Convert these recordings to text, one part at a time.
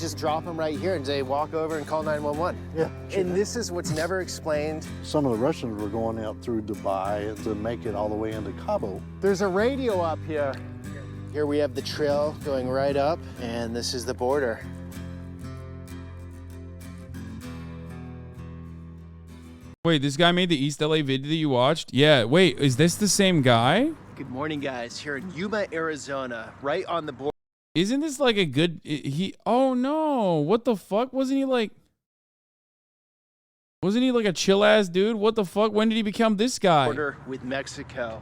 just drop them right here and say, walk over and call 911. Yeah. And this is what's never explained. Some of the Russians were going out through Dubai to make it all the way into Cabo. There's a radio up here. Here we have the trail going right up, and this is the border. Wait, this guy made the East LA video that you watched? Yeah, wait, is this the same guy? Good morning, guys. Here in Yuma, Arizona, right on the border. Isn't this like a good, oh no, what the fuck? Wasn't he like a chill ass dude? What the fuck? When did he become this guy? Border with Mexico.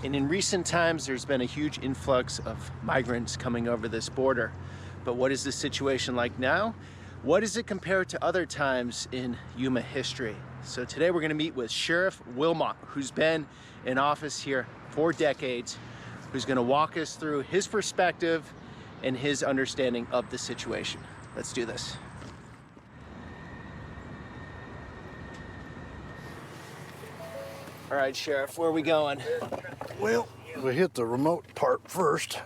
And in recent times, there's been a huge influx of migrants coming over this border. But what is the situation like now? What does it compare to other times in Yuma history? So today we're gonna meet with Sheriff Wilmot, who's been in office here for decades, who's gonna walk us through his perspective and his understanding of the situation. Let's do this. All right, Sheriff, where are we going? Well, we hit the remote part first,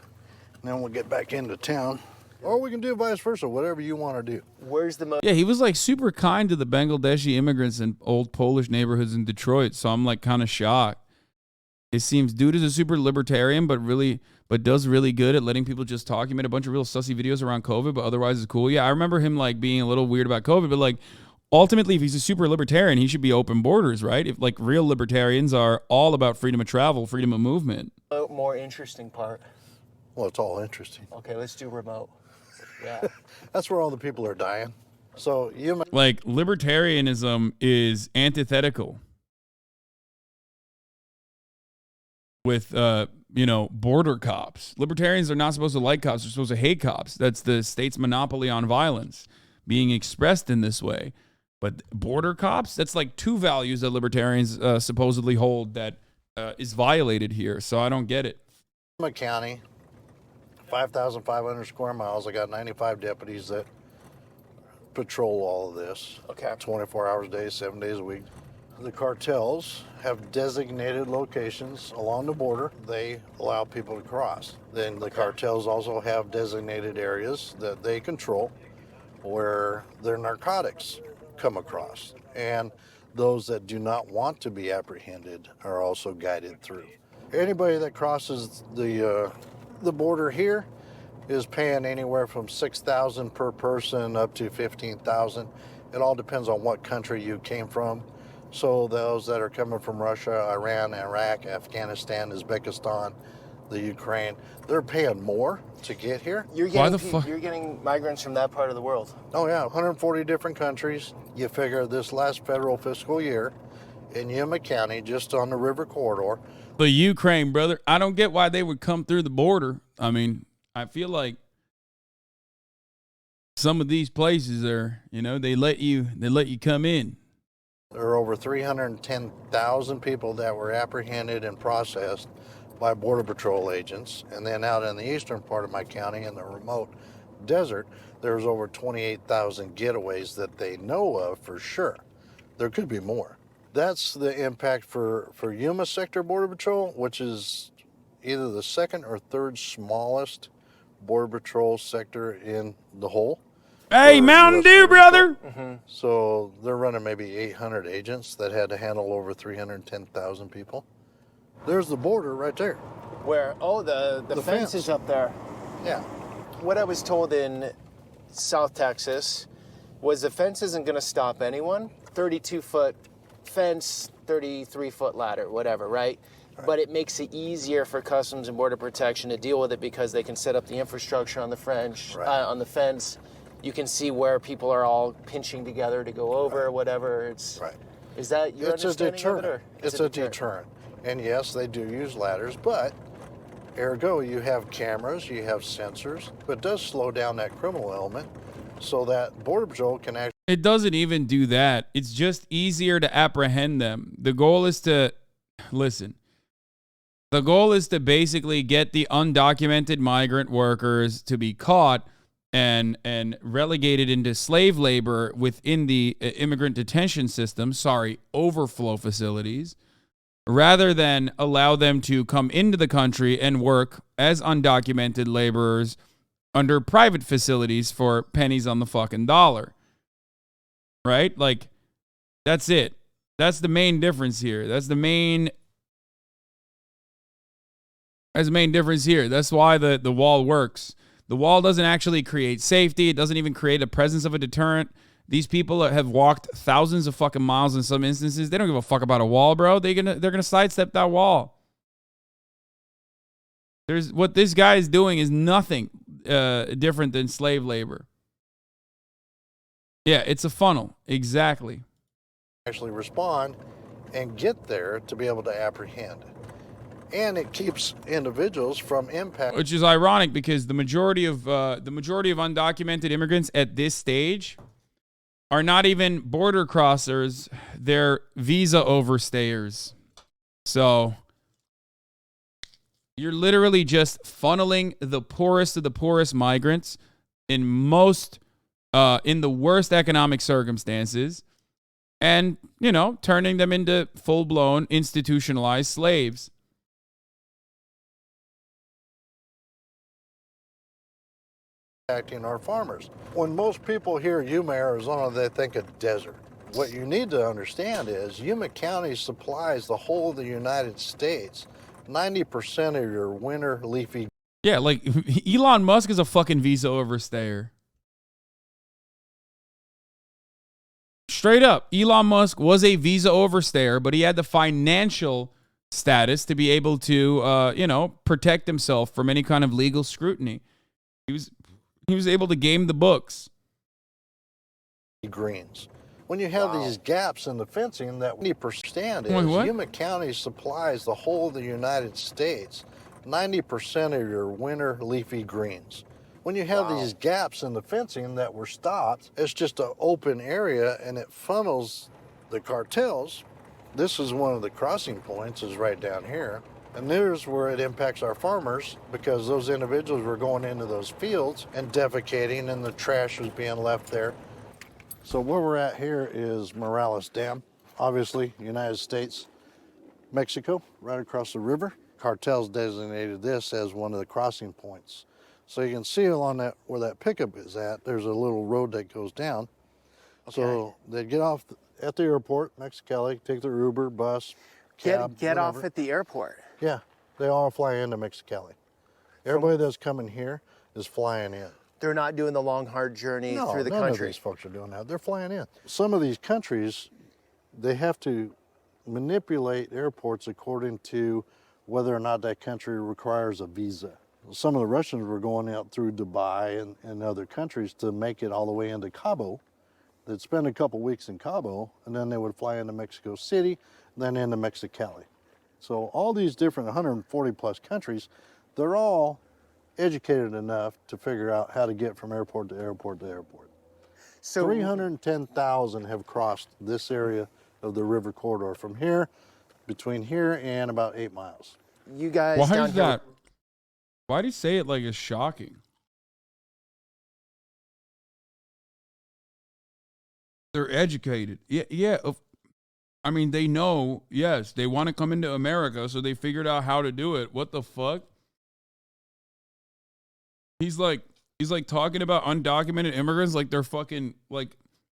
and then we'll get back into town. Or we can do vice versa, whatever you want to do. Where's the most? Yeah, he was like super kind to the Bangladeshi immigrants in old Polish neighborhoods in Detroit, so I'm like kind of shocked. It seems dude is a super libertarian, but does really good at letting people just talk. He made a bunch of real sussy videos around COVID, but otherwise is cool. Yeah, I remember him like being a little weird about COVID, but like ultimately, if he's a super libertarian, he should be open borders, right? If like real libertarians are all about freedom of travel, freedom of movement. More interesting part. Well, it's all interesting. Okay, let's do remote. Yeah. That's where all the people are dying. So you might... Like libertarianism is antithetical with border cops. Libertarians are not supposed to like cops, they're supposed to hate cops. That's the state's monopoly on violence being expressed in this way. But border cops, that's like two values that libertarians supposedly hold that is violated here. So I don't get it. Yuma County, 5,500 square miles. I got 95 deputies that patrol all of this. Okay. 24 hours a day, 7 days a week. The cartels have designated locations along the border. They allow people to cross. Then the cartels also have designated areas that they control where their narcotics come across. And those that do not want to be apprehended are also guided through. Anybody that crosses the border here is paying anywhere from $6,000 per person up to $15,000. It all depends on what country you came from. So those that are coming from Russia, Iran, Iraq, Afghanistan, Uzbekistan, the Ukraine, they're paying more to get here. You're getting migrants from that part of the world. Oh yeah, 140 different countries. You figure this last federal fiscal year in Yuma County, just on the river corridor. The Ukraine, brother, I don't get why they would come through the border. I mean, I feel like some of these places are, they let you come in. There are over 310,000 people that were apprehended and processed by Border Patrol agents. And then out in the eastern part of my county, in the remote desert, there's over 28,000 getaways that they know of for sure. There could be more. That's the impact for Yuma Sector Border Patrol, which is either the second or third smallest Border Patrol sector in the whole. Hey, Mountain Dew, brother! So they're running maybe 800 agents that had to handle over 310,000 people. There's the border right there. Where? Oh, the fence is up there. Yeah. What I was told in South Texas was the fence isn't going to stop anyone. 32-foot fence, 33-foot ladder, whatever, right? But it makes it easier for Customs and Border Protection to deal with it because they can set up the infrastructure on the on the fence. You can see where people are all pinching together to go over, whatever. Is that your understanding of it? Or it's a deterrent. And yes, they do use ladders, but ergo, you have cameras, you have sensors, but it does slow down that criminal element so that Border Patrol can actually... It doesn't even do that. It's just easier to apprehend them. The goal is to... Listen. The goal is to basically get the undocumented migrant workers to be caught and relegated into slave labor within the immigrant detention system, overflow facilities, rather than allow them to come into the country and work as undocumented laborers under private facilities for pennies on the fucking dollar. Right? Like, that's it. That's the main difference here. That's the main difference here. That's why the wall works. The wall doesn't actually create safety. It doesn't even create a presence of a deterrent. These people have walked thousands of fucking miles in some instances. They don't give a fuck about a wall, bro. They're gonna sidestep that wall. What this guy is doing is nothing different than slave labor. Yeah, it's a funnel. Exactly. Actually respond and get there to be able to apprehend. And it keeps individuals from impact. Which is ironic because the majority of undocumented immigrants at this stage are not even border crossers. They're visa overstayers. So you're literally just funneling the poorest of the poorest migrants in the worst economic circumstances and, turning them into full-blown institutionalized slaves. Impacting our farmers. When most people hear Yuma, Arizona, they think of desert. What you need to understand is Yuma County supplies the whole of the United States. 90% of your winter leafy. Yeah, like Elon Musk is a fucking visa overstayer. Straight up, Elon Musk was a visa overstayer, but he had the financial status to be able to, protect himself from any kind of legal scrutiny. He was able to game the books. Greens. When you have these gaps in the fencing, that 90% is Yuma County supplies the whole of the United States. 90% of your winter leafy greens. When you have these gaps in the fencing that were stopped, it's just an open area and it funnels the cartels. This is one of the crossing points, is right down here. And there's where it impacts our farmers because those individuals were going into those fields and defecating and the trash was being left there. So where we're at here is Morales Dam, obviously United States, Mexico, right across the river. Cartel's designated this as one of the crossing points. So you can see along that where that pickup is at, there's a little road that goes down. Okay. So they get off at the airport, Mexicali, take their Uber, bus, cab, Get off at the airport. Yeah, they all fly into Mexicali. Everybody that's coming here is flying in. They're not doing the long, hard journey through the country. None of these folks are doing that. They're flying in. Some of these countries, they have to manipulate airports according to whether or not that country requires a visa. Some of the Russians were going out through Dubai and other countries to make it all the way into Cabo. They'd spend a couple weeks in Cabo, and then they would fly into Mexico City, then into Mexicali. So all these different 140 plus countries, they're all educated enough to figure out how to get from airport to airport to airport. So 310,000 have crossed this area of the river corridor from here, between here and about 8 miles. You guys Why down is here, that? Why do you say it like it's shocking? They're educated. Yeah. I mean, they know, yes, they want to come into America, so they figured out how to do it. What the fuck? He's like talking about undocumented immigrants like they're fucking, like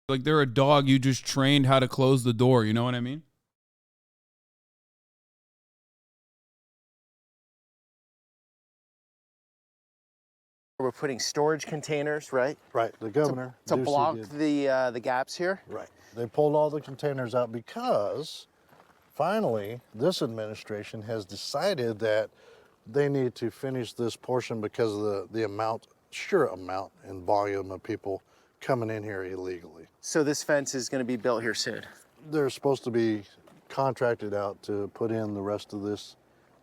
they're a dog you just trained how to close the door. You know what I mean? we're putting storage containers, right? Right, the governor. To block the gaps here? Right. They pulled all the containers out because finally this administration has decided that they need to finish this portion because of the sheer amount and volume of people coming in here illegally. So this fence is going to be built here soon? They're supposed to be contracted out to put in the rest of this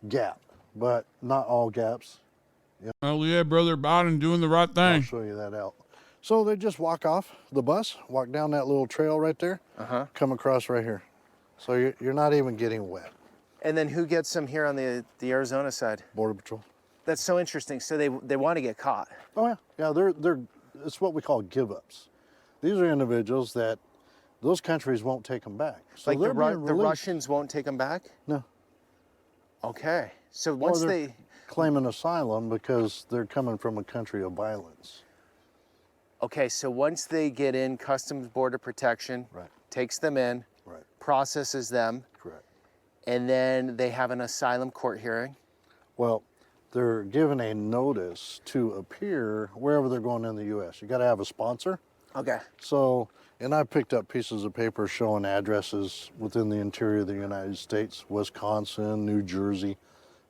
gap, but not all gaps. Oh yeah, Brother Biden doing the right thing. I'll show you that out. So they just walk off the bus, walk down that little trail right there, come across right here. So you're not even getting wet. And then who gets them here on the Arizona side? Border Patrol. That's so interesting. So they want to get caught. Oh yeah, yeah. It's what we call give-ups. These are individuals that those countries won't take them back. So like the Russians won't take them back? No. Okay. So once claiming asylum because they're coming from a country of violence. Okay, so once they get in, Customs Border Protection Right. takes them in, Right. processes them, Correct. and then they have an asylum court hearing. Well, they're given a notice to appear wherever they're going in the U.S. You got to have a sponsor. Okay. So, and I picked up pieces of paper showing addresses within the interior of the United States, Wisconsin, New Jersey,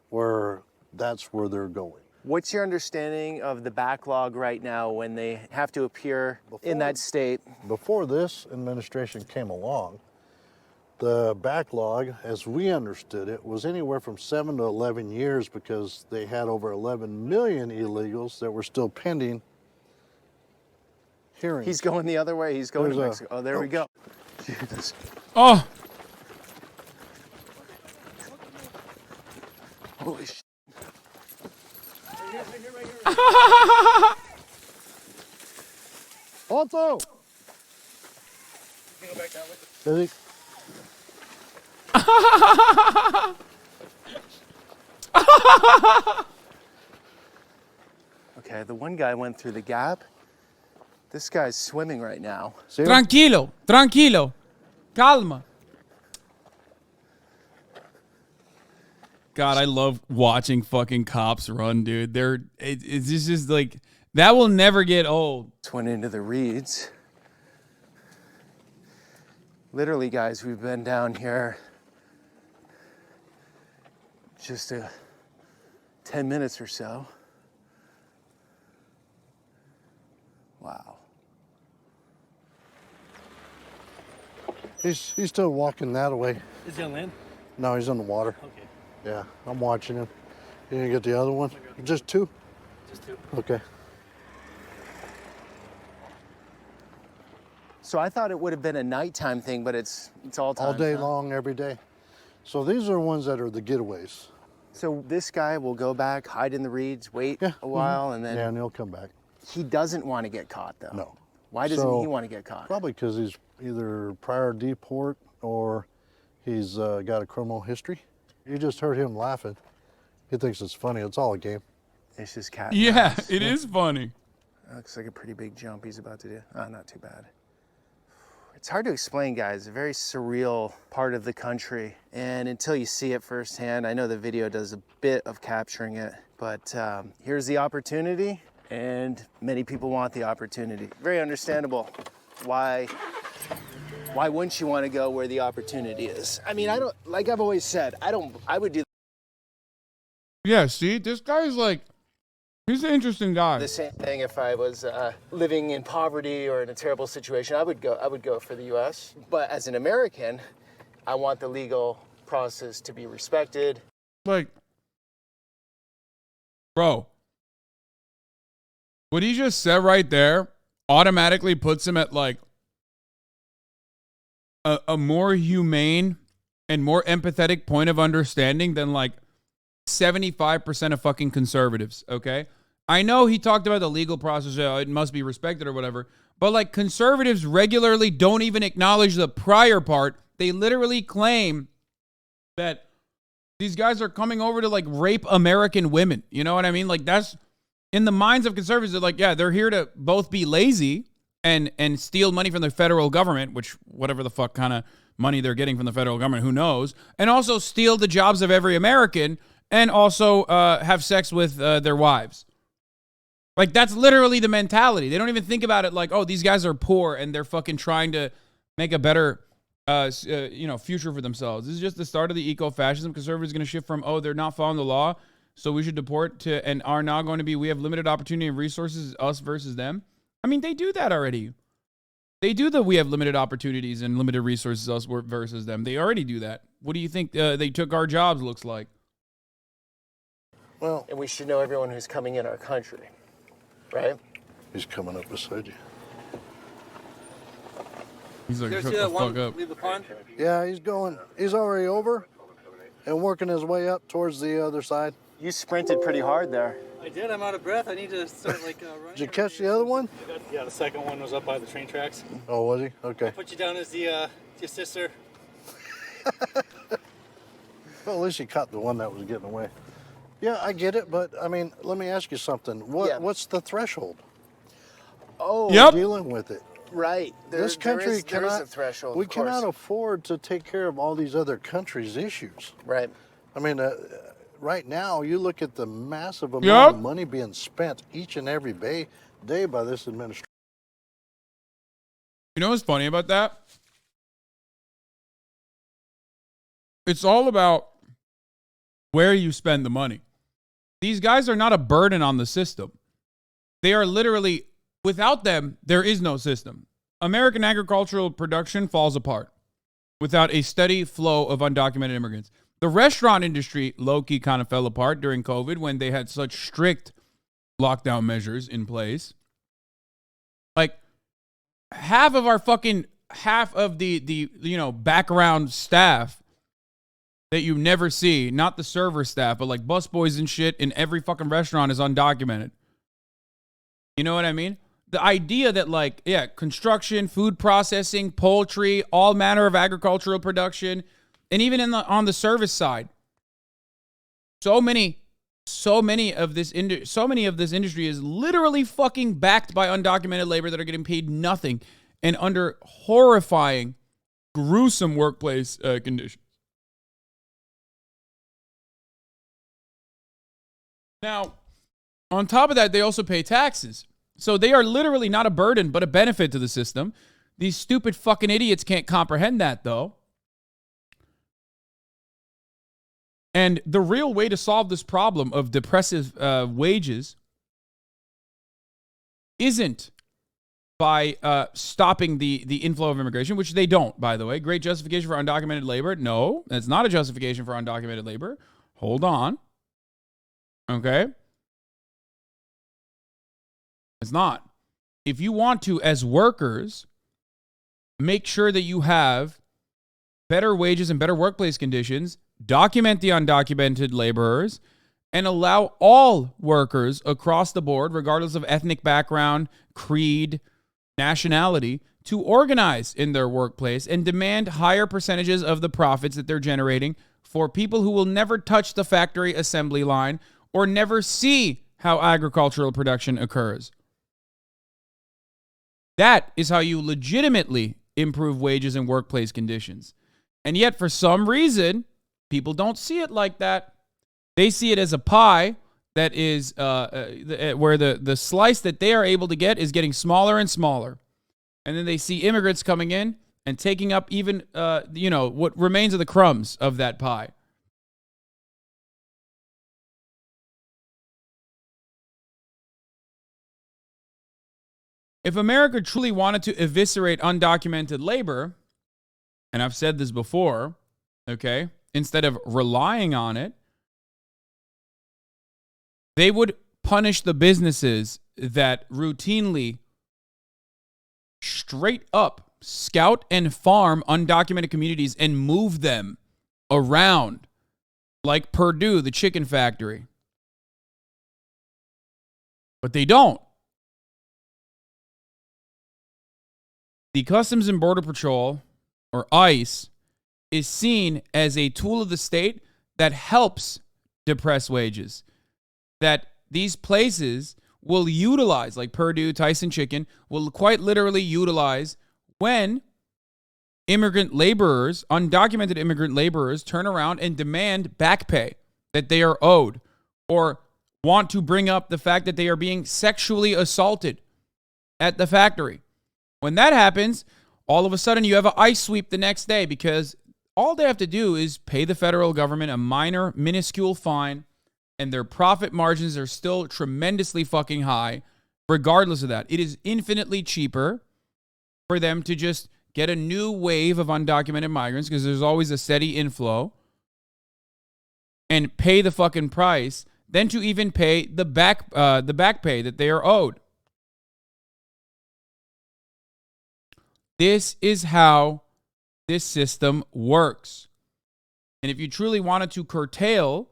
where that's where they're going. What's your understanding of the backlog right now when they have to appear in that state? Before this administration came along, the backlog, as we understood it, was anywhere from 7 to 11 years because they had over 11 million illegals that were still pending hearings. He's going the other way. He's going to There's a- Mexico. Oh, there we go. Jesus. Oh, Holy shit. Alto! Is he? Okay, the one guy went through the gap. This guy's swimming right now. See him? tranquilo, tranquilo, calma. God, I love watching fucking cops run, dude. It's just like, that will never get old. Just went into the reeds. Literally, guys, we've been down here just 10 minutes or so. Wow. He's still walking that way. Is he on land? No, he's in the water. Okay, Yeah, I'm watching him. You gonna get the other one? Just two? just two. Okay. So I thought it would have been a nighttime thing, but it's all time. All day huh? long, every day. So these are ones that are the getaways. So this guy will go back, hide in the reeds, wait Yeah. a while, and then Yeah, and he'll come back. he doesn't want to get caught, though. No. Why doesn't So, he want to get caught? Probably because he's either prior deport or he's got a criminal history. You just heard him laughing. He thinks it's funny. It's all a game. It's just cat. and Yeah, mouse. it is funny. That looks like a pretty big jump he's about to do. Oh, not too bad. It's hard to explain, guys. A very surreal part of the country. And until you see it firsthand, I know the video does a bit of capturing it, but here's the opportunity, and many people want the opportunity. Very understandable. Why wouldn't you want to go where the opportunity is? I mean, I don't, like I've always said, I would do Yeah, see, this guy's like, he's an interesting guy. the same thing if I was living in poverty or in a terrible situation. I would go for the U.S. But as an American, I want the legal process to be respected. Like, bro, what he just said right there automatically puts him at like a more humane and more empathetic point of understanding than like 75% of fucking conservatives, okay? I know he talked about the legal process, it must be respected or whatever, but like conservatives regularly don't even acknowledge the prior part. They literally claim that these guys are coming over to like rape American women. You know what I mean? Like that's in the minds of conservatives. They're like, yeah, they're here to both be lazy and steal money from the federal government, which whatever the fuck kind of money they're getting from the federal government, who knows? And also steal the jobs of every American and also have sex with their wives. Like that's literally the mentality. They don't even think about it like, oh, these guys are poor and they're fucking trying to make a better future for themselves. This is just the start of the eco-fascism. Conservatives are going to shift from, oh, they're not following the law, so we should deport, to, and are now going to be, we have limited opportunity and resources, us versus them. I mean, they do that already. They do the we have limited opportunities and limited resources, us versus them. They already do that. What do you think they took our jobs looks like? Well, And we should know everyone who's coming in our country, right? he's coming up beside you. He's like, You shut guys see the that fuck one up. leave the pond? Yeah, he's going. He's already over and working his way up towards the other side. You sprinted pretty hard there. I did. I'm out of breath. I need to start running. Did you catch the other one? Yeah, the second one was up by the train tracks. Oh, was he? Okay. Put you down as the your sister. Well, at least he caught the one that was getting away. Yeah, I get it, but I mean, let me ask you something. What's the threshold? Oh, Yep. Dealing with it. right. This country there is cannot. a threshold. We of course. cannot afford to take care of all these other countries' issues. Right. I mean, right now, you look at the massive amount Yep. of money being spent each and every day by this administration. You know what's funny about that? It's all about where you spend the money. These guys are not a burden on the system. They are literally, without them, there is no system. American agricultural production falls apart without a steady flow of undocumented immigrants. The restaurant industry low-key kind of fell apart during COVID when they had such strict lockdown measures in place. Like, half of the background staff that you never see, not the server staff, but like busboys and shit in every fucking restaurant is undocumented. You know what I mean? The idea that construction, food processing, poultry, all manner of agricultural production, and even on the service side, so many of this industry is literally fucking backed by undocumented labor that are getting paid nothing and under horrifying, gruesome workplace conditions. Now, on top of that, they also pay taxes. So they are literally not a burden, but a benefit to the system. These stupid fucking idiots can't comprehend that, though. And the real way to solve this problem of depressive wages isn't by stopping the inflow of immigration, which they don't, by the way. Great justification for undocumented labor. No, that's not a justification for undocumented labor. Hold on. Okay? It's not. If you want to, as workers, make sure that you have better wages and better workplace conditions, document the undocumented laborers, and allow all workers across the board, regardless of ethnic background, creed, nationality, to organize in their workplace and demand higher percentages of the profits that they're generating for people who will never touch the factory assembly line or never see how agricultural production occurs. That is how you legitimately improve wages and workplace conditions. And yet, for some reason, people don't see it like that. They see it as a pie that is where the slice that they are able to get is getting smaller and smaller. And then they see immigrants coming in and taking up even, what remains of the crumbs of that pie. If America truly wanted to eviscerate undocumented labor, and I've said this before, okay, instead of relying on it, they would punish the businesses that routinely straight up scout and farm undocumented communities and move them around, like Purdue, the chicken factory. But they don't. The Customs and Border Patrol, or ICE, is seen as a tool of the state that helps depress wages. That these places will utilize, like Purdue, Tyson Chicken, will quite literally utilize when immigrant laborers, undocumented immigrant laborers, turn around and demand back pay that they are owed, or want to bring up the fact that they are being sexually assaulted at the factory. When that happens, all of a sudden you have an ICE sweep the next day because all they have to do is pay the federal government a minuscule fine, and their profit margins are still tremendously fucking high. Regardless of that, it is infinitely cheaper for them to just get a new wave of undocumented migrants, because there's always a steady inflow, and pay the fucking price than to even pay the back pay that they are owed. This is how this system works. And if you truly wanted to curtail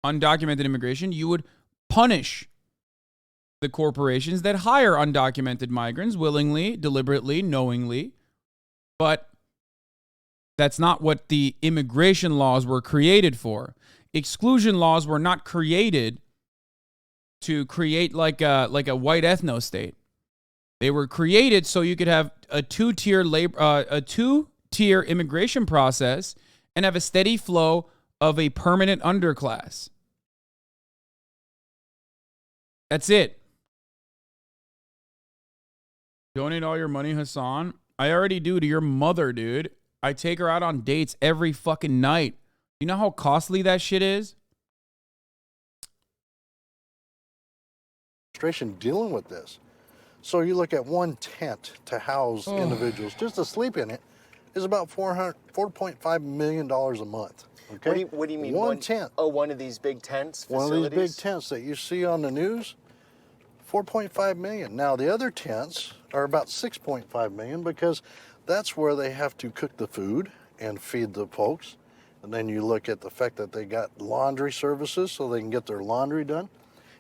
undocumented immigration, you would punish the corporations that hire undocumented migrants willingly, deliberately, knowingly. But that's not what the immigration laws were created for. exclusion laws were not created to create like a white ethno state. They were created so you could have a two-tier immigration process and have a steady flow of a permanent underclass. That's it. Donate all your money, Hasan. I already do to your mother, dude. I take her out on dates every fucking night. You know how costly that shit is? Dealing with this. So you look at one tent to house individuals, just to sleep in it, is about $4.5 million a month. Okay. What do you mean? One tent. Oh, one of these big tents. One of these big tents that you see on the news, 4.5 million. Now the other tents are about 6.5 million because that's where they have to cook the food and feed the folks. And then you look at the fact that they got laundry services so they can get their laundry done.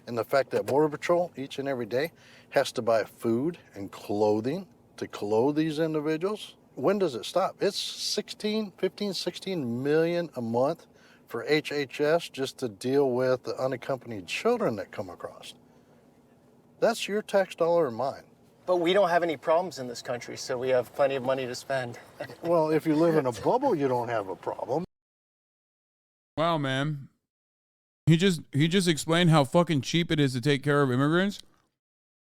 And the fact that Border Patrol each and every day has to buy food and clothing to clothe these individuals. When does it stop? It's 16 million a month for HHS just to deal with the unaccompanied children that come across. That's your tax dollar and mine. But we don't have any problems in this country, so we have plenty of money to spend. Well, if you live in a bubble, you don't have a problem. Wow, man. He just explained how fucking cheap it is to take care of immigrants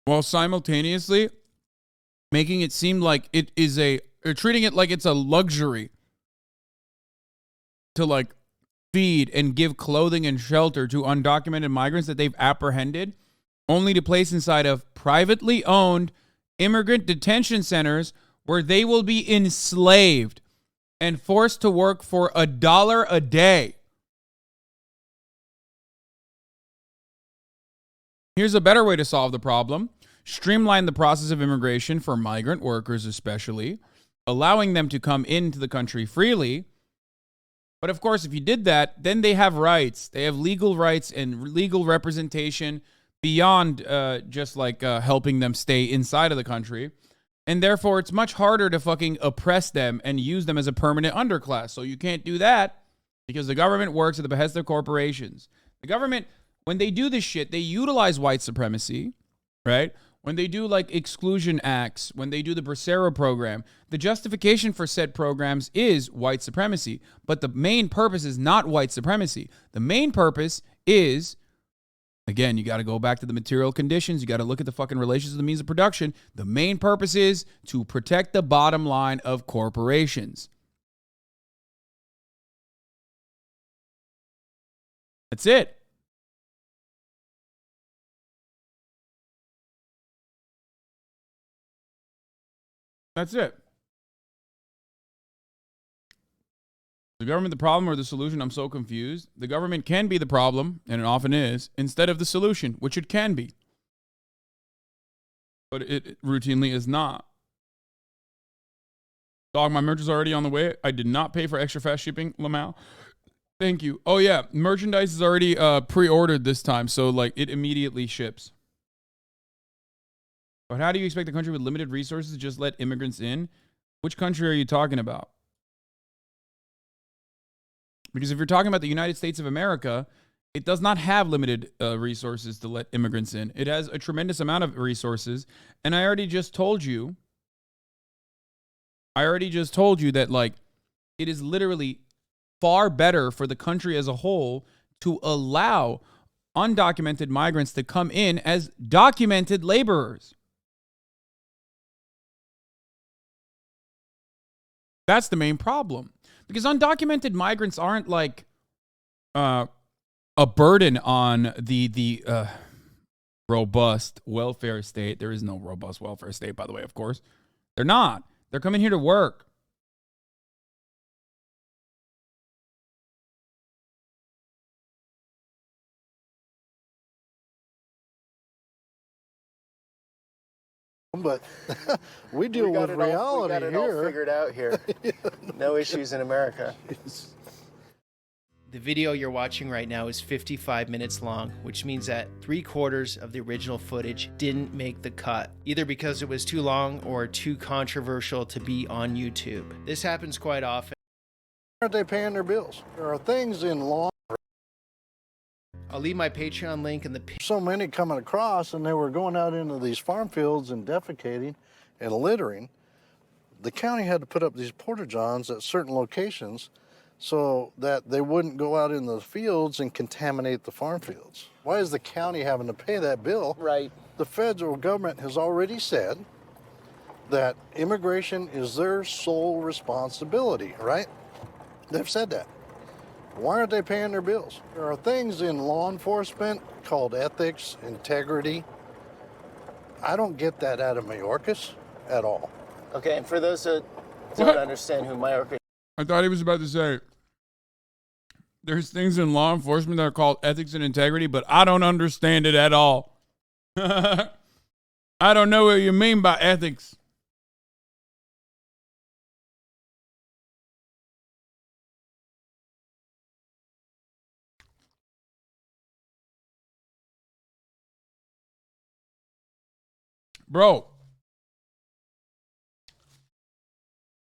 while simultaneously making it seem like it is treating it like it's a luxury to like feed and give clothing and shelter to undocumented migrants that they've apprehended, only to place inside of privately owned immigrant detention centers where they will be enslaved and forced to work for $1 a day. Here's a better way to solve the problem. Streamline the process of immigration for migrant workers especially, allowing them to come into the country freely. But of course, if you did that, then they have rights. They have legal rights and legal representation beyond just like helping them stay inside of the country. And therefore, it's much harder to fucking oppress them and use them as a permanent underclass. So you can't do that because the government works at the behest of corporations. The government, when they do this shit, they utilize white supremacy, right? When they do like exclusion acts, when they do the Bracero program, the justification for said programs is white supremacy. But the main purpose is not white supremacy. The main purpose is, again, you got to go back to the material conditions. You got to look at the fucking relations of the means of production. The main purpose is to protect the bottom line of corporations. That's it. That's it. The government the problem or the solution? I'm so confused. The government can be the problem, and it often is, instead of the solution, which it can be. But it routinely is not. Dog, my merch is already on the way. I did not pay for extra fast shipping, Lamau. Thank you. Oh, yeah. Merchandise is already pre-ordered this time, so like it immediately ships. But how do you expect a country with limited resources to just let immigrants in? Which country are you talking about? Because if you're talking about the United States of America, it does not have limited resources to let immigrants in. It has a tremendous amount of resources. And I already just told you that like it is literally far better for the country as a whole to allow undocumented migrants to come in as documented laborers. That's the main problem. Because undocumented migrants aren't like a burden on the robust welfare state. There is no robust welfare state, by the way, of course. They're not. They're coming here to work. But we deal with reality we got it all figured out here. No issues in America. The video you're watching right now is 55 minutes long, which means that 3/4 of the original footage didn't make the cut, either because it was too long or too controversial to be on YouTube. This happens quite often. Aren't they paying their bills? There are things in law I'll leave my Patreon link in the So many coming across, and they were going out into these farm fields and defecating and littering. The county had to put up these porta-johns at certain locations so that they wouldn't go out in the fields and contaminate the farm fields. Why is the county having to pay that bill? Right. The federal government has already said that immigration is their sole responsibility, right? They've said that. Why aren't they paying their bills? There are things in law enforcement called ethics, integrity. I don't get that out of Mayorkas at all. Okay, and for those that don't understand who Majorca I thought he was about to say, there's things in law enforcement that are called ethics and integrity, but I don't understand it at all. I don't know what you mean by ethics. Bro,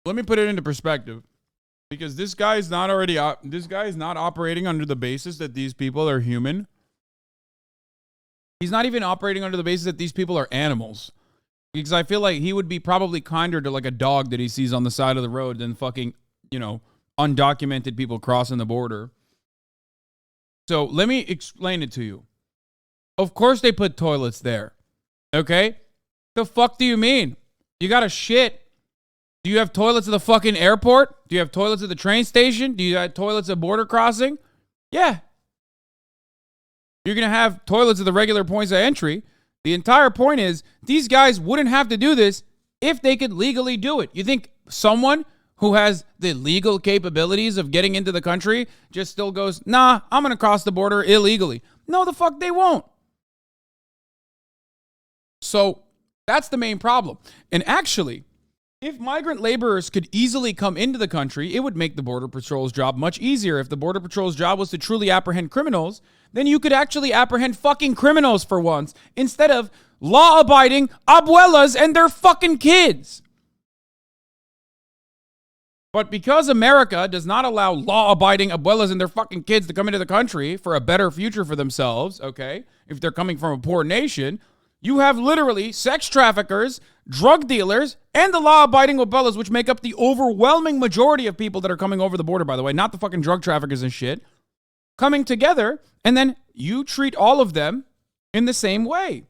let me put it into perspective, because this guy is not operating under the basis that these people are human. He's not even operating under the basis that these people are animals, because I feel like he would be probably kinder to like a dog that he sees on the side of the road than fucking, undocumented people crossing the border. So let me explain it to you. Of course they put toilets there. Okay? The fuck do you mean? You gotta shit. Do you have toilets at the fucking airport? Do you have toilets at the train station? Do you have toilets at border crossing? Yeah. You're gonna have toilets at the regular points of entry. The entire point is, these guys wouldn't have to do this if they could legally do it. You think someone who has the legal capabilities of getting into the country just still goes, nah, I'm gonna cross the border illegally? No, the fuck they won't. So that's the main problem. And actually, if migrant laborers could easily come into the country, it would make the Border Patrol's job much easier. If the Border Patrol's job was to truly apprehend criminals, then you could actually apprehend fucking criminals for once, instead of law-abiding abuelas and their fucking kids. But because America does not allow law-abiding abuelas and their fucking kids to come into the country for a better future for themselves, okay, if they're coming from a poor nation, you have literally sex traffickers, drug dealers, and the law-abiding abuelas, which make up the overwhelming majority of people that are coming over the border, by the way, not the fucking drug traffickers and shit, coming together, and then you treat all of them in the same way.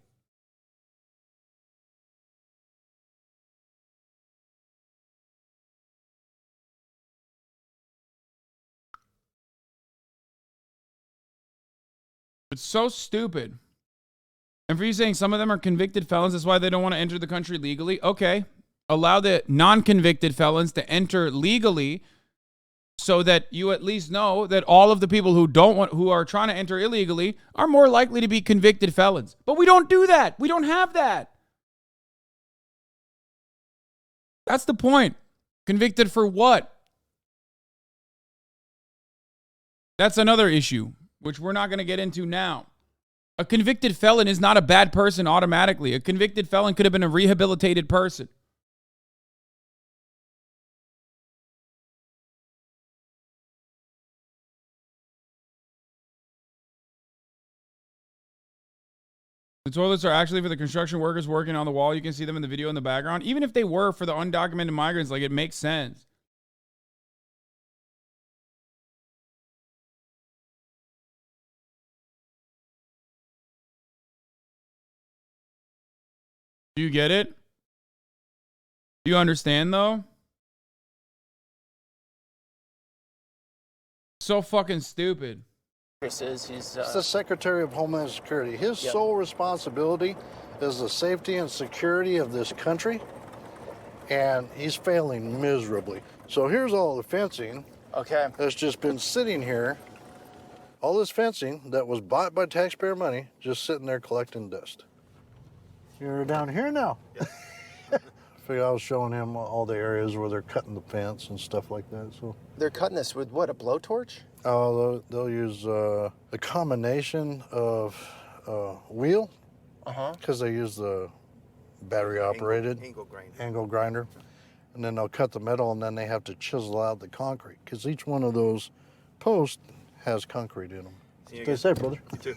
It's so stupid. And for you saying some of them are convicted felons, that's why they don't want to enter the country legally. Okay. Allow the non-convicted felons to enter legally so that you at least know that all of the people who are trying to enter illegally are more likely to be convicted felons. But we don't do that. We don't have that. That's the point. Convicted for what? That's another issue, which we're not going to get into now. A convicted felon is not a bad person automatically. A convicted felon could have been a rehabilitated person. The toilets are actually for the construction workers working on the wall. You can see them in the video in the background. Even if they were for the undocumented migrants, like, it makes sense. Do you get it? Do you understand, though? So fucking stupid. is. It's the Secretary of Homeland Security. His sole responsibility is the safety and security of this country, and he's failing miserably. So here's all the fencing that's just been sitting here. All this fencing that was bought by taxpayer money, just sitting there collecting dust. You're down here now. I was showing him all the areas where they're cutting the fence and stuff like that. So They're cutting this with what, a blowtorch? oh, they'll use a combination of wheel, because they use the battery operated angle grinder, and then they'll cut the metal, and then they have to chisel out the concrete, because each one of those posts has concrete in them. See you Stay again. safe, brother. You too.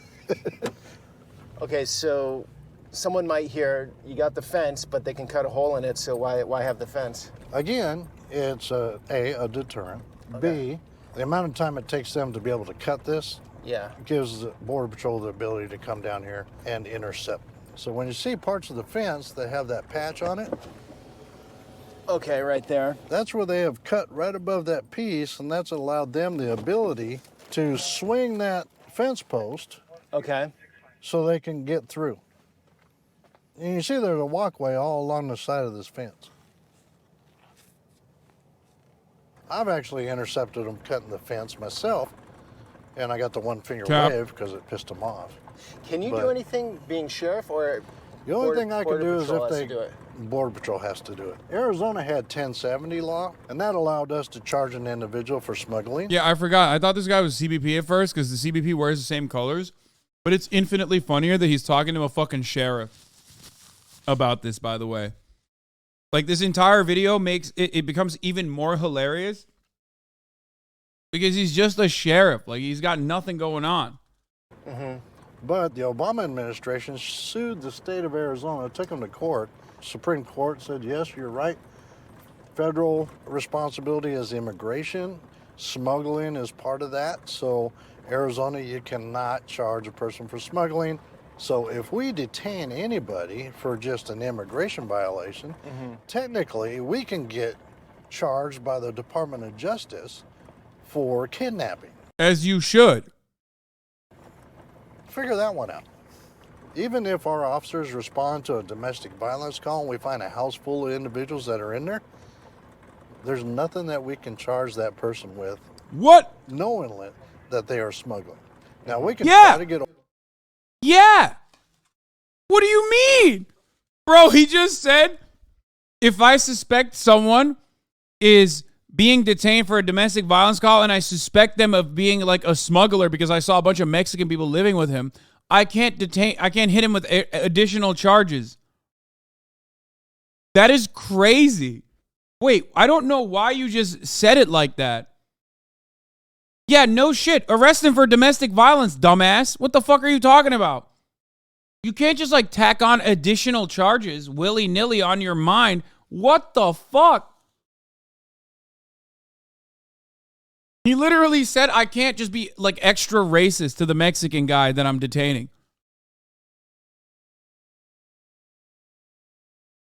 Okay, so someone might hear you got the fence, but they can cut a hole in it, so why have the fence? Again, it's a deterrent. Okay. B, the amount of time it takes them to be able to cut this Yeah. gives the Border Patrol the ability to come down here and intercept. So when you see parts of the fence that have that patch on it, Okay, right there. that's where they have cut right above that piece, and that's allowed them the ability to swing that fence post Okay. so they can get through. And you see there's a walkway all along the side of this fence. I've actually intercepted them cutting the fence myself, and I got the one finger Cap. wave because it pissed them off. Can you But- do anything being sheriff, or The only thing I can Border do is Patrol if has they, to do it? Border Patrol has to do it. Arizona had 1070 law, and that allowed us to charge an individual for smuggling. Yeah, I forgot. I thought this guy was CBP at first because the CBP wears the same colors. But it's infinitely funnier that he's talking to a fucking sheriff about this, by the way. Like, this entire video makes it becomes even more hilarious because he's just a sheriff. Like, he's got nothing going on. But the Obama administration sued the state of Arizona, took them to court. Supreme Court said, yes, you're right. Federal responsibility is immigration. Smuggling is part of that. So Arizona, you cannot charge a person for smuggling. So if we detain anybody for just an immigration violation, technically we can get charged by the Department of Justice for kidnapping. As you should. Figure that one out. Even if our officers respond to a domestic violence call and we find a house full of individuals that are in there, there's nothing that we can charge that person with What? knowing that they are smuggling. Now we can Yeah. try to get Yeah. What do you mean? Bro, he just said, if I suspect someone is being detained for a domestic violence call and I suspect them of being like a smuggler because I saw a bunch of Mexican people living with him, I can't hit him with additional charges. That is crazy. Wait, I don't know why you just said it like that. Yeah, no shit. Arrest him for domestic violence, dumbass. What the fuck are you talking about? You can't just like tack on additional charges willy-nilly on your mind. What the fuck? He literally said I can't just be like extra racist to the Mexican guy that I'm detaining.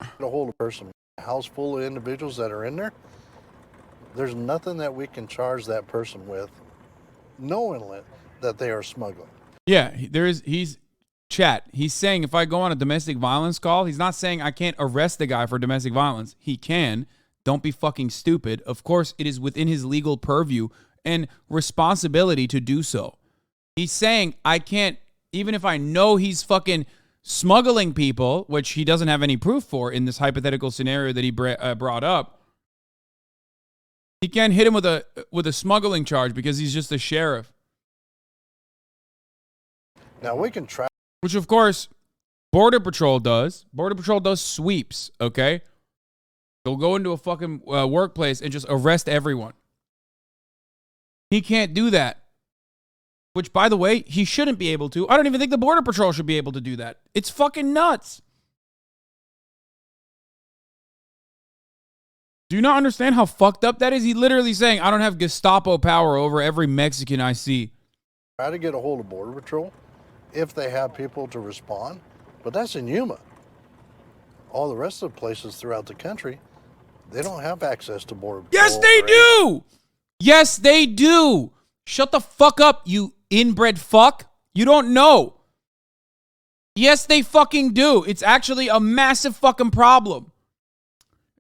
a hold of a person, a house full of individuals that are in there, there's nothing that we can charge that person with knowing that they are smuggling. Yeah, he's saying if I go on a domestic violence call, he's not saying I can't arrest the guy for domestic violence. He can. Don't be fucking stupid. Of course, it is within his legal purview and responsibility to do so. He's saying I can't, even if I know he's fucking smuggling people, which he doesn't have any proof for in this hypothetical scenario that he brought up. He can't hit him with a smuggling charge because he's just a sheriff. Now we can try. Which, of course, Border Patrol does. Border Patrol does sweeps, okay? They'll go into a fucking workplace and just arrest everyone. He can't do that. Which, by the way, he shouldn't be able to. I don't even think the Border Patrol should be able to do that. It's fucking nuts. Do you not understand how fucked up that is? He literally saying, I don't have Gestapo power over every Mexican I see. Try to get a hold of Border Patrol if they have people to respond, but that's in Yuma. All the rest of the places throughout the country, they don't have access to Border Patrol. Yes, they do! Yes, they do! Shut the fuck up, you inbred fuck. You don't know. Yes, they fucking do. It's actually a massive fucking problem.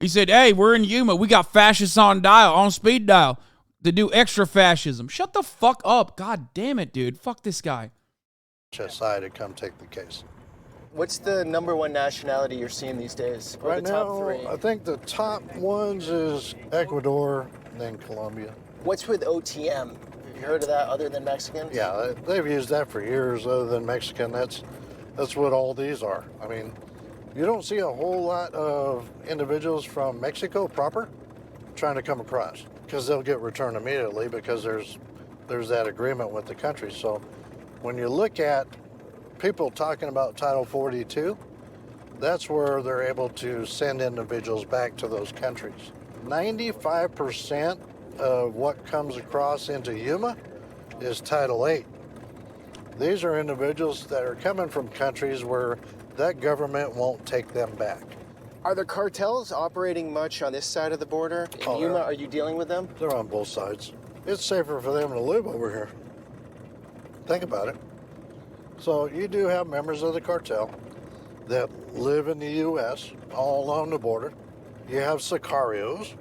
He said, hey, we're in Yuma. We got fascists on speed dial to do extra fascism. Shut the fuck up. God damn it, dude. Fuck this guy. HSI to come take the case. What's the number one nationality you're seeing these days? Or Right the top now, three? I think the top ones is Ecuador, then Colombia. What's with OTM? Have you heard of that other than Mexicans? Yeah, they've used that for years. Other than Mexican, that's what all these are. I mean, you don't see a whole lot of individuals from Mexico proper trying to come across because they'll get returned immediately because there's that agreement with the country. So When you look at people talking about Title 42, that's where they're able to send individuals back to those countries. 95% of what comes across into Yuma is Title 8. These are individuals that are coming from countries where that government won't take them back. Are the cartels operating much on this side of the border? In Oh, Yuma, they're- are you dealing with them? They're on both sides. It's safer for them to live over here. Think about it. So you do have members of the cartel that live in the U.S., all along the border. You have sicarios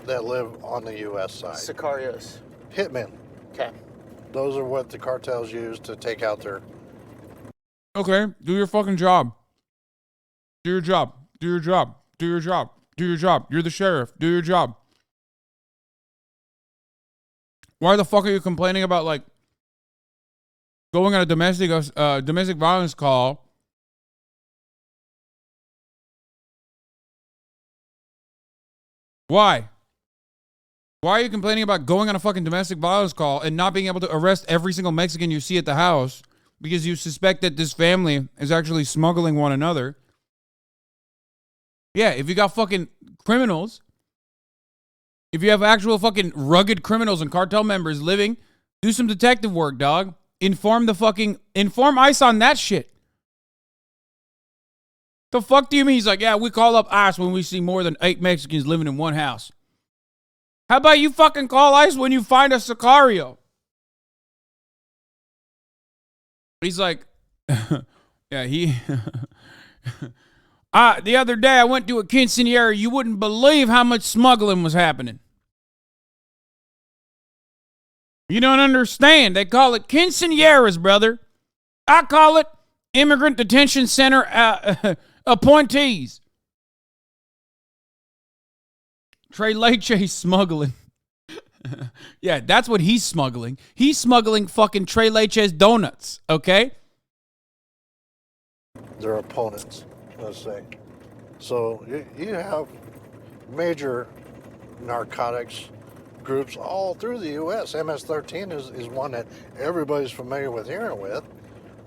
that live on the U.S. side. Sicarios. Hitmen. Okay. Those are what the cartels use to take out their... Okay, do your fucking job. Do your job. Do your job. Do your job. Do your job. You're the sheriff. Do your job. Why the fuck are you complaining about, like, going on a domestic violence call? Why? Why are you complaining about going on a fucking domestic violence call and not being able to arrest every single Mexican you see at the house because you suspect that this family is actually smuggling one another? Yeah, if you got fucking criminals, if you have actual fucking rugged criminals and cartel members living, do some detective work, dog. Inform ICE on that shit. The fuck do you mean? He's like, yeah, we call up ICE when we see more than 8 Mexicans living in one house. How about you fucking call ICE when you find a sicario? He's like, yeah, he... the other day I went to a quinceañera. You wouldn't believe how much smuggling was happening. You don't understand. They call it quinceañeras, brother. I call it immigrant detention center appointees. Trey Leche smuggling. Yeah, that's what he's smuggling. He's smuggling fucking Trey Leche's donuts, okay? their opponents, let's say. So you have major narcotics groups all through the U.S. MS-13 is one that everybody's familiar with hearing with.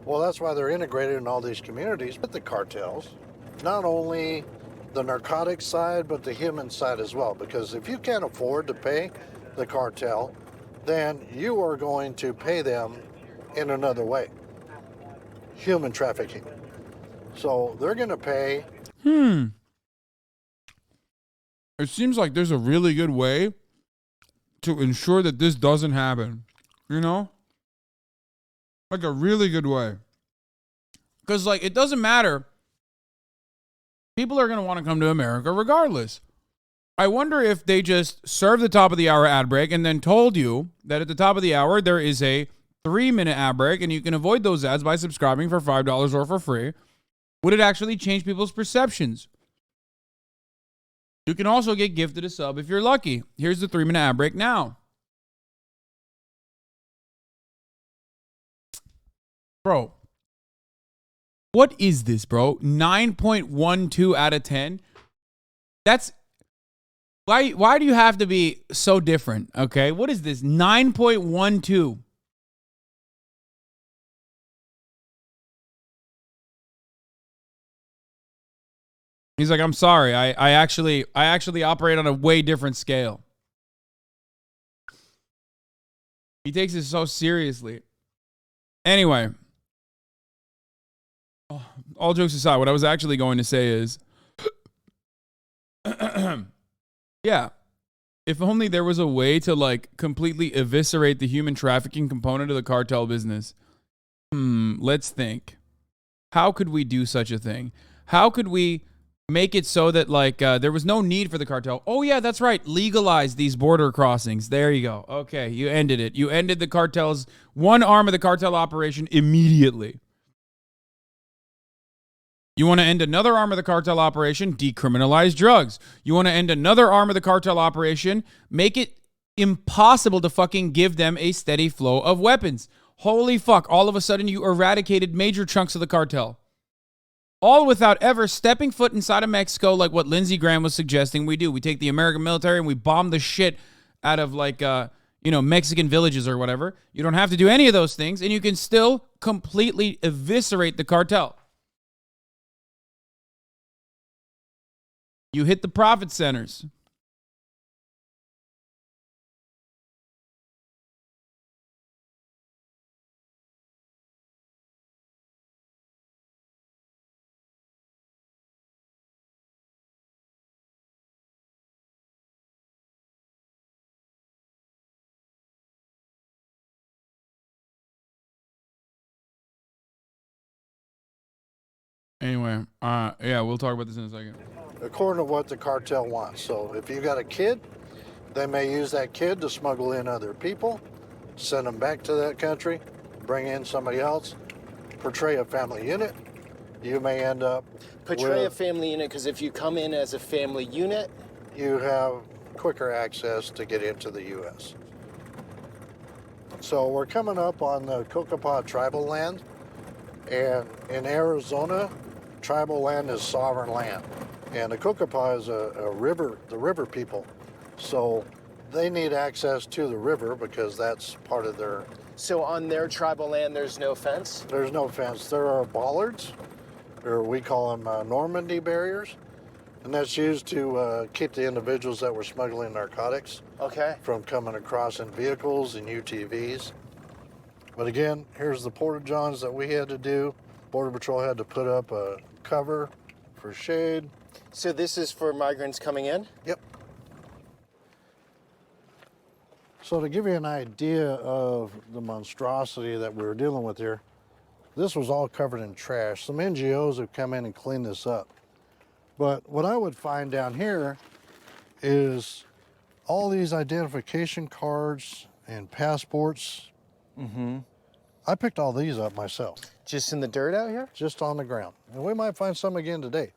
Well, that's why they're integrated in all these communities with the cartels. Not only the narcotics side, but the human side as well. Because if you can't afford to pay the cartel, then you are going to pay them in another way. Human trafficking. So they're going to pay. It seems like there's a really good way to ensure that this doesn't happen. You know? Like a really good way. Because, like, it doesn't matter. People are going to want to come to America regardless. I wonder if they just served the top of the hour ad break and then told you that at the top of the hour there is a 3-minute ad break and you can avoid those ads by subscribing for $5 or for free. Would it actually change people's perceptions? You can also get gifted a sub if you're lucky. Here's the 3-minute ad break now. Bro, what is this, bro? 9.12 out of 10? That's... Why do you have to be so different, okay? What is this? 9.12. He's like, I'm sorry. I actually operate on a way different scale. He takes it so seriously. Anyway, all jokes aside, what I was actually going to say is, yeah, if only there was a way to, like, completely eviscerate the human trafficking component of the cartel business. Let's think. How could we do such a thing? How could we make it so that, like, there was no need for the cartel? Oh, yeah, that's right. Legalize these border crossings. There you go. Okay, you ended it. You ended the cartel's, one arm of the cartel operation immediately. You want to end another arm of the cartel operation? Decriminalize drugs. You want to end another arm of the cartel operation? Make it impossible to fucking give them a steady flow of weapons. Holy fuck, all of a sudden you eradicated major chunks of the cartel. All without ever stepping foot inside of Mexico like what Lindsey Graham was suggesting we do. We take the American military and we bomb the shit out of, like, Mexican villages or whatever. You don't have to do any of those things, and you can still completely eviscerate the cartel. You hit the profit centers. Anyway, yeah, we'll talk about this in a second. According to what the cartel wants. So if you got a kid, they may use that kid to smuggle in other people, send them back to that country, bring in somebody else, portray a family unit. You may end up Portray a family unit, because if you come in as a family unit, you have quicker access to get into the U.S. So we're coming up on the Kokopah tribal land, and in Arizona, tribal land is sovereign land. And the Kokopah is a river, the river people. So they need access to the river because that's part of their... so on their tribal land, there's no fence? There's no fence. There are bollards, or we call them Normandy barriers. And that's used to keep the individuals that were smuggling narcotics from coming across in vehicles and UTVs. But again, here's the porta-johns that we had to do. Border Patrol had to put up a cover for shade. So this is for migrants coming in? Yep. So to give you an idea of the monstrosity that we were dealing with here, this was all covered in trash. Some NGOs have come in and cleaned this up. But what I would find down here is all these identification cards and passports. Mm-hmm. I picked all these up myself. Just in the dirt out here? Just on the ground. And we might find some again today.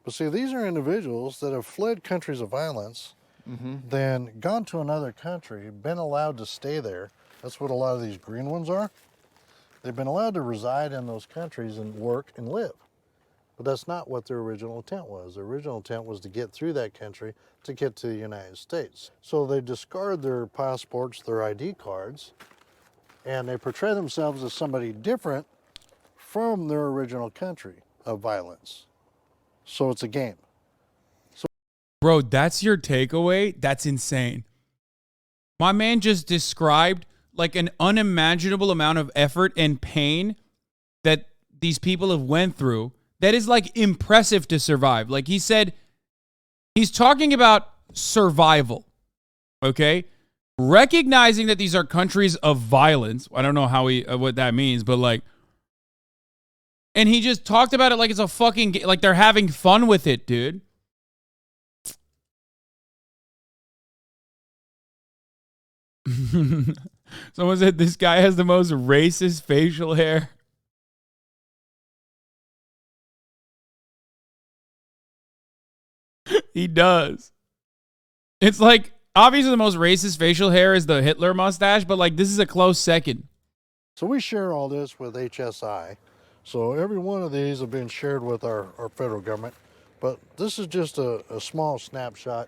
But see, these are individuals that have fled countries of violence, then gone to another country, been allowed to stay there. That's what a lot of these green ones are. They've been allowed to reside in those countries and work and live. But that's not what their original intent was. Their original intent was to get through that country to get to the United States. So they discard their passports, their ID cards, and they portray themselves as somebody different from their original country of violence. So it's a game. Bro, that's your takeaway? That's insane. My man just described like an unimaginable amount of effort and pain that these people have went through that is like impressive to survive. Like he said, he's talking about survival, okay? Recognizing that these are countries of violence. I don't know how what that means, but like, and he just talked about it like it's a fucking, like they're having fun with it, dude. Someone said this guy has the most racist facial hair. He does. It's like, obviously the most racist facial hair is the Hitler mustache, but like this is a close second. So we share all this with HSI. So every one of these have been shared with our federal government. But this is just a small snapshot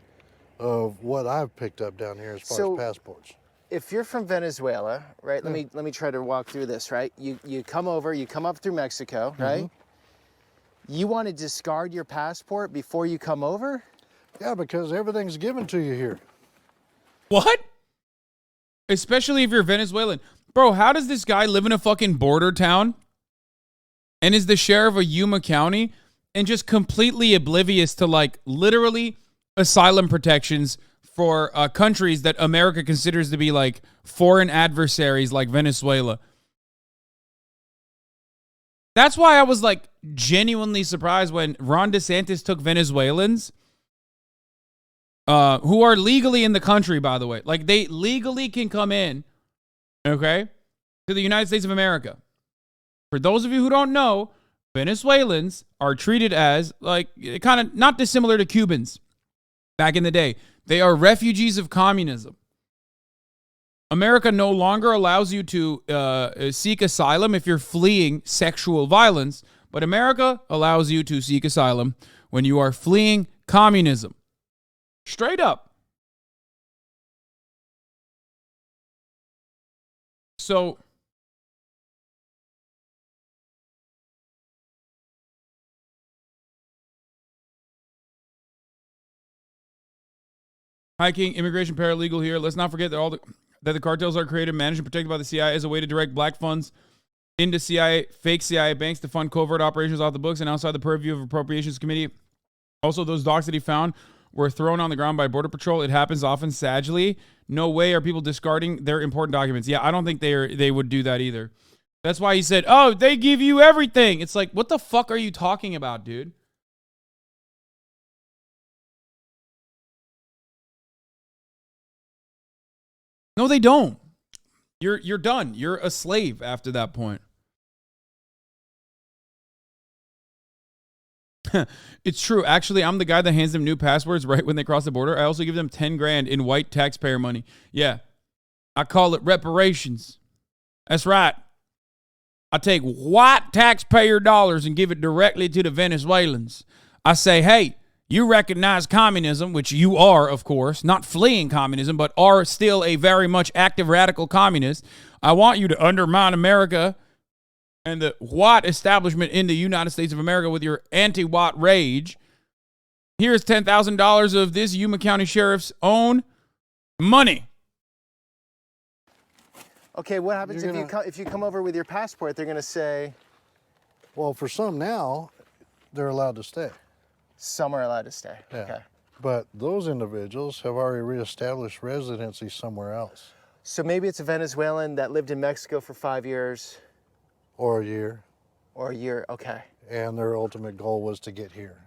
of what I've picked up down here as far as passports. If you're from Venezuela, right? Let me try to walk through this, right? You come over, you come up through Mexico, right? You want to discard your passport before you come over? Yeah, because everything's given to you here. What? Especially if you're Venezuelan. Bro, how does this guy live in a fucking border town and is the sheriff of Yuma County and just completely oblivious to like literally asylum protections for countries that America considers to be like foreign adversaries like Venezuela? That's why I was like genuinely surprised when Ron DeSantis took Venezuelans who are legally in the country, by the way. Like they legally can come in, okay, to the United States of America. For those of you who don't know, Venezuelans are treated as like kind of not dissimilar to Cubans back in the day. They are refugees of communism. America no longer allows you to seek asylum if you're fleeing sexual violence, but America allows you to seek asylum when you are fleeing communism. Straight up. So Hiking, immigration paralegal here. Let's not forget that that the cartels are created, managed, and protected by the CIA as a way to direct black funds into CIA, fake CIA banks to fund covert operations off the books and outside the purview of Appropriations Committee. Also, those docs that he found were thrown on the ground by Border Patrol. It happens often, sagely. No way are people discarding their important documents. Yeah, I don't think they would do that either. That's why he said, oh, they give you everything. It's like, what the fuck are you talking about, dude? No, they don't. You're done. You're a slave after that point. It's true. Actually, I'm the guy that hands them new passwords right when they cross the border. I also give them 10 grand in white taxpayer money. Yeah. I call it reparations. That's right. I take white taxpayer dollars and give it directly to the Venezuelans. I say, hey, you recognize communism, which you are, of course, not fleeing communism, but are still a very much active radical communist. I want you to undermine America and the white establishment in the United States of America with your anti-white rage. Here's $10,000 of this Yuma County Sheriff's own money. Okay, what happens if you come over with your passport? They're gonna say, Well, for some now, they're allowed to stay. some are allowed to stay. Yeah. Okay. But those individuals have already reestablished residency somewhere else. So maybe it's a Venezuelan that lived in Mexico for 5 years Or a year. or a year. Okay. And their ultimate goal was to get here.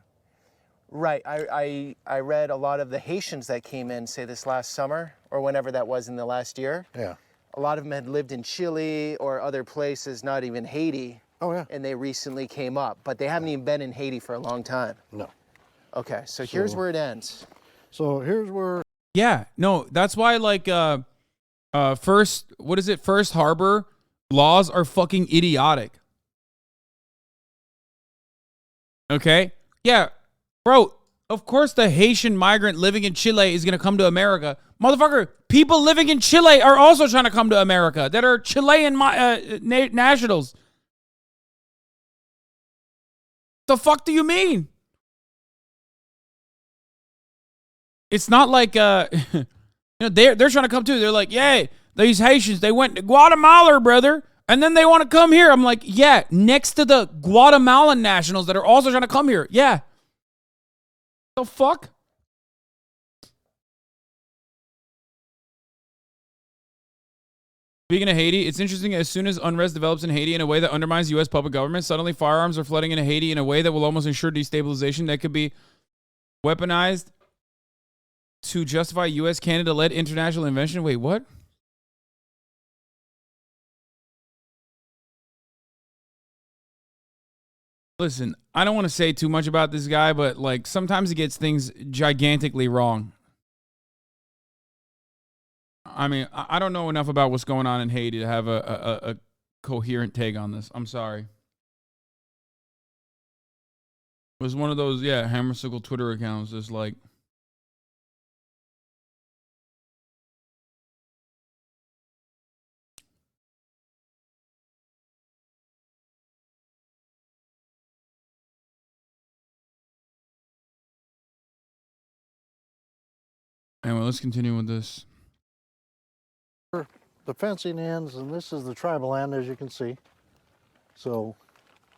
Right. I read a lot of the Haitians that came in, say this last summer or whenever that was in the last year. Yeah. A lot of them had lived in Chile or other places, not even Haiti. Oh, yeah. And they recently came up, but they haven't even been in Haiti for a long time. No. Okay, so here's where it ends. So here's where... Yeah, no, that's why like first harbor laws are fucking idiotic. Okay? Yeah, bro, of course the Haitian migrant living in Chile is going to come to America. Motherfucker, people living in Chile are also trying to come to America that are Chilean nationals. The fuck do you mean? It's not like they're trying to come too. They're like, yeah, these Haitians, they went to Guatemala, brother, and then they want to come here. I'm like, yeah, next to the Guatemalan nationals that are also trying to come here. Yeah. The fuck? Speaking of Haiti, it's interesting as soon as unrest develops in Haiti in a way that undermines U.S. public government, suddenly firearms are flooding into Haiti in a way that will almost ensure destabilization that could be weaponized to justify U.S. Canada-led international intervention. Wait, what? Listen, I don't want to say too much about this guy, but like sometimes he gets things gigantically wrong. I mean, I don't know enough about what's going on in Haiti to have a coherent take on this. I'm sorry. It was one of those, Hammersickle Twitter accounts just like... Anyway, let's continue with this. The fencing ends, and this is the tribal land, as you can see. So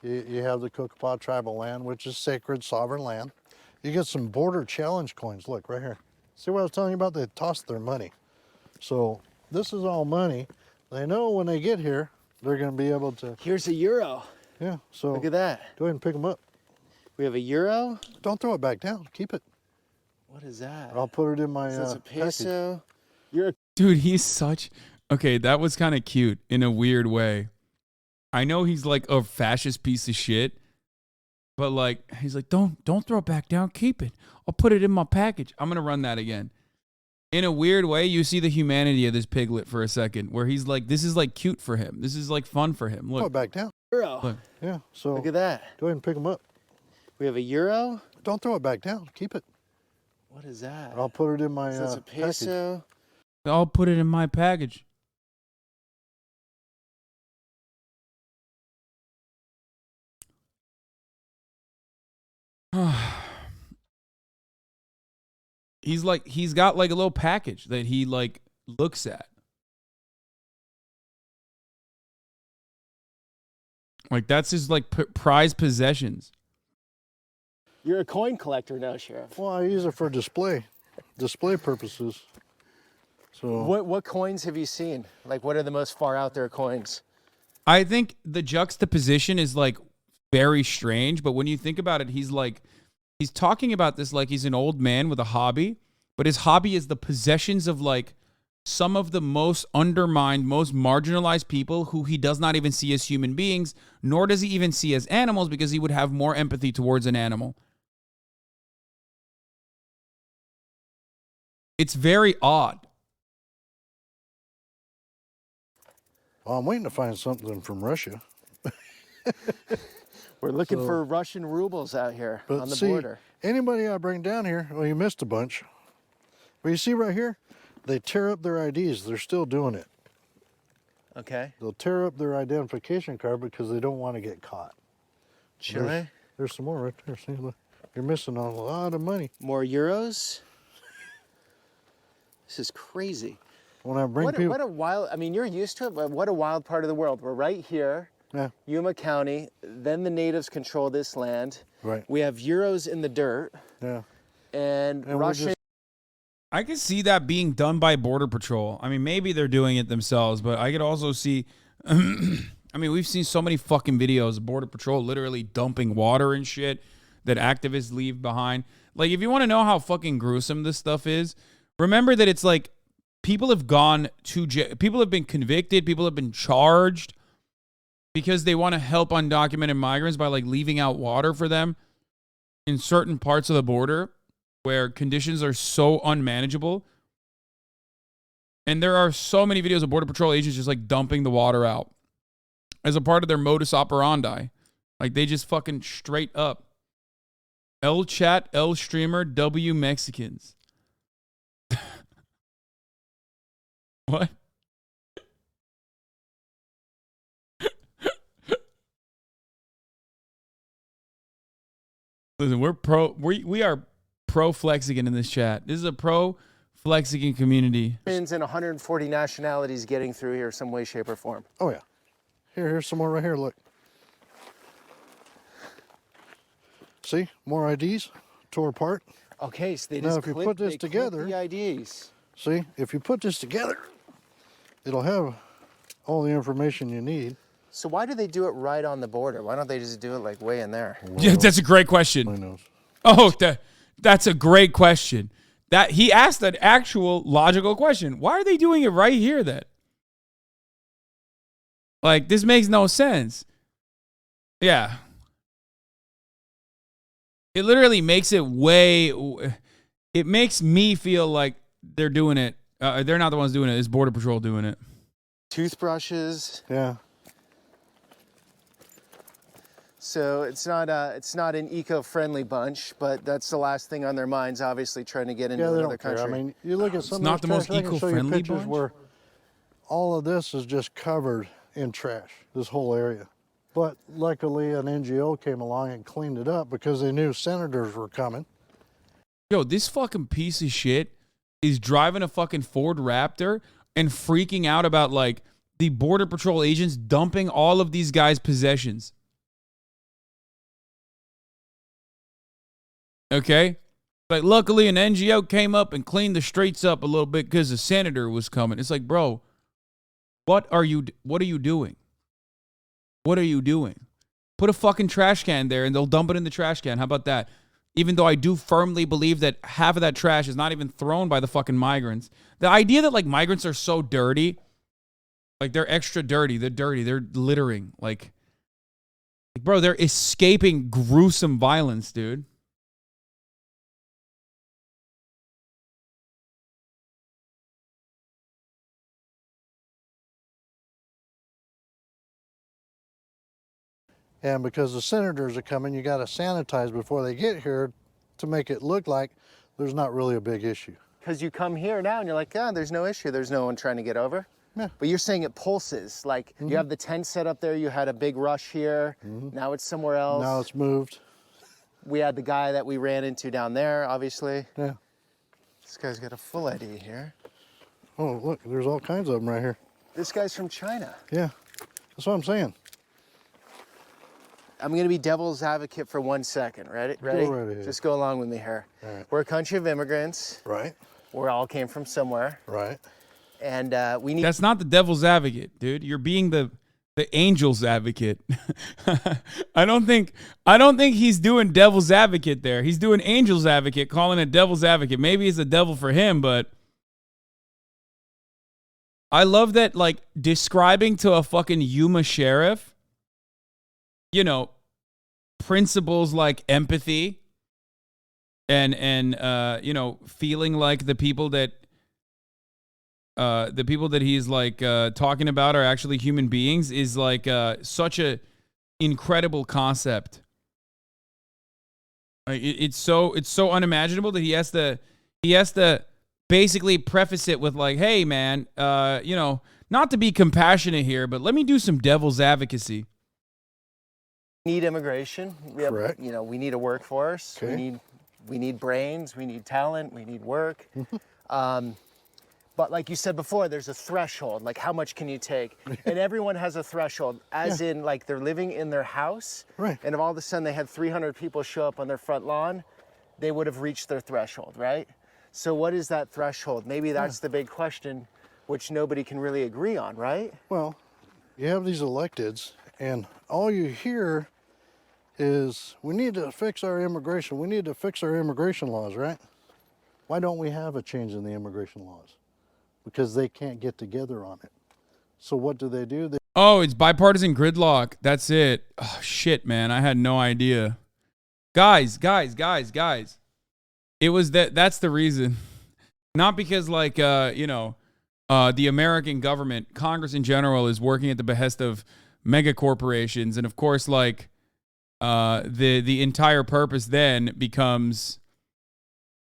you have the Kokopah tribal land, which is sacred, sovereign land. You get some border challenge coins. Look, right here. See what I was telling you about? They tossed their money. So this is all money. They know when they get here, they're going to be able to... Here's a euro. Yeah, so... Look at that. Go ahead and pick them up. We have a euro. Don't throw it back down. Keep it. What is that? I'll put it in my That's a package. peso. Dude, he's such... Okay, that was kind of cute in a weird way. I know he's like a fascist piece of shit, but like, he's like, don't throw it back down. Keep it. I'll put it in my package. I'm going to run that again. In a weird way, you see the humanity of this piglet for a second, where he's like, this is like cute for him. This is like fun for him. Put it Look. back down. Euro. Look. Yeah, so... Look at that. Go ahead and pick them up. We have a euro. Don't throw it back down. Keep it. What is that? I'll put it in my That's a package. peso. I'll put it in my package. he's got like a little package that he like looks at. Like that's his like prized possessions. You're a coin collector now, Sheriff. Well, I use it for display purposes. So What coins have you seen? Like, what are the most far out there coins? I think the juxtaposition is like very strange, but when you think about it, he's talking about this like he's an old man with a hobby, but his hobby is the possessions of like some of the most undermined, most marginalized people who he does not even see as human beings, nor does he even see as animals because he would have more empathy towards an animal. It's very odd. well, I'm waiting to find something from Russia. We're looking for Russian rubles out here But on the see, border. anybody I bring down here, well, you missed a bunch. But you see right here, they tear up their IDs. They're still doing it. Okay. They'll tear up their identification card because they don't want to get caught. Chile. There's some more right there. See, look, you're missing on a lot of money. More euros. This is crazy. When I bring people, What a wild, I mean, you're used to it, but what a wild part of the world. We're right here, yeah, Yuma County, then the natives control this land. right, We have euros in the dirt, yeah. and we're Russian. just- I could see that being done by Border Patrol. I mean, maybe they're doing it themselves, but I could also see. I mean, we've seen so many fucking videos of Border Patrol literally dumping water and shit that activists leave behind. Like, if you want to know how fucking gruesome this stuff is, remember that it's like people have gone to jail. People have been convicted. People have been charged because they want to help undocumented migrants by like leaving out water for them in certain parts of the border where conditions are so unmanageable. And there are so many videos of Border Patrol agents just like dumping the water out as a part of their modus operandi. Like they just fucking straight up. L chat, L streamer, W Mexicans. What? Listen, we are pro Flexican in this chat. This is a pro Flexican community. And 140 nationalities getting through here some way, shape, or form. Oh yeah. Here's some more right here. Look. See, more IDs tore apart. Okay, so they Now, just if you clip, put this they clip together- the IDs. See, if you put this together, it'll have all the information you need. So why do they do it right on the border? Why don't they just do it like way in there? Yeah, that's a great Who question. knows? Oh, that's a great question. That he asked an actual logical question. Why are they doing it right here then? Like, this makes no sense. Yeah. It literally makes it it makes me feel like they're doing it. They're not the ones doing it. It's Border Patrol doing it. Toothbrushes. Yeah. So it's not an eco-friendly bunch, but that's the last thing on their minds. Obviously, trying to get into Yeah, they another don't care. country. I mean, you look at some not of the those most trash, I can show you eco-friendly pictures bunch? where all of this is just covered in trash, this whole area. But luckily, an NGO came along and cleaned it up because they knew senators were coming. Yo, this fucking piece of shit is driving a fucking Ford Raptor and freaking out about like the Border Patrol agents dumping all of these guys' possessions. Okay? Like, luckily an NGO came up and cleaned the streets up a little bit because the senator was coming. It's like, bro, what are you doing? What are you doing? Put a fucking trash can there and they'll dump it in the trash can. How about that? Even though I do firmly believe that half of that trash is not even thrown by the fucking migrants. The idea that like migrants are so dirty, like they're extra dirty, they're littering. Like bro, they're escaping gruesome violence, dude. And because the senators are coming, you got to sanitize before they get here to make it look like there's not really a big issue. Because you come here now and you're like, yeah, there's no issue. There's no one trying to get over. Yeah. But you're saying it pulses. Like you have the tent set up there. You had a big rush here. Now it's somewhere else. Now it's moved. We had the guy that we ran into down there, obviously. Yeah. This guy's got a full ID here. Oh, look, there's all kinds of them right here. This guy's from China. Yeah, that's what I'm saying. I'm going to be devil's advocate for 1 second. Ready? Ready? Go right ahead. Just go along with me here. All right. We're a country of immigrants. Right, We all came from somewhere. right. And we need... That's not the devil's advocate, dude. You're being the angel's advocate. I don't think he's doing devil's advocate there. He's doing angel's advocate, calling it devil's advocate. Maybe it's a devil for him, but I love that, like, describing to a fucking Yuma sheriff, you know, principles like empathy and you know, feeling like the people that he's like talking about are actually human beings is like such a incredible concept. It's so unimaginable that he has to basically preface it with like, hey man, you know, not to be compassionate here, but let me do some devil's advocacy. need immigration. We have, Correct. you know, we need a workforce. Okay. We need brains. We need talent. We need work. But like you said before, there's a threshold. Like, how much can you take? And everyone has a threshold, as in like they're living in their house. Right. And if all of a sudden they had 300 people show up on their front lawn, they would have reached their threshold, right? So what is that threshold? Maybe that's the big question, which nobody can really agree on, right? Well, you have these electeds, and all you hear is, we need to fix our immigration. We need to fix our immigration laws, right? Why don't we have a change in the immigration laws? Because they can't get together on it. So what do? They Oh, it's bipartisan gridlock. That's it. Oh, shit, man. I had no idea. Guys. It was that's the reason. Not because like, you know, the American government, Congress in general, is working at the behest of mega corporations. And of course, like, the entire purpose then becomes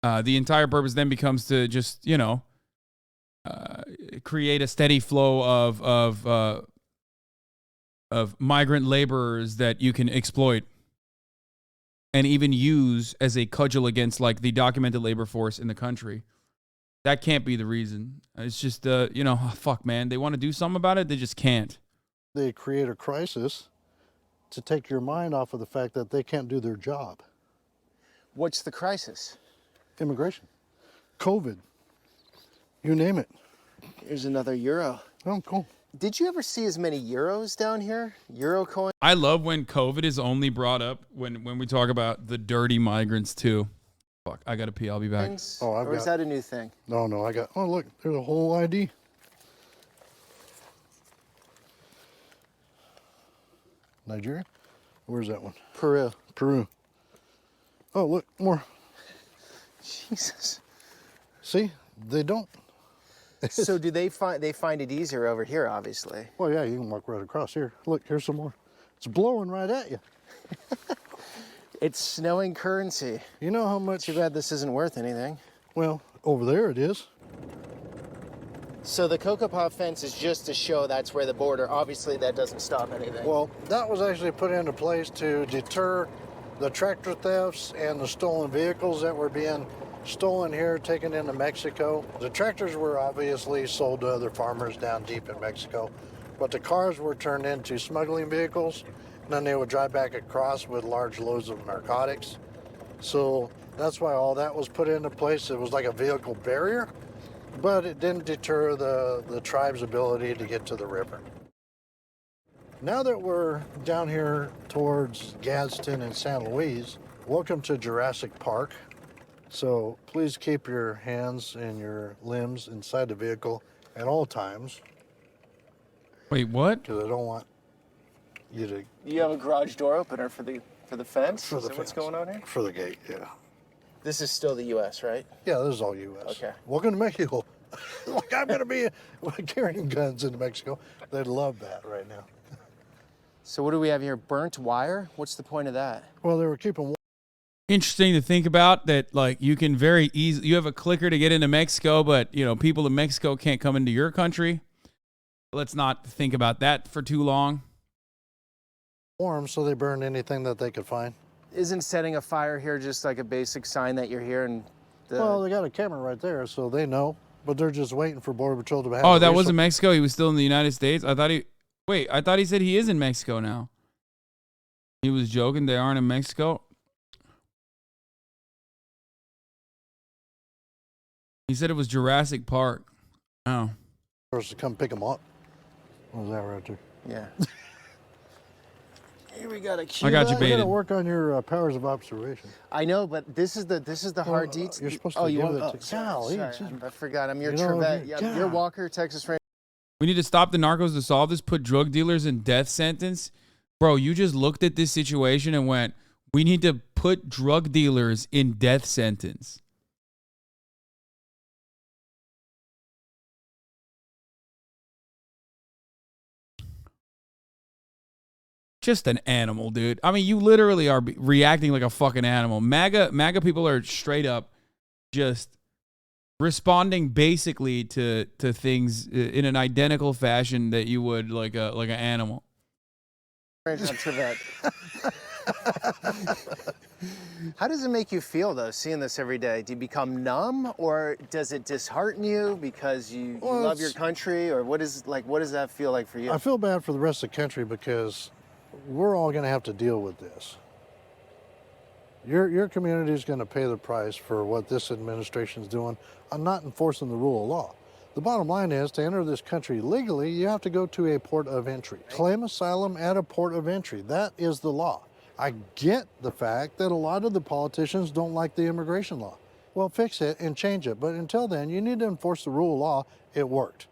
to just, you know, create a steady flow of migrant laborers that you can exploit and even use as a cudgel against like the documented labor force in the country. That can't be the reason. It's just, you know, fuck, man. They want to do something about it. They just can't. They create a crisis to take your mind off of the fact that they can't do their job. What's the crisis? Immigration, COVID, you name it. Here's another euro. Oh, cool. Did you ever see as many euros down here? Euro coin? I love when COVID is only brought up when we talk about the dirty migrants too. Fuck, I gotta pee. I'll be back. Oh, or is that a new thing? No, I got, oh, look, there's a whole ID. Nigeria? Where's that one? Peru. Peru. Oh, look, more. Jesus. See, they don't. So do they find it easier over here, obviously? Well, yeah, you can walk right across here. Look, here's some more. It's blowing right at you. It's snowing currency. You know how much? Too bad this isn't worth anything. Well, over there it is. So the Cocoa Paw fence is just to show that's where the border. Obviously, that doesn't stop anything. Well, that was actually put into place to deter the tractor thefts and the stolen vehicles that were being stolen here, taken into Mexico. The tractors were obviously sold to other farmers down deep in Mexico, but the cars were turned into smuggling vehicles, and then they would drive back across with large loads of narcotics. So that's why all that was put into place. It was like a vehicle barrier, but it didn't deter the tribe's ability to get to the river. Now that we're down here towards Gadsden and San Luis, welcome to Jurassic Park. So please keep your hands and your limbs inside the vehicle at all times, Wait, what? because I don't want you to... You have a garage door opener for the fence? For the Is that what's fence. going on here? For the gate, yeah. This is still the U.S., right? Yeah, this is all U.S. Okay. Welcome to Mexico. Like, I'm going to be carrying guns into Mexico. They'd love that right now. So what do we have here? Burnt wire? What's the point of that? Well, they were keeping... Interesting to think about that, like, you can very easily, you have a clicker to get into Mexico, but, you know, people in Mexico can't come into your country. Let's not think about that for too long. warm, so they burned anything that they could find. Isn't setting a fire here just like a basic sign that you're here and Well, they got a camera right there, so they know. But they're just waiting for Border Patrol to have. Oh, that wasn't Mexico. He was still in the United States. I thought he said he is in Mexico now. He was joking. They aren't in Mexico. He said it was Jurassic Park. Oh. Supposed to come pick them up. What was that right there? Yeah. Here we got a cue. I got you You baited. got to work on your powers of observation. I know, but this is the hard deets. You're supposed to give it to. Sorry, Golly, I forgot. I'm your You know, Trevette. yeah. Yeah, your Walker, Texas Ranger. We need to stop the narcos to solve this. Put drug dealers in death sentence. Bro, you just looked at this situation and went, we need to put drug dealers in death sentence. Just an animal, dude. I mean, you literally are reacting like a fucking animal. MAGA people are straight up just responding basically to things in an identical fashion that you would like an animal. Trevette. How does it make you feel though, seeing this every day? Do you become numb, or does it dishearten you because you love your country, or what does that feel like for you? I feel bad for the rest of the country because we're all going to have to deal with this. Your community is going to pay the price for what this administration is doing on not enforcing the rule of law. The bottom line is, to enter this country legally, you have to go to a port of entry. Claim asylum at a port of entry. That is the law. I get the fact that a lot of the politicians don't like the immigration law. Well, fix it and change it. But until then, you need to enforce the rule of law. It worked.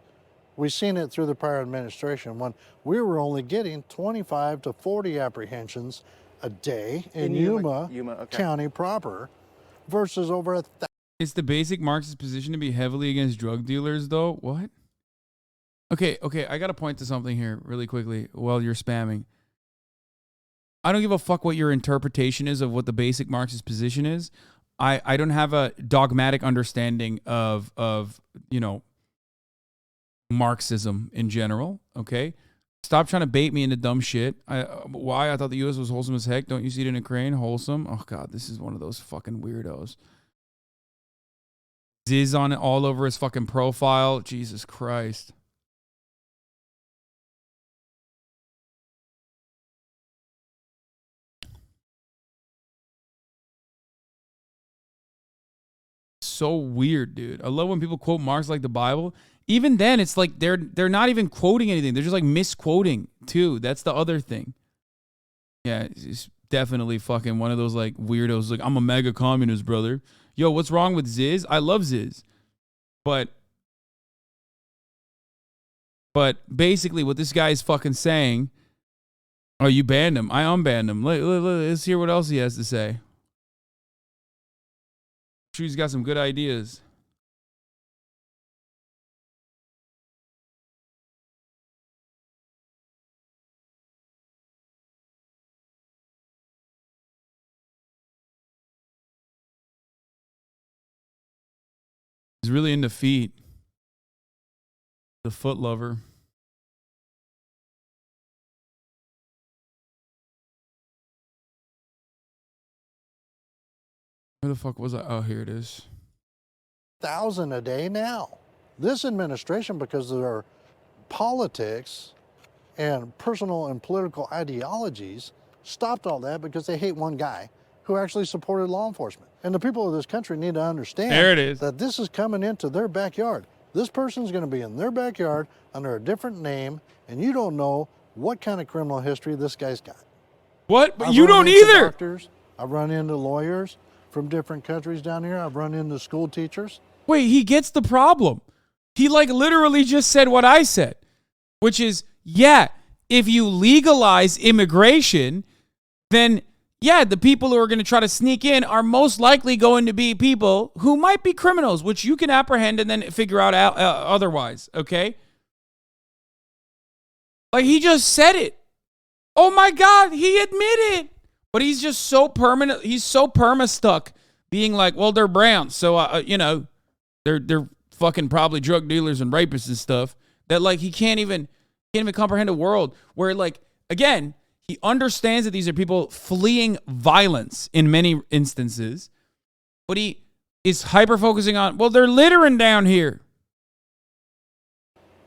We've seen it through the prior administration when we were only getting 25 to 40 apprehensions a day in Yuma County proper versus over 1,000. It's the basic Marxist position to be heavily against drug dealers, though. What? Okay. I got to point to something here really quickly while you're spamming. I don't give a fuck what your interpretation is of what the basic Marxist position is. I don't have a dogmatic understanding of Marxism in general, okay? Stop trying to bait me into dumb shit. Why? I thought the U.S. was wholesome as heck. Don't you see it in Ukraine? Wholesome? Oh, God, this is one of those fucking weirdos. Ziz on it all over his fucking profile. Jesus Christ. So weird, dude. I love when people quote Marx like the Bible. Even then, it's like they're not even quoting anything. They're just like misquoting too. That's the other thing. Yeah, it's definitely fucking one of those like weirdos. Like, I'm a mega communist, brother. Yo, what's wrong with Ziz? I love Ziz, but basically, what this guy is fucking saying. Oh, you banned him. I unbanned him. Let's hear what else he has to say. I'm sure he's got some good ideas. He's really into feet. The foot lover. Where the fuck was I? Oh, here it is. 1,000 a day now. This administration, because of their politics and personal and political ideologies, stopped all that because they hate one guy who actually supported law enforcement. And the people of this country need to understand There it is. that this is coming into their backyard. This person's going to be in their backyard under a different name, and you don't know what kind of criminal history this guy's got. What? But I've you run don't into either. Doctors, I've run into lawyers from different countries down here. I've run into school teachers. Wait, he gets the problem. He like literally just said what I said, which is, yeah, if you legalize immigration, then yeah, the people who are going to try to sneak in are most likely going to be people who might be criminals, which you can apprehend and then figure out otherwise, okay? Like, he just said it. Oh my God, he admitted. But he's just so permanent. He's so perma-stuck being like, well, they're brown, so, they're fucking probably drug dealers and rapists and stuff, that, like, he can't even comprehend a world where, like, again, he understands that these are people fleeing violence in many instances, but he is hyper focusing on, well, they're littering down here.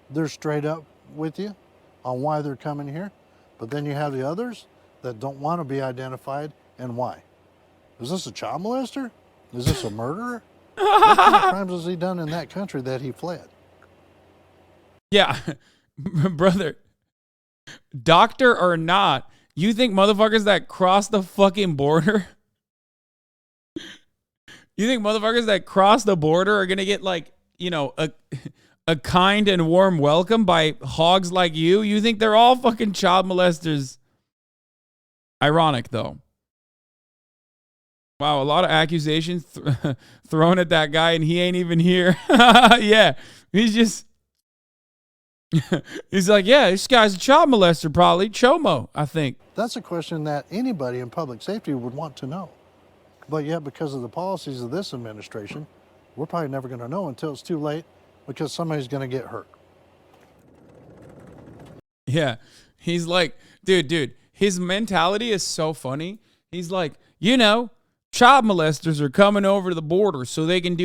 They're straight up with you on why they're coming here. But then you have the others that don't want to be identified and why. Is this a child molester? Is this a murderer? What kind of crimes has he done in that country that he fled? Yeah, brother, doctor or not, you think motherfuckers that cross the fucking border, you think motherfuckers that cross the border are going to get like, you know, a kind and warm welcome by hogs like you? You think they're all fucking child molesters? Ironic, though. Wow, a lot of accusations thrown at that guy, and he ain't even here. Yeah, he's just... He's like, yeah, this guy's a child molester, probably. Chomo, I think. That's a question that anybody in public safety would want to know. But yet, because of the policies of this administration, we're probably never going to know until it's too late because somebody's going to get hurt. Yeah, he's like, dude, his mentality is so funny. He's like, you know, child molesters are coming over to the border so they can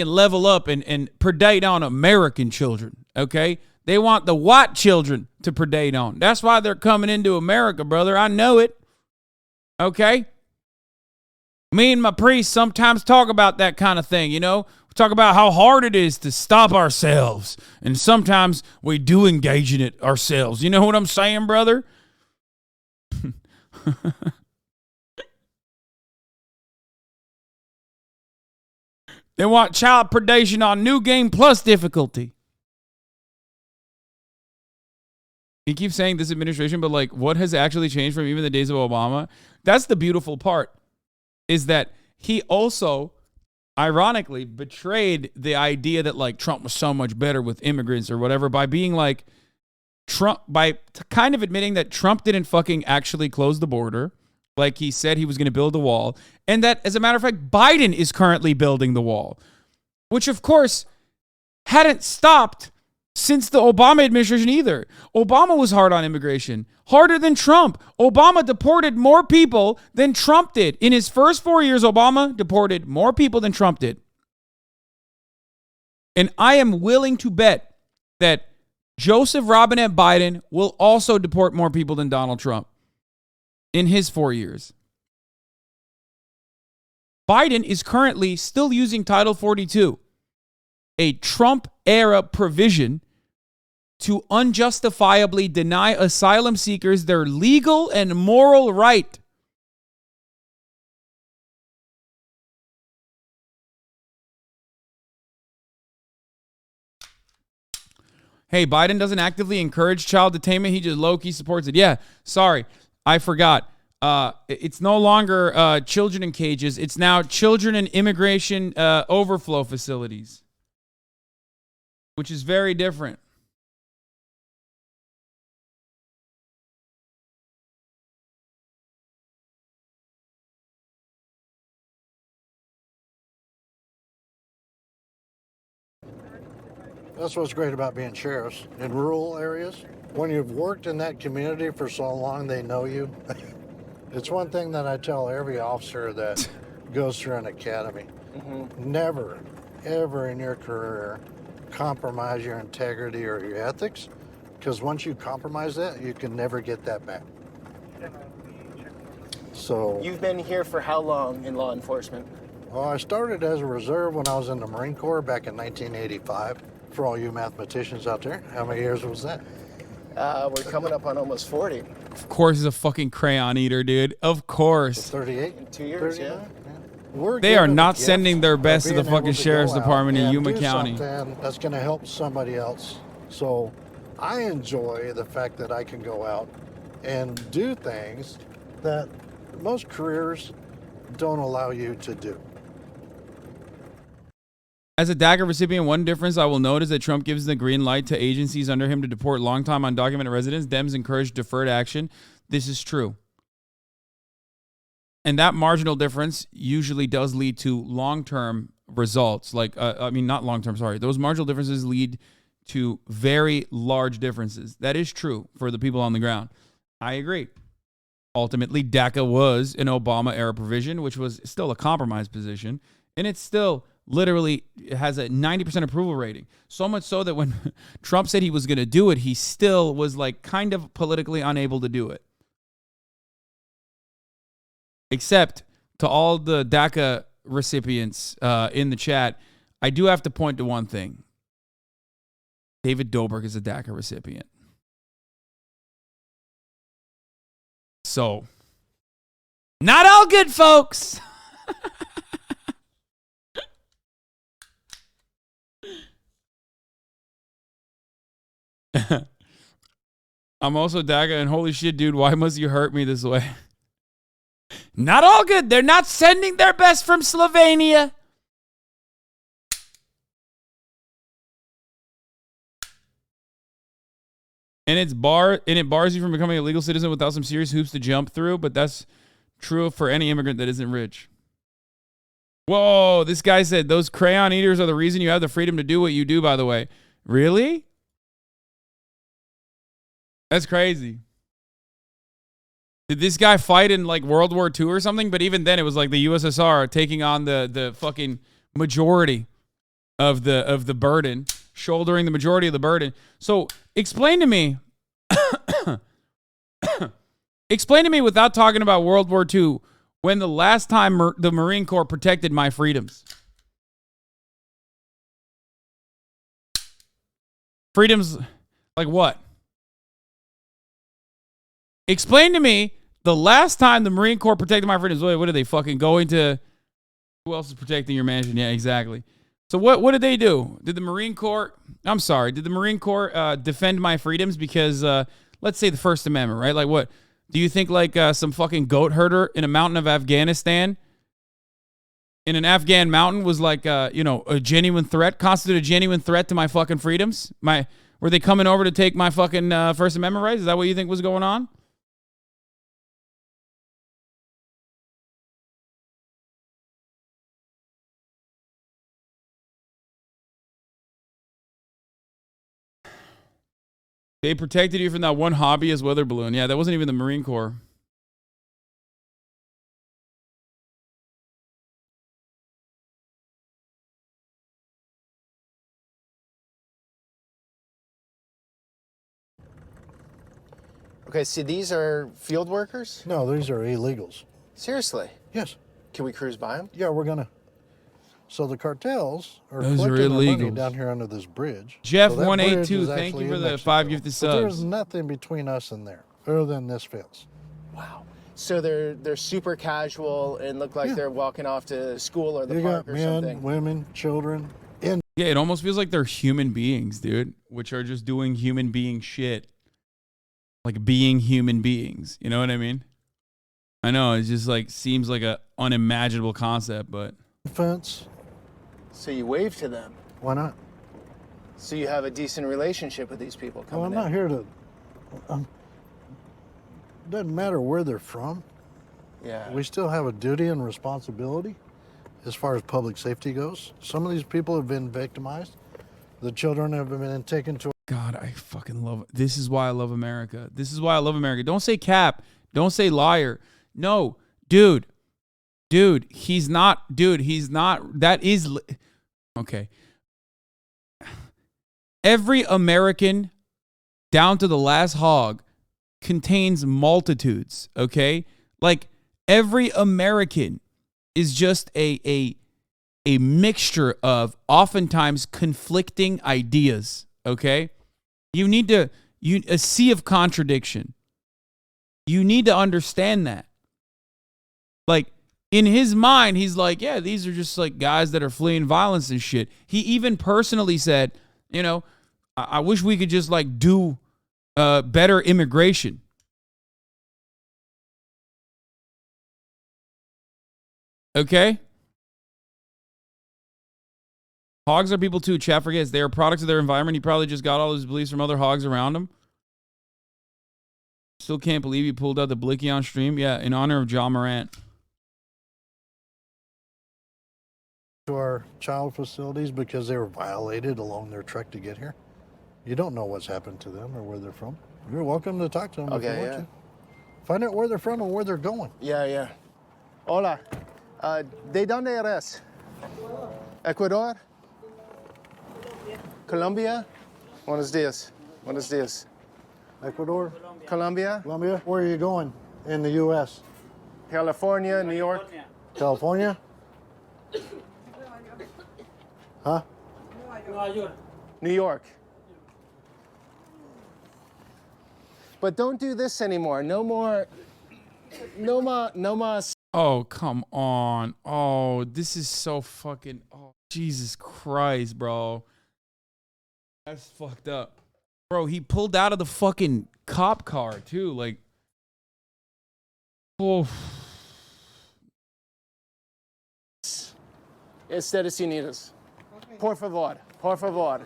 level up and predate on American children, okay? They want the white children to predate on. That's why they're coming into America, brother. I know it, okay? Me and my priest sometimes talk about that kind of thing, you know? We talk about how hard it is to stop ourselves, and sometimes we do engage in it ourselves. You know what I'm saying, brother? They want child predation on New Game Plus difficulty. He keeps saying this administration, but like, what has actually changed from even the days of Obama? That's the beautiful part, is that he also, ironically, betrayed the idea that like Trump was so much better with immigrants or whatever by being like, by kind of admitting that Trump didn't fucking actually close the border. Like he said he was going to build a wall. And that, as a matter of fact, Biden is currently building the wall, which, of course, hadn't stopped since the Obama administration either. Obama was hard on immigration, harder than Trump. Obama deported more people than Trump did. In his first 4 years, Obama deported more people than Trump did. And I am willing to bet that Joseph Robinette Biden will also deport more people than Donald Trump in his 4 years. Biden is currently still using Title 42, a Trump-era provision to unjustifiably deny asylum seekers their legal and moral right. Hey, Biden doesn't actively encourage child detainment. He just low-key supports it. Yeah, sorry. I forgot. It's no longer children in cages. It's now children in immigration overflow facilities, which is very different. That's what's great about being sheriffs in rural areas. When you've worked in that community for so long, they know you. It's one thing that I tell every officer that goes through an academy. Mm-hmm. Never, ever in your career compromise your integrity or your ethics, because once you compromise that, you can never get that back. So You've been here for how long in law enforcement? well, I started as a reserve when I was in the Marine Corps back in 1985. For all you mathematicians out there, how many years was that? We're coming up on almost 40. Of course, he's a fucking crayon eater, dude. Of course. 38? In 2 years, yeah. They are not sending their best to the fucking sheriff's department in Yuma County. That's going to help somebody else. So I enjoy the fact that I can go out and do things that most careers don't allow you to do. As a DACA recipient, one difference I will note is that Trump gives the green light to agencies under him to deport long-time undocumented residents. Dems encourage deferred action. This is true. And that marginal difference usually does lead to long-term results. Not long-term, sorry. Those marginal differences lead to very large differences. That is true for the people on the ground. I agree. Ultimately, DACA was an Obama-era provision, which was still a compromise position. And it still literally has a 90% approval rating. So much so that when Trump said he was going to do it, he still was like kind of politically unable to do it. Except to all the DACA recipients in the chat, I do have to point to one thing. David Dobrik is a DACA recipient. So, not all good, folks. I'm also DACA, and holy shit, dude, why must you hurt me this way? Not all good. They're not sending their best from Slovenia. And it bars you from becoming a legal citizen without some serious hoops to jump through, but that's true for any immigrant that isn't rich. Whoa, this guy said those crayon eaters are the reason you have the freedom to do what you do, by the way. Really? That's crazy. Did this guy fight in like World War II or something? But even then it was like the USSR taking on the fucking majority of the burden, shouldering the majority of the burden. So explain to me, without talking about World War II, when the last time the Marine Corps protected my freedoms. Freedoms, like what? Explain to me the last time the Marine Corps protected my freedoms. What are they fucking going to? Who else is protecting your mansion? Yeah, exactly. So what did they do? Did the Marine Corps defend my freedoms because, let's say the First Amendment, right? Like what? Do you think like some fucking goat herder in a mountain of Afghanistan, in an Afghan mountain was like, a genuine threat, constituted a genuine threat to my fucking freedoms? Were they coming over to take my fucking First Amendment rights? Is that what you think was going on? They protected you from that one hobby as weather balloon. Yeah, that wasn't even the Marine Corps. Okay, see, these are field workers? No, these are illegals. Seriously? Yes. Can we cruise by them? Yeah, we're gonna. So the cartels are Those are collecting their money illegals. down here under this bridge. Jeff So that 182, bridge is thank actually you for in the Mexico. 5 gifted But there's subs. nothing between us and there, other than this fence. Wow. So they're super casual and look like they're walking off to school or the You park got or men, something. women, children. In Yeah, it almost feels like they're human beings, dude, which are just doing human being shit. Like being human beings. You know what I mean? I know, it just like seems like a unimaginable concept, but fence. So you wave to them. Why not? So you have a decent relationship with these people coming Well, I'm in. not here to. Doesn't matter where they're from. Yeah. We still have a duty and responsibility as far as public safety goes. Some of these people have been victimized. The children have been taken to. God, I fucking love it. This is why I love America. This is why I love America. Don't say cap. Don't say liar. No, dude, he's not. That is. Okay. Every American, down to the last hog, contains multitudes, okay? Like, every American is just a mixture of oftentimes conflicting ideas, okay? A sea of contradiction. You need to understand that. Like, in his mind, he's like, yeah, these are just like guys that are fleeing violence and shit. He even personally said, I wish we could just like do better immigration. Okay? Hogs are people too. Chat forgets they are products of their environment. He probably just got all his beliefs from other hogs around him. Still can't believe he pulled out the blicky on stream. Yeah, in honor of John Morant. To our child facilities because they were violated along their trek to get here. You don't know what's happened to them or where they're from. You're welcome to talk to them if you want to. Find out where they're from and where they're going. Yeah. Hola. ¿De dónde eres? Ecuador? Colombia? Buenos dias. Buenos dias. Ecuador, Colombia? Colombia. Where are you going in the U.S.? California, New York? California? Huh? New York. But don't do this anymore. No more. Oh, come on. Oh, this is so fucking. Oh, Jesus Christ, bro. That's fucked up. Bro, he pulled out of the fucking cop car, too. Like, oh. Estados Unidos. Por favor. Por favor.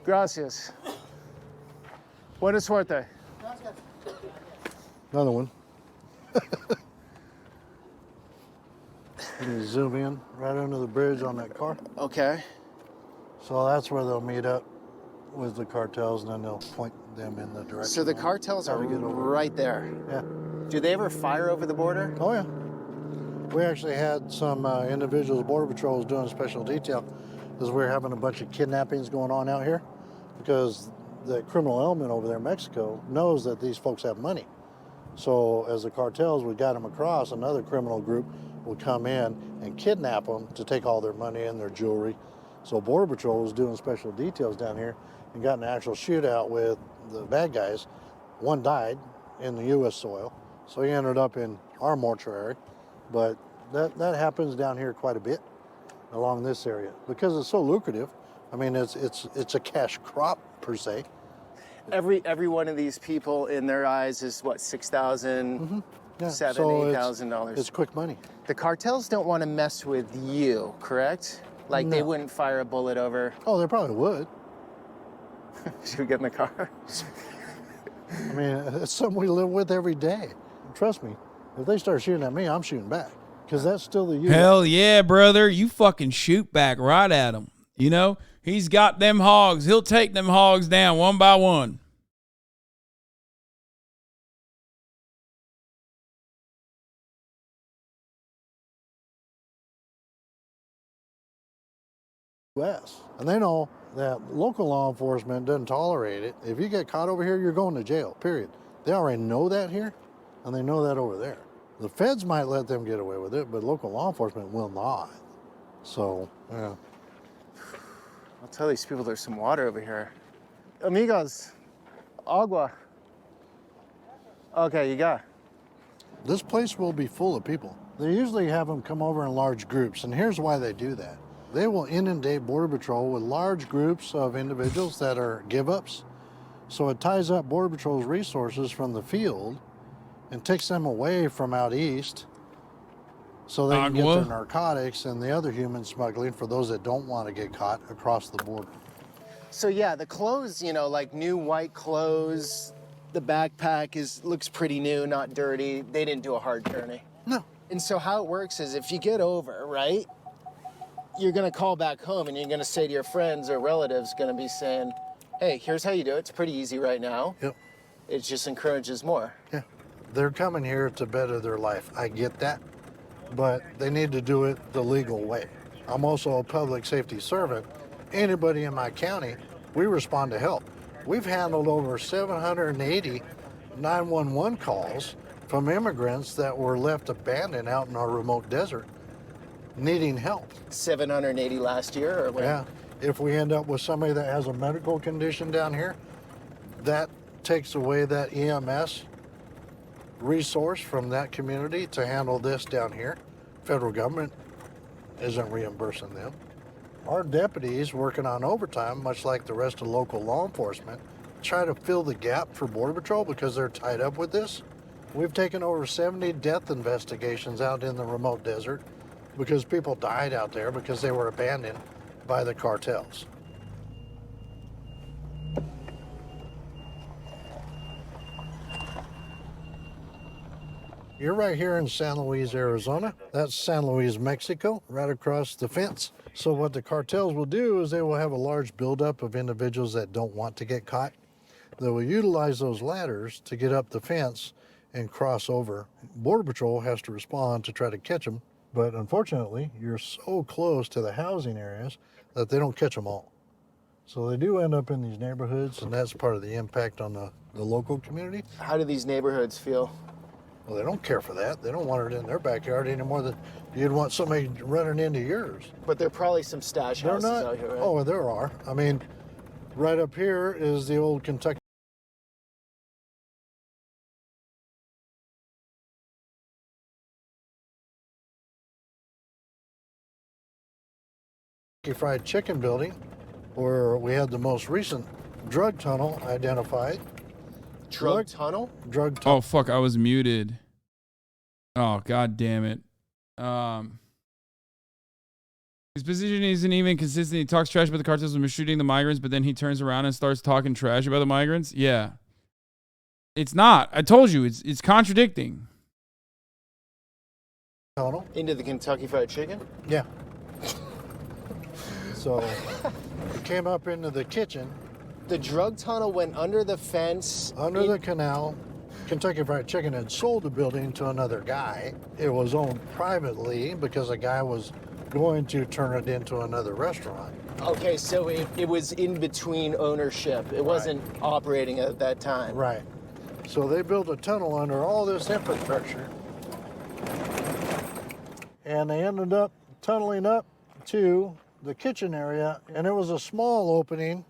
Gracias. Buena suerte. Another one. You can zoom in right under the bridge on that car. Okay. So that's where they'll meet up with the cartels, and then they'll point them in the direction. So the cartels are right there. Yeah. Do they ever fire over the border? Oh, yeah. We actually had some individuals, Border Patrols, doing special detail because we're having a bunch of kidnappings going on out here because the criminal element over there in Mexico knows that these folks have money. So as the cartels, we got them across, another criminal group will come in and kidnap them to take all their money and their jewelry. So Border Patrol was doing special details down here and got in an actual shootout with the bad guys. One died in the U.S. soil, so he ended up in our mortuary. But that happens down here quite a bit along this area because it's so lucrative. I mean, it's a cash crop per se. Every one of these people in their eyes is what, $6,000, Yeah. $7,000, It's quick money. The cartels don't want to mess with you, correct? Like they wouldn't fire a bullet over. Oh, they probably would. Should we get in the car? I mean, it's something we live with every day. Trust me, if they start shooting at me, I'm shooting back because that's still the U.S. Hell yeah, brother. You fucking shoot back right at him. You know, he's got them hogs. He'll take them hogs down one by one. U.S. And they know that local law enforcement doesn't tolerate it. If you get caught over here, you're going to jail, period. They already know that here, and they know that over there. The feds might let them get away with it, but local law enforcement will not. So, yeah. I'll tell these people there's some water over here. Amigos, agua. Okay, you got. This place will be full of people. They usually have them come over in large groups, and here's why they do that. They will inundate Border Patrol with large groups of individuals that are give-ups. So it ties up Border Patrol's resources from the field and takes them away from out east so they can get their narcotics and the other human smuggling for those that don't want to get caught across the border. So yeah, the clothes, you know, like new white clothes, the backpack looks pretty new, not dirty. They didn't do a hard journey. No. And so how it works is if you get over, right, you're gonna call back home and you're gonna say to your friends or relatives, gonna be saying, hey, here's how you do it. It's pretty easy right now. Yep. It just encourages more. Yeah. They're coming here to better their life. I get that. But they need to do it the legal way. I'm also a public safety servant. Anybody in my county, we respond to help. We've handled over 780 911 calls from immigrants that were left abandoned out in our remote desert needing help. 780 last year or what? Yeah. If we end up with somebody that has a medical condition down here, that takes away that EMS resource from that community to handle this down here. Federal government isn't reimbursing them. Our deputies working on overtime, much like the rest of local law enforcement, try to fill the gap for Border Patrol because they're tied up with this. We've taken over 70 death investigations out in the remote desert because people died out there because they were abandoned by the cartels. You're right here in San Luis, Arizona. That's San Luis, Mexico, right across the fence. So what the cartels will do is they will have a large buildup of individuals that don't want to get caught. They will utilize those ladders to get up the fence and cross over. Border Patrol has to respond to try to catch them But unfortunately, you're so close to the housing areas that they don't catch them all. So they do end up in these neighborhoods, and that's part of the impact on the local community. How do these neighborhoods feel? Well, they don't care for that. They don't want it in their backyard any more than you'd want somebody running into yours. But there are probably some stash They're houses not. out here, right? Oh, there are. I mean, right up here is the old Kentucky Fried Chicken building, where we had the most recent drug tunnel identified. Drug tunnel? Drug tunnel. Oh fuck, I was muted. Oh god damn it. His position isn't even consistent. He talks trash about the cartels when mistreating the migrants, but then he turns around and starts talking trash about the migrants. Yeah. It's not. I told you, it's contradicting. Tunnel. Into the Kentucky Fried Chicken? Yeah. So it came up into the kitchen. The drug tunnel went under the fence. Under the canal. Kentucky Fried Chicken had sold the building to another guy. It was owned privately because a guy was going to turn it into another restaurant. Okay, so it was in between ownership. It wasn't operating at that time. Right. So they built a tunnel under all this infrastructure. And they ended up tunneling up to the kitchen area, and it was a small opening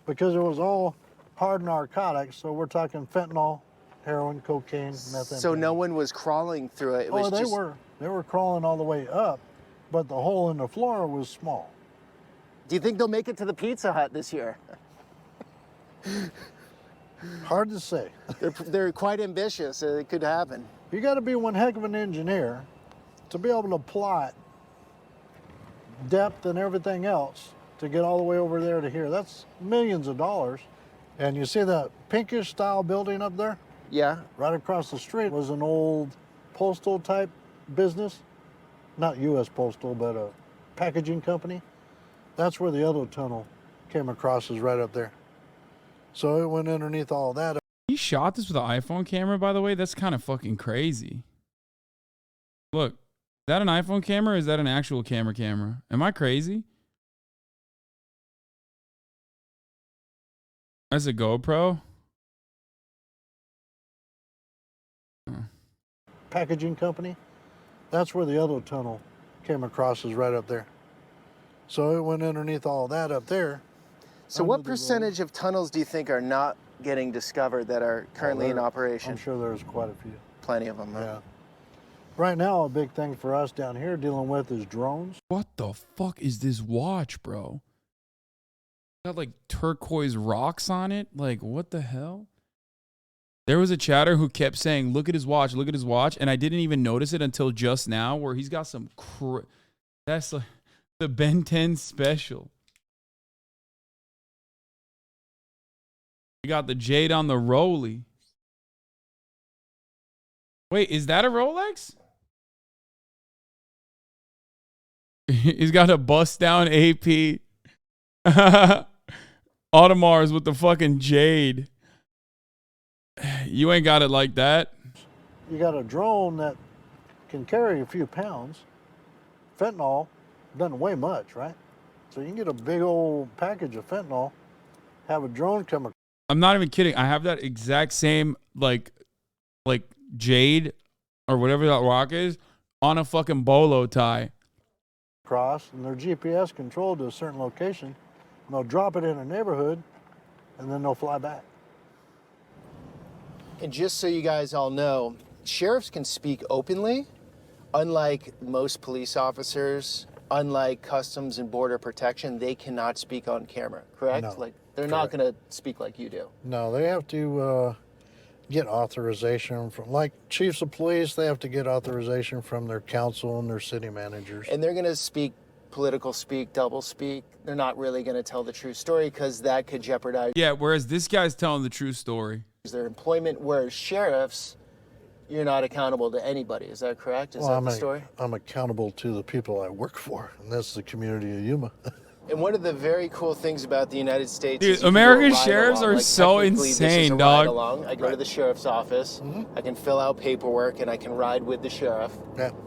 because it was all hard narcotics. So we're talking fentanyl, heroin, cocaine, methamphetamine. So no one was crawling through it. It was They were. They were crawling all the way up, but the hole in the floor was small. Do you think they'll make it to the Pizza Hut this year? Hard to say. They're quite ambitious. It could happen. You got to be one heck of an engineer to be able to plot depth and everything else to get all the way over there to here. That's millions of dollars. And you see that pinkish style building up there? Yeah. Right across the street was an old postal type business. Not U.S. Postal, but a packaging company. That's where the other tunnel came across, is right up there. So it went underneath all that. He shot this with an iPhone camera, by the way. That's kind of fucking crazy. Look, is that an iPhone camera or is that an actual camera? Am I crazy? That's a GoPro? Packaging company. That's where the other tunnel came across, is right up there. So it went underneath all that up there. So what percentage of tunnels do you think are not getting discovered that are currently in operation? I'm sure there's quite a few. Plenty of them, huh? Yeah. Right now, a big thing for us down here dealing with is drones. What the fuck is this watch, bro? Got like turquoise rocks on it? Like, what the hell? There was a chatter who kept saying, look at his watch, and I didn't even notice it until just now, where he's got some that's like the Ben 10 special. You got the jade on the Rolly. Wait, is that a Rolex? He's got a bust down AP. Audemars with the fucking jade. You ain't got it like that. You got a drone that can carry a few pounds. Fentanyl doesn't weigh much, right? So you can get a big old package of fentanyl, have a drone come across. I'm not even kidding. I have that exact same like jade or whatever that rock is on a fucking bolo tie. And they're GPS controlled to a certain location, and they'll drop it in a neighborhood, and then they'll fly back. And just so you guys all know, sheriffs can speak openly, unlike most police officers, unlike Customs and Border Protection, they cannot speak on camera, correct? No, Like they're not going to speak like you do. No, they have to get authorization from, like chiefs of police, they have to get authorization from their council and their city managers. And they're going to speak political speak, double speak. They're not really going to tell the true story because that could jeopardize Yeah, whereas this guy's telling the true story. their employment, whereas sheriffs, you're not accountable to anybody. Is that correct? Is that the story? I'm accountable to the people I work for, and that's the community of Yuma. And one of the very cool things about the United States Dude, is you can American go ride sheriffs along. are Like, so technically, this is insane, a dog. ride along. I go to the sheriff's office. I can fill out paperwork, and I can ride with the sheriff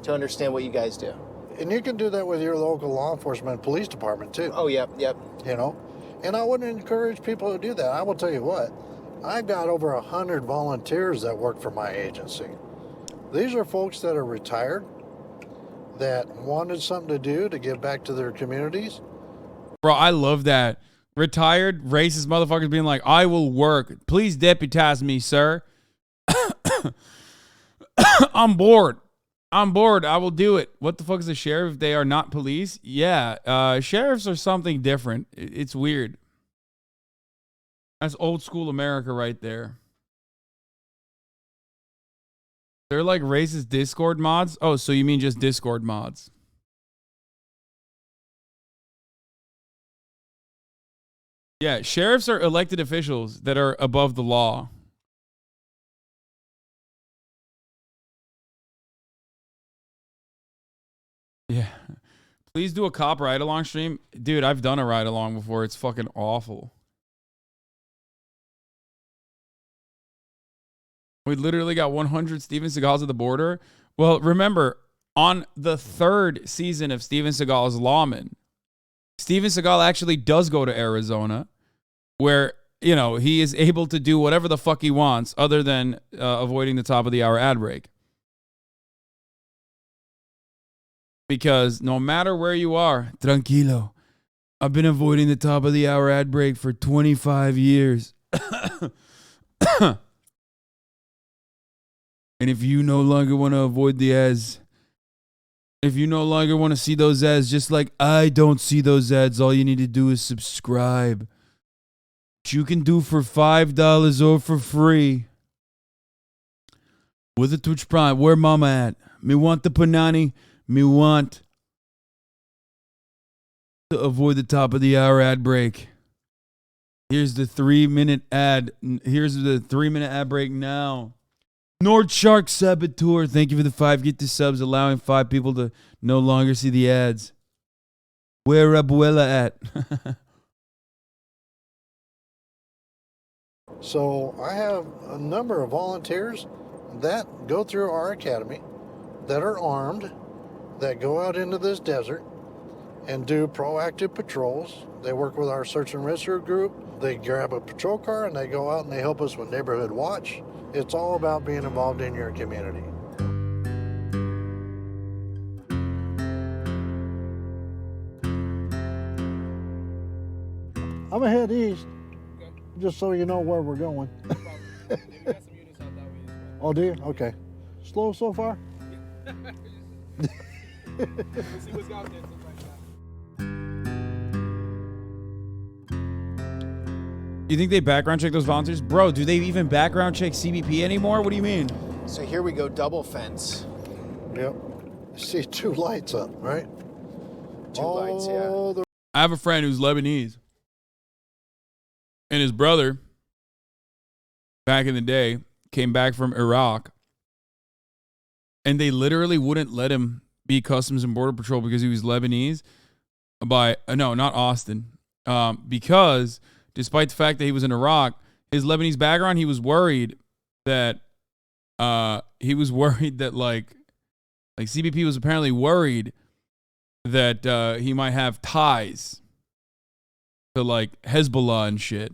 to understand what you guys do. And you can do that with your local law enforcement police department too. Oh, yep. You know, and I wouldn't encourage people to do that. I will tell you what, I've got over 100 volunteers that work for my agency. These are folks that are retired, that wanted something to do to give back to their communities. Bro, I love that. Retired racist motherfuckers being like, I will work. Please deputize me, sir. I'm bored. I will do it. What the fuck is a sheriff if they are not police? Yeah, sheriffs are something different. It's weird. That's old school America right there. They're like racist Discord mods? Oh, so you mean just Discord mods? Yeah, sheriffs are elected officials that are above the law. Yeah. Please do a cop ride-along stream. Dude, I've done a ride-along before. It's fucking awful. We literally got 100 Steven Seagals at the border. Well, remember, on the 3rd season of Steven Seagal's Lawman, Steven Seagal actually does go to Arizona, where, you know, he is able to do whatever the fuck he wants other than avoiding the top of the hour ad break. Because no matter where you are, tranquilo, I've been avoiding the top of the hour ad break for 25 years. And if you no longer want to avoid the ads, if you no longer want to see those ads, just like I don't see those ads, all you need to do is subscribe. Which you can do for $5 or for free. With a Twitch Prime. Where mama at? Me want the panani. Me want to avoid the top of the hour ad break. Here's the 3-minute ad. Here's the 3-minute ad break now. Nord Shark Saboteur. Thank you for the 5 Get the subs, allowing 5 people to no longer see the ads. Where Abuela at? So I have a number of volunteers that go through our academy that are armed, that go out into this desert and do proactive patrols. They work with our search and rescue group. They grab a patrol car and they go out and they help us with neighborhood watch. It's all about being involved in your community. I'm gonna head east, just so you know where we're going. Oh, do you? Okay. Slow so far? You think they background check those volunteers? Bro, do they even background check CBP anymore? What do you mean? So here we go, double fence. Yep. See 2 lights up, right? 2 lights, yeah. I have a friend who's Lebanese. And his brother, back in the day, came back from Iraq. And they literally wouldn't let him be Customs and Border Patrol because he was Lebanese. No, not Austin. Because despite the fact that he was in Iraq, his Lebanese background, he was worried that like CBP was apparently worried that he might have ties to like Hezbollah and shit.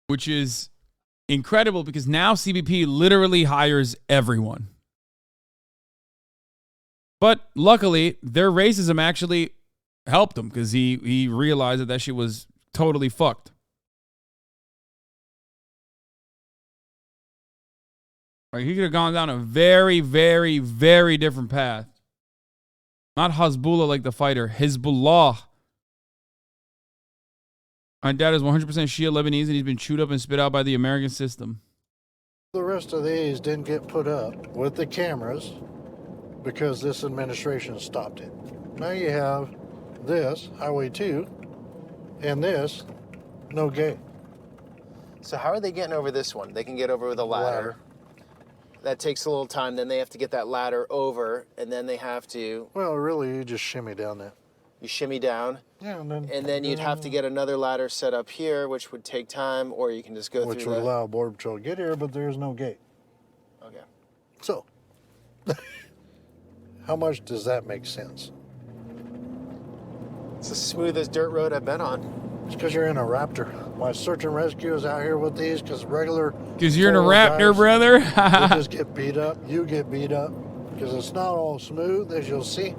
Which is incredible because now CBP literally hires everyone. But luckily, their racism actually helped him because he realized that shit was totally fucked. Like he could have gone down a very, very, very different path. Not Hezbollah like the fighter, Hezbollah. My dad is 100% Shia Lebanese and he's been chewed up and spit out by the American system. The rest of these didn't get put up with the cameras because this administration stopped it. Now you have this, Highway 2, and this, no gate. So how are they getting over this one? They can get over with a ladder. That takes a little time. Then they have to get that ladder over, and then they have to... Well, really, you just shimmy down that. You shimmy down, Yeah, and then you'd have to get another ladder set up here, which would take time, or you can just go which through would the... allow Border Patrol to get here, but there is no gate. Okay. So, how much does that make sense? It's the smoothest dirt road I've been on. It's because you're in a Raptor. My search and rescue is out here with these because regular. Because you're in a four-wheel Raptor, drives, brother. they just get beat up. You get beat up because it's not all smooth, as you'll see.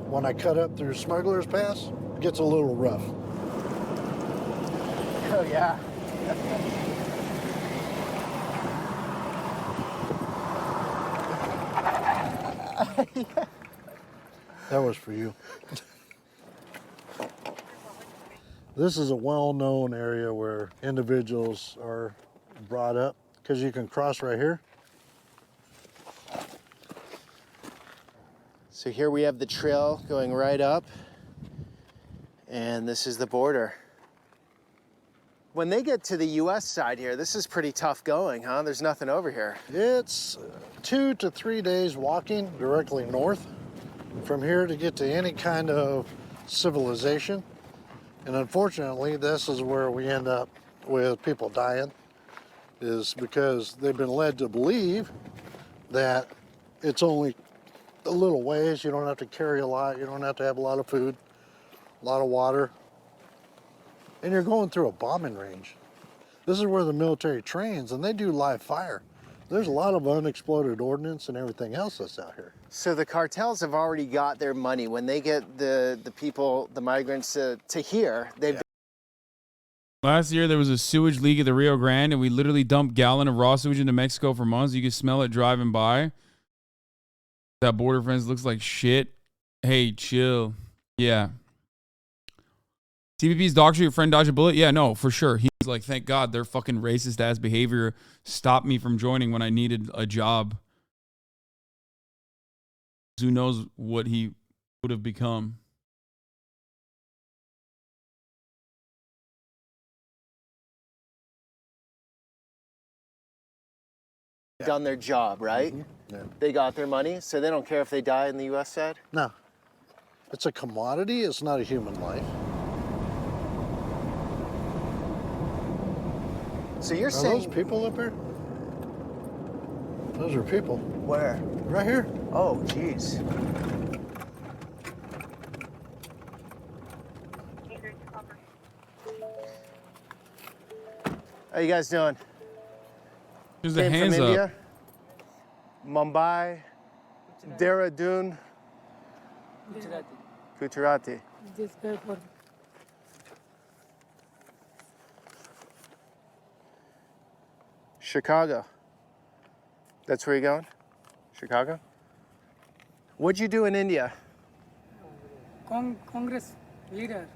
When I cut up through Smuggler's Pass, it gets a little rough. Oh, yeah. That was for you. This is a well-known area where individuals are brought up because you can cross right here. So here we have the trail going right up, and this is the border. When they get to the US side here, this is pretty tough going, huh? There's nothing over here. It's 2 to 3 days walking directly north from here to get to any kind of civilization. And unfortunately, this is where we end up with people dying, is because they've been led to believe that it's only a little ways. You don't have to carry a lot. You don't have to have a lot of food, a lot of water. And you're going through a bombing range. This is where the military trains, and they do live fire. There's a lot of unexploded ordnance and everything else that's out here. So the cartels have already got their money. When they get the people, the migrants to here, they've... Last year, there was a sewage leak at the Rio Grande, and we literally dumped gallon of raw sewage into Mexico for months. You could smell it driving by. That border fence looks like shit. Hey, chill. Yeah. TPP's doctor, your friend dodged a bullet? Yeah, no, for sure. He's like, thank God their fucking racist ass behavior stopped me from joining when I needed a job. Who knows what he would have become. done their job, right? Mm-hmm. Yeah. They got their money, so they don't care if they die in the US side? No. It's a commodity, it's not a human life. So you're Are saying... those people up here? Those are people. Where? Right here. Oh, jeez. How you guys doing? Here's the Came hands from up. India, Mumbai, Dehradun, Gujarati. This guy for Chicago. That's where you're going? Chicago? What'd you do in India? Congress leader,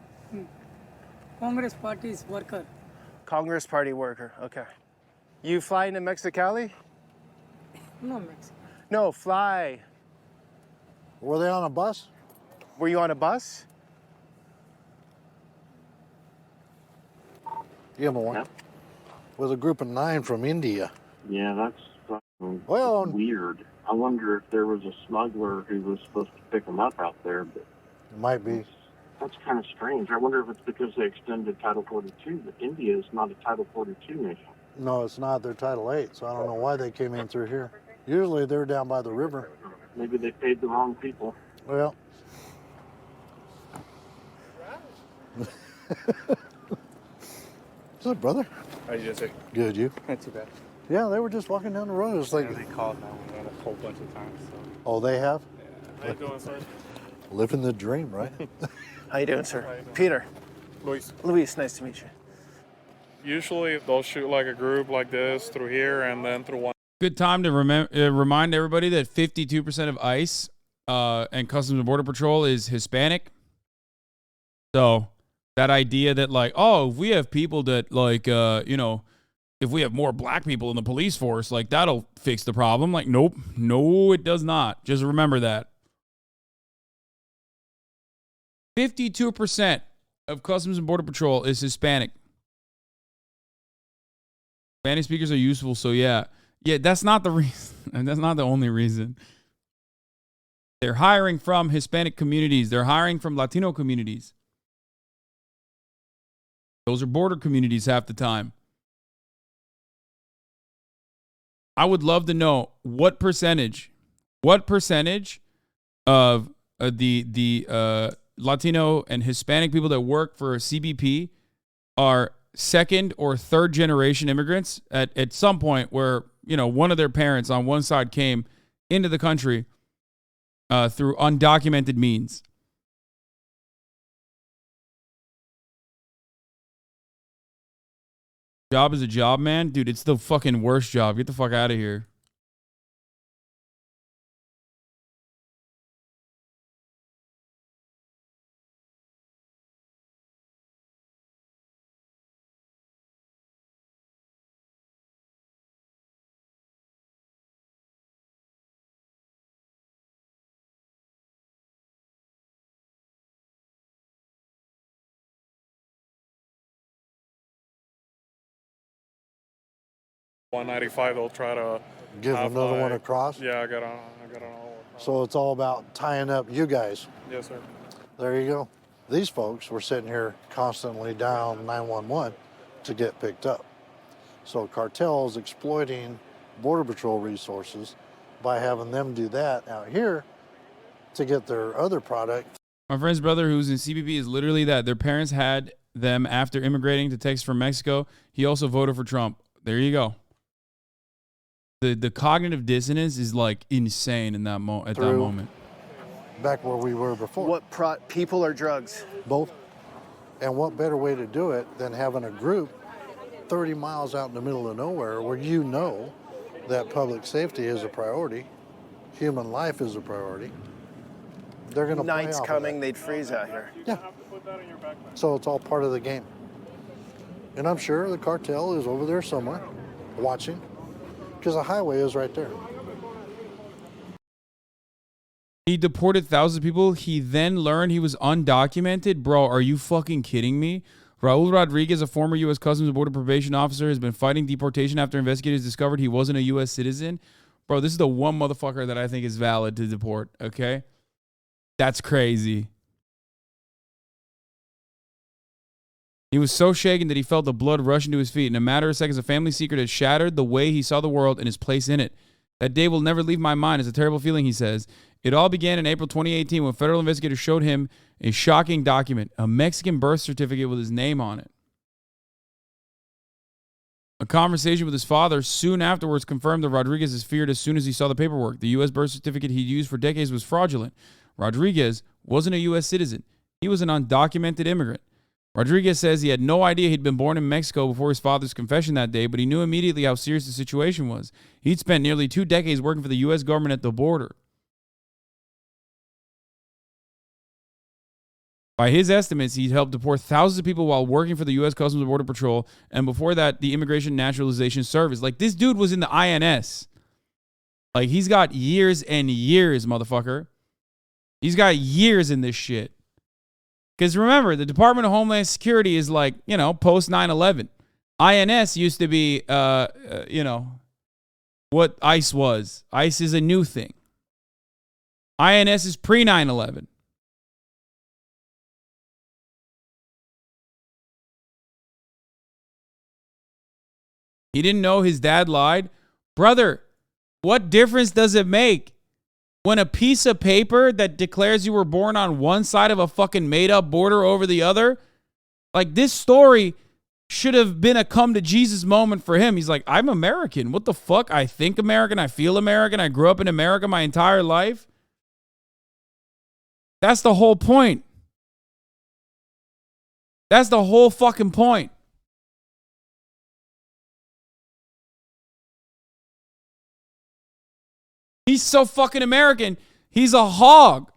Congress party's worker. Congress Party worker, okay. You flying to Mexicali? No, Mexico. No, fly. Were they on a bus? Were you on a bus? You have one. Yep. With a group of 9 from India. Yeah, that's fucking Well, weird. I wonder if there was a smuggler who was supposed to pick them up out there, but It might be. that's kind of strange. I wonder if it's because they extended Title 42, but India is not a Title 42 nation. No, it's not. They're Title 8, so I don't know why they came in through here. Usually they're down by the river. Maybe they paid the wrong people. Well. What's up, brother? How you doing? Good, you? Not too bad. Yeah, they were just walking down the road. It's like, Yeah, they called 911 a whole bunch of times. So. oh, they have? How you doing, sir? Living the dream, right? How you doing, sir? How you doing? Peter. Luis. Luis, nice to meet you. Usually they'll shoot like a group like this through here and then through one. Good time to remind everybody that 52% of ICE and Customs and Border Patrol is Hispanic. So that idea that like, oh, if we have people that like, if we have more black people in the police force, like that'll fix the problem. Like, nope, no, it does not. Just remember that. 52% of Customs and Border Patrol is Hispanic. Spanish speakers are useful, so yeah. Yeah, that's not the reason. And that's not the only reason. They're hiring from Hispanic communities. They're hiring from Latino communities. Those are border communities half the time. I would love to know what percentage of the Latino and Hispanic people that work for CBP are second or third generation immigrants at some point where, you know, one of their parents on one side came into the country through undocumented means. Job is a job, man. Dude, it's the fucking worst job. Get the fuck out of here. $195, they'll try to Give have another one like- across. Yeah, I got on all. So it's all about tying up you guys. Yes, sir. There you go. These folks were sitting here constantly down 911 to get picked up. So Cartel is exploiting Border Patrol resources by having them do that out here to get their other product. My friend's brother who's in CBP is literally that. Their parents had them after immigrating to Texas from Mexico. He also voted for Trump. There you go. The cognitive dissonance is like insane in that at that moment. Back where we were before. People or drugs? Both. And what better way to do it than having a group 30 miles out in the middle of nowhere where you know that public safety is a priority, human life is a priority. They're going to play Night's off coming, of that. they'd freeze out here. Yeah. So it's all part of the game. And I'm sure the cartel is over there somewhere watching because the highway is right there. He deported thousands of people. He then learned he was undocumented. Bro, are you fucking kidding me? Raul Rodriguez, a former U.S. Customs and Border Probation officer, has been fighting deportation after investigators discovered he wasn't a U.S. citizen. Bro, this is the one motherfucker that I think is valid to deport, okay? That's crazy. He was so shaken that he felt the blood rush into his feet. In a matter of seconds, a family secret had shattered the way he saw the world and his place in it. That day will never leave my mind. It's a terrible feeling, he says. It all began in April 2018 when federal investigators showed him a shocking document, a Mexican birth certificate with his name on it. A conversation with his father soon afterwards confirmed that Rodriguez is feared as soon as he saw the paperwork. The U.S. birth certificate he'd used for decades was fraudulent. Rodriguez wasn't a U.S. citizen. He was an undocumented immigrant. Rodriguez says he had no idea he'd been born in Mexico before his father's confession that day, but he knew immediately how serious the situation was. He'd spent nearly 2 decades working for the U.S. government at the border. By his estimates, he'd helped deport thousands of people while working for the U.S. Customs and Border Patrol, and before that, the Immigration Naturalization Service. Like, this dude was in the INS. Like, he's got years and years, motherfucker. He's got years in this shit. Because remember, the Department of Homeland Security is like, you know, post 9/11. INS used to be, you know, what ICE was. ICE is a new thing. INS is pre 9/11. He didn't know his dad lied. Brother, what difference does it make when a piece of paper that declares you were born on one side of a fucking made-up border over the other? Like, this story should have been a come to Jesus moment for him. He's like, I'm American. What the fuck? I think American. I feel American. I grew up in America my entire life. That's the whole point. That's the whole fucking point. He's so fucking American. He's a hog.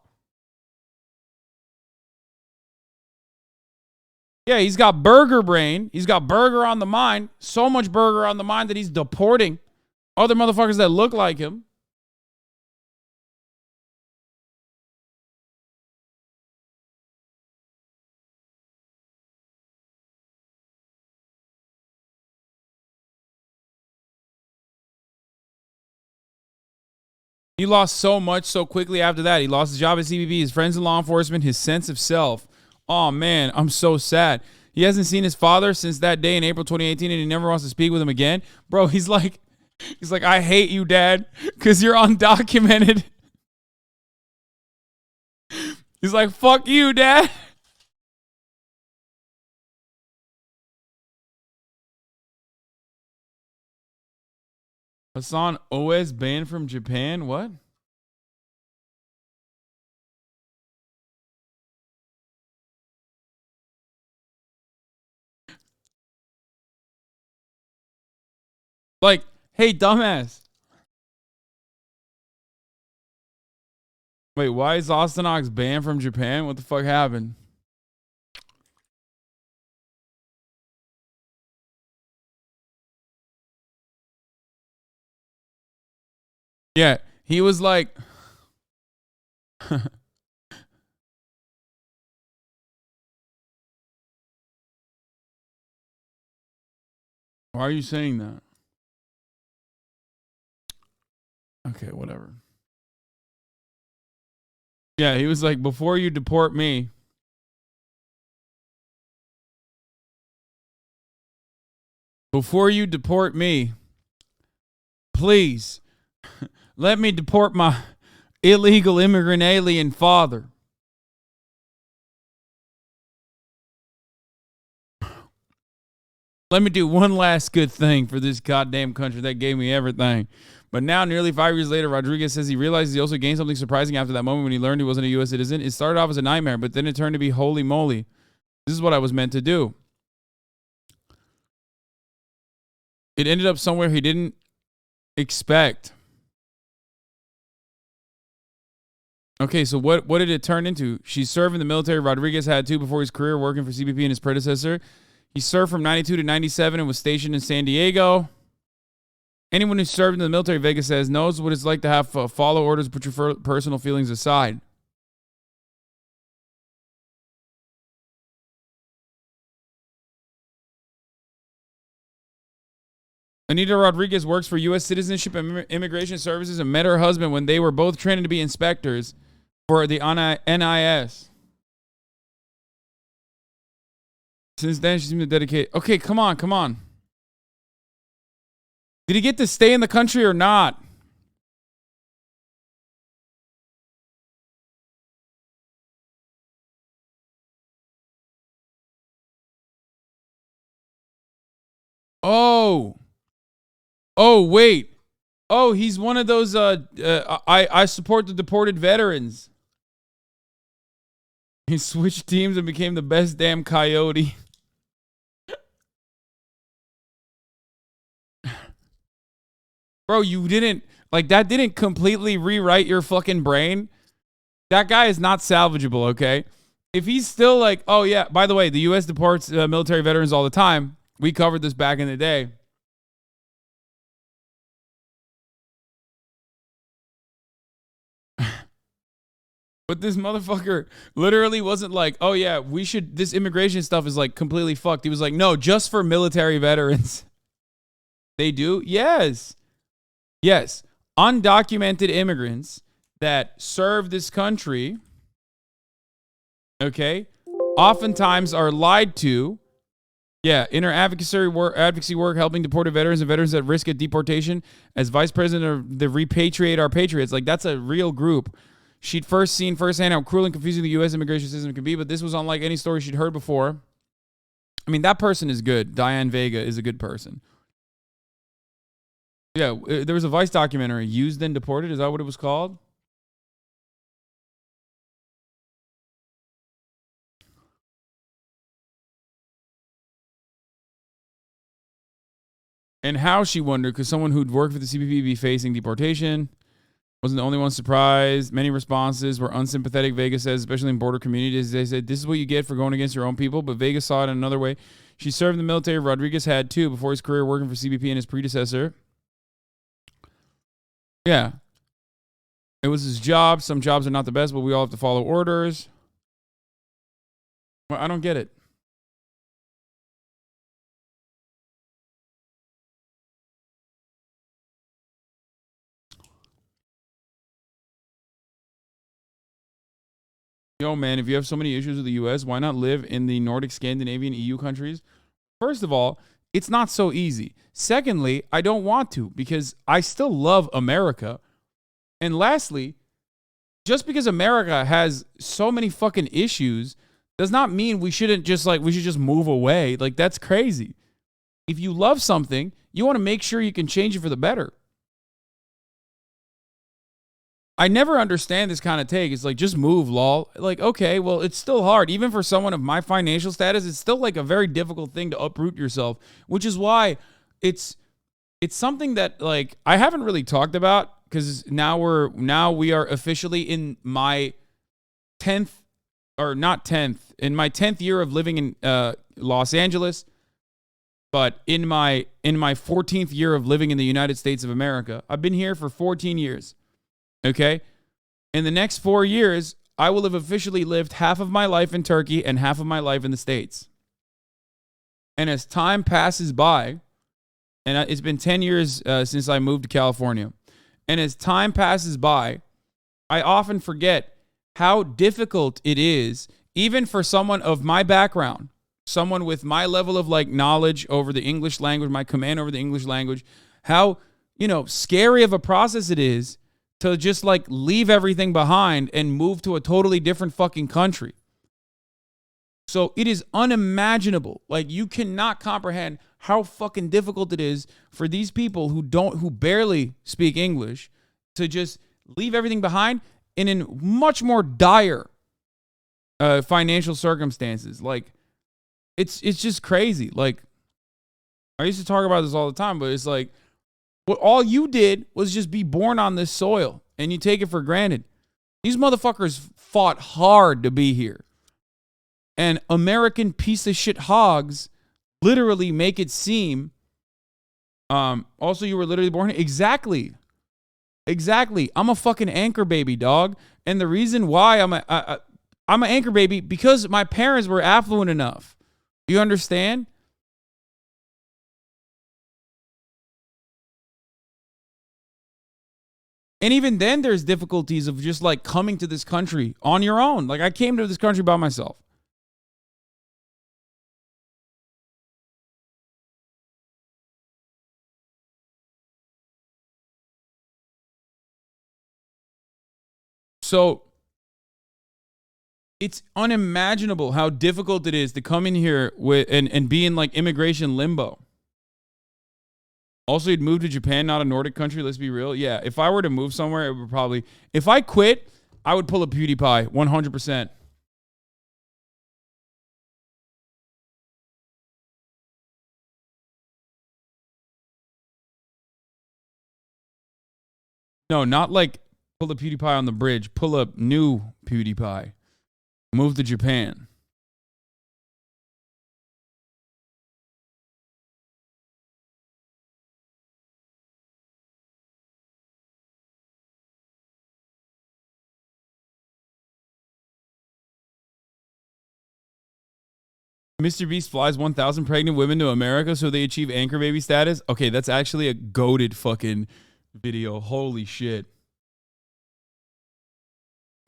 Yeah, he's got burger brain. He's got burger on the mind. So much burger on the mind that he's deporting other motherfuckers that look like him. He lost so much so quickly after that. He lost his job at CBP, his friends in law enforcement, his sense of self. Oh, man, I'm so sad. He hasn't seen his father since that day in April 2018, and he never wants to speak with him again. Bro, he's like, I hate you, Dad, because you're undocumented. He's like, fuck you, Dad. Hasan OS banned from Japan? What? Like, hey, dumbass. Wait, why is Austin Ox banned from Japan? What the fuck happened? Yeah, he was like... Why are you saying that? Okay, whatever. Yeah, he was like, before you deport me, please let me deport my illegal immigrant alien father. Let me do one last good thing for this goddamn country that gave me everything. But now, nearly 5 years later, Rodriguez says he realizes he also gained something surprising after that moment when he learned he wasn't a U.S. citizen. It started off as a nightmare, but then it turned to be holy moly. This is what I was meant to do. It ended up somewhere he didn't expect. Okay, so what did it turn into? She served in the military. Rodriguez had too before his career working for CBP and his predecessor. He served from 92 to 97 and was stationed in San Diego. Anyone who served in the military, Vegas says, knows what it's like to have follow orders, put your personal feelings aside. Anita Rodriguez works for U.S. Citizenship and Immigration Services and met her husband when they were both training to be inspectors for the NIS. Since then, she's been dedicated. Okay, come on. Did he get to stay in the country or not? Oh, wait. Oh, he's one of those, I support the deported veterans. He switched teams and became the best damn coyote. Bro, you didn't, like, that didn't completely rewrite your fucking brain. That guy is not salvageable, okay? If he's still like, oh yeah, by the way, the U.S. deports military veterans all the time. We covered this back in the day. But this motherfucker literally wasn't like, oh yeah, this immigration stuff is like completely fucked. He was like, no, just for military veterans. They do? Yes. Yes. Undocumented immigrants that serve this country, okay, oftentimes are lied to. Yeah, advocacy work helping deported veterans and veterans at risk of deportation as vice president of the Repatriate Our Patriots. Like, that's a real group. She'd seen firsthand how cruel and confusing the U.S. immigration system can be, but this was unlike any story she'd heard before. I mean, that person is good. Diane Vega is a good person. Yeah, there was a Vice documentary, Used and Deported. Is that what it was called? And how, she wondered, because someone who'd worked for the CBP be facing deportation. Wasn't the only one surprised. Many responses were unsympathetic, Vega says, especially in border communities. They said, this is what you get for going against your own people. But Vega saw it in another way. She served in the military. Rodriguez had too before his career working for CBP and his predecessor. Yeah. It was his job. Some jobs are not the best, but we all have to follow orders. Well, I don't get it. Yo, man, if you have so many issues with the U.S., why not live in the Nordic, Scandinavian, EU countries? First of all, it's not so easy. Secondly, I don't want to because I still love America. And lastly, just because America has so many fucking issues does not mean we should just move away. Like, that's crazy. If you love something, you want to make sure you can change it for the better. I never understand this kind of take. It's like, just move, lol. Like, okay, well, it's still hard. Even for someone of my financial status, it's still like a very difficult thing to uproot yourself, which is why it's something that like I haven't really talked about because now we are officially in my 10th or not 10th, in my 10th year of living in Los Angeles, but in my 14th year of living in the United States of America. I've been here for 14 years. Okay? In the next 4 years, I will have officially lived half of my life in Turkey and half of my life in the States. And as time passes by, and it's been 10 years since I moved to California, and as time passes by, I often forget how difficult it is, even for someone of my background, someone with my level of like knowledge over the English language, my command over the English language, how, scary of a process it is to just like leave everything behind and move to a totally different fucking country. So it is unimaginable. Like, you cannot comprehend how fucking difficult it is for these people who barely speak English to just leave everything behind and in much more dire financial circumstances. Like, it's just crazy. Like, I used to talk about this all the time, but it's like, what all you did was just be born on this soil and you take it for granted. These motherfuckers fought hard to be here. And American piece of shit hogs literally make it seem, also you were literally born here. Exactly. I'm a fucking anchor baby, dog. And the reason why I'm an anchor baby, because my parents were affluent enough. You understand? And even then, there's difficulties of just like coming to this country on your own. Like, I came to this country by myself. So it's unimaginable how difficult it is to come in here with and be in like immigration limbo. Also, you'd move to Japan, not a Nordic country. Let's be real. Yeah, if I were to move somewhere, it would probably... If I quit, I would pull a PewDiePie, 100%. No, not like pull a PewDiePie on the bridge. Pull a new PewDiePie. Move to Japan. Mr. Beast flies 1,000 pregnant women to America so they achieve anchor baby status. Okay, that's actually a goated fucking video. Holy shit.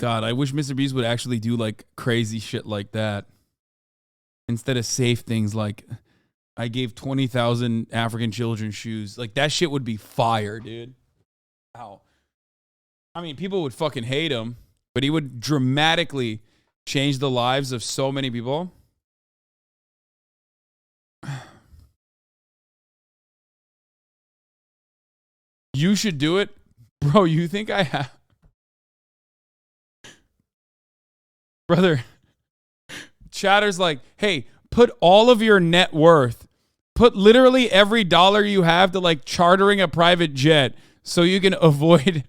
God, I wish Mr. Beast would actually do like crazy shit like that. Instead of safe things like, I gave 20,000 African children shoes. Like, that shit would be fire, dude. Ow. I mean, people would fucking hate him, but he would dramatically change the lives of so many people. You should do it. Bro, you think I have... Brother, Chatter's like, hey, put all of your net worth, put literally every dollar you have to like chartering a private jet so you can avoid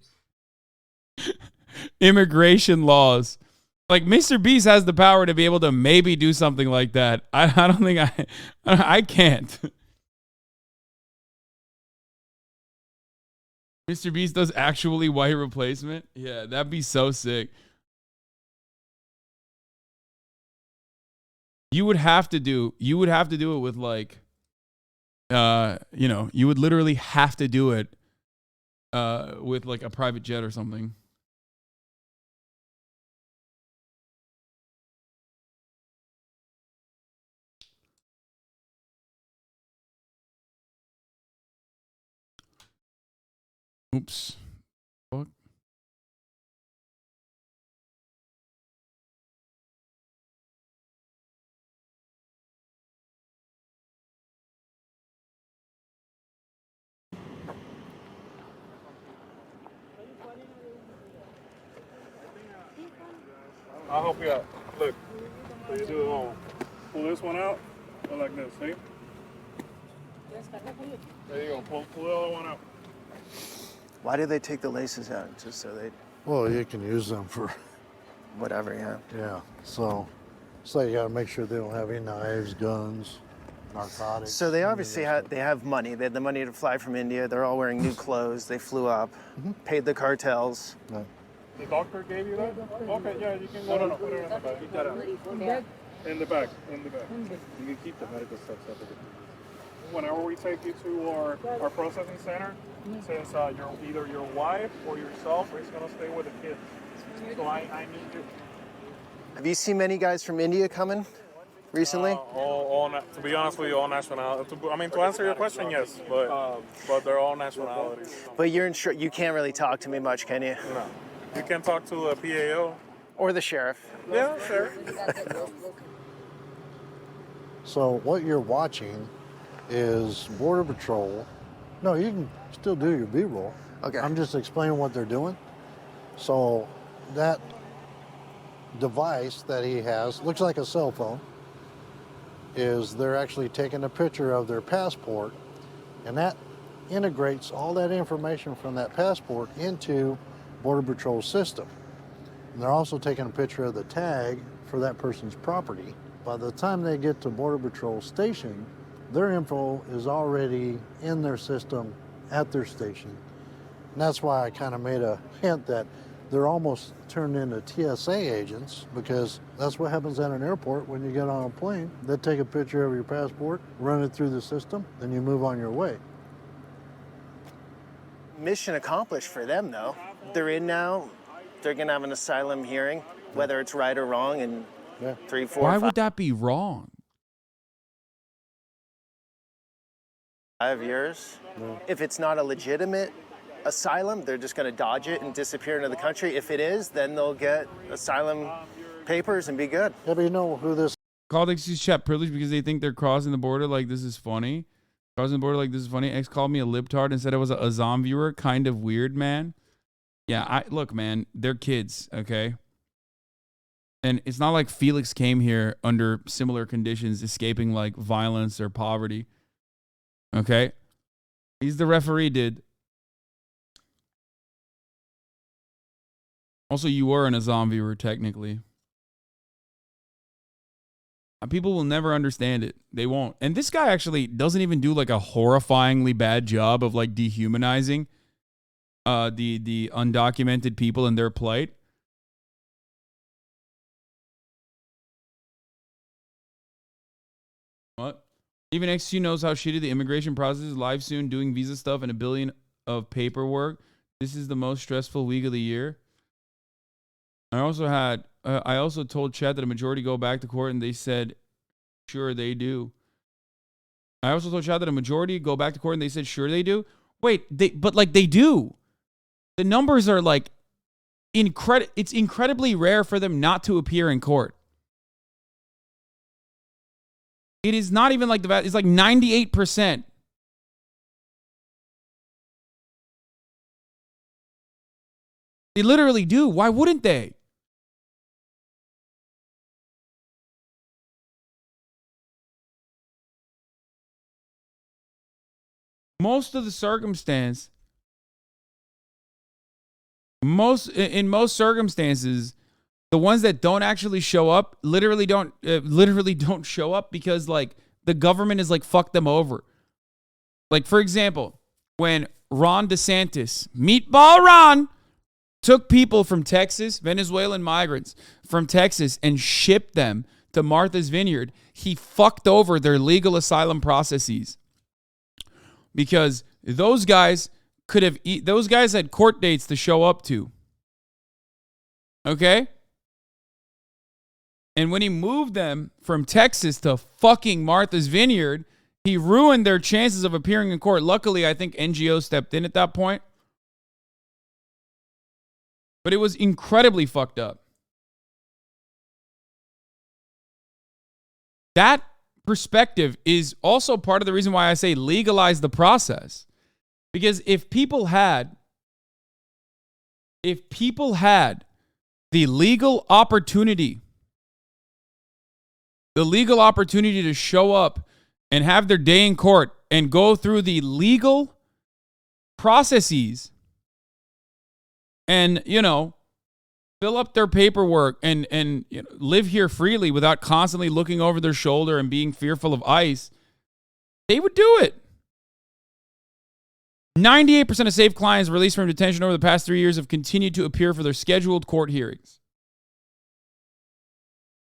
immigration laws. Like, Mr. Beast has the power to be able to maybe do something like that. I don't think I can't. Mr. Beast does actually white replacement. Yeah, that'd be so sick. You would have to do it with like, you would literally have to do it with like a private jet or something. Oops. Fuck. I'll help you out. Look, so you do it all. Pull this one out, go like this, see? There you go, pull the other one out. Why do they take the laces out? Just so they, Well, you can use them for, whatever, yeah. yeah. So you got to make sure they don't have any knives, guns, narcotics. So they any of obviously that they have money. They had the money to fly from India. They're all wearing new clothes. They flew up, paid the cartels. stuff. No. The doctor gave you that? Okay, yeah, you can go. No, put it in the bag. Keep that out. In the bag, in the bag. You can keep the medical stuff separate. Whenever we take you to our processing center, since you're either your wife or yourself is gonna stay with the kids. So I need you. Have you seen many guys from India coming recently? To be honest with you, all nationalities. I mean, to answer your question, yes, but they're all nationalities. But you're you can't really talk to me much, can you? No, you can talk to a PAO. Or the sheriff. Yeah, sure. So what you're watching is Border Patrol. No, you can still do your B-roll. Okay. I'm just explaining what they're doing. So that device that he has, looks like a cell phone, is they're actually taking a picture of their passport, and that integrates all that information from that passport into Border Patrol's system. And they're also taking a picture of the tag for that person's property. By the time they get to Border Patrol station, their info is already in their system at their station. And that's why I kind of made a hint that they're almost turned into TSA agents, because that's what happens at an airport when you get on a plane. They take a picture of your passport, run it through the system, then you move on your way. Mission accomplished for them, though. They're in now. They're gonna have an asylum hearing, whether it's right or wrong, in 3, 4, Why 5, would that be wrong? 5 years. If it's not a legitimate asylum, they're just gonna dodge it and disappear into the country. If it is, then they'll get asylum papers and be good. Yeah, but you know who this Called excuse chat privilege because they think they're crossing the border like this is funny. Crossing the border like this is funny. X called me a libtard and said I was a Azam viewer. Kind of weird, man. Yeah, look, man, they're kids, okay? And it's not like Felix came here under similar conditions, escaping like violence or poverty. Okay? He's the referee, dude. Also, you were an Azam viewer, technically. People will never understand it. They won't. And this guy actually doesn't even do like a horrifyingly bad job of like dehumanizing the undocumented people and their plight. What? Even XQ knows how shitty the immigration process is. Live soon, doing visa stuff and a billion of paperwork. This is the most stressful week of the year. I also told Chad that a majority go back to court, and they said, sure they do. I also told Chad that a majority go back to court, and they said, sure they do. Wait, but like they do. The numbers are like it's incredibly rare for them not to appear in court. It is not even like it's like 98%. They literally do. Why wouldn't they? Most of the circumstance, in most circumstances, the ones that don't actually show up literally don't show up because like the government is like fuck them over. Like for example, when Ron DeSantis, Meatball Ron, took people from Texas, Venezuelan migrants from Texas, and shipped them to Martha's Vineyard, he fucked over their legal asylum processes. Because those guys had court dates to show up to. Okay? And when he moved them from Texas to fucking Martha's Vineyard, he ruined their chances of appearing in court. Luckily, I think NGO stepped in at that point. But it was incredibly fucked up. That perspective is also part of the reason why I say legalize the process. Because if people had the legal opportunity to show up and have their day in court and go through the legal processes and, you know, fill up their paperwork and you know, live here freely without constantly looking over their shoulder and being fearful of ICE, they would do it. 98% of safe clients released from detention over the past 3 years have continued to appear for their scheduled court hearings.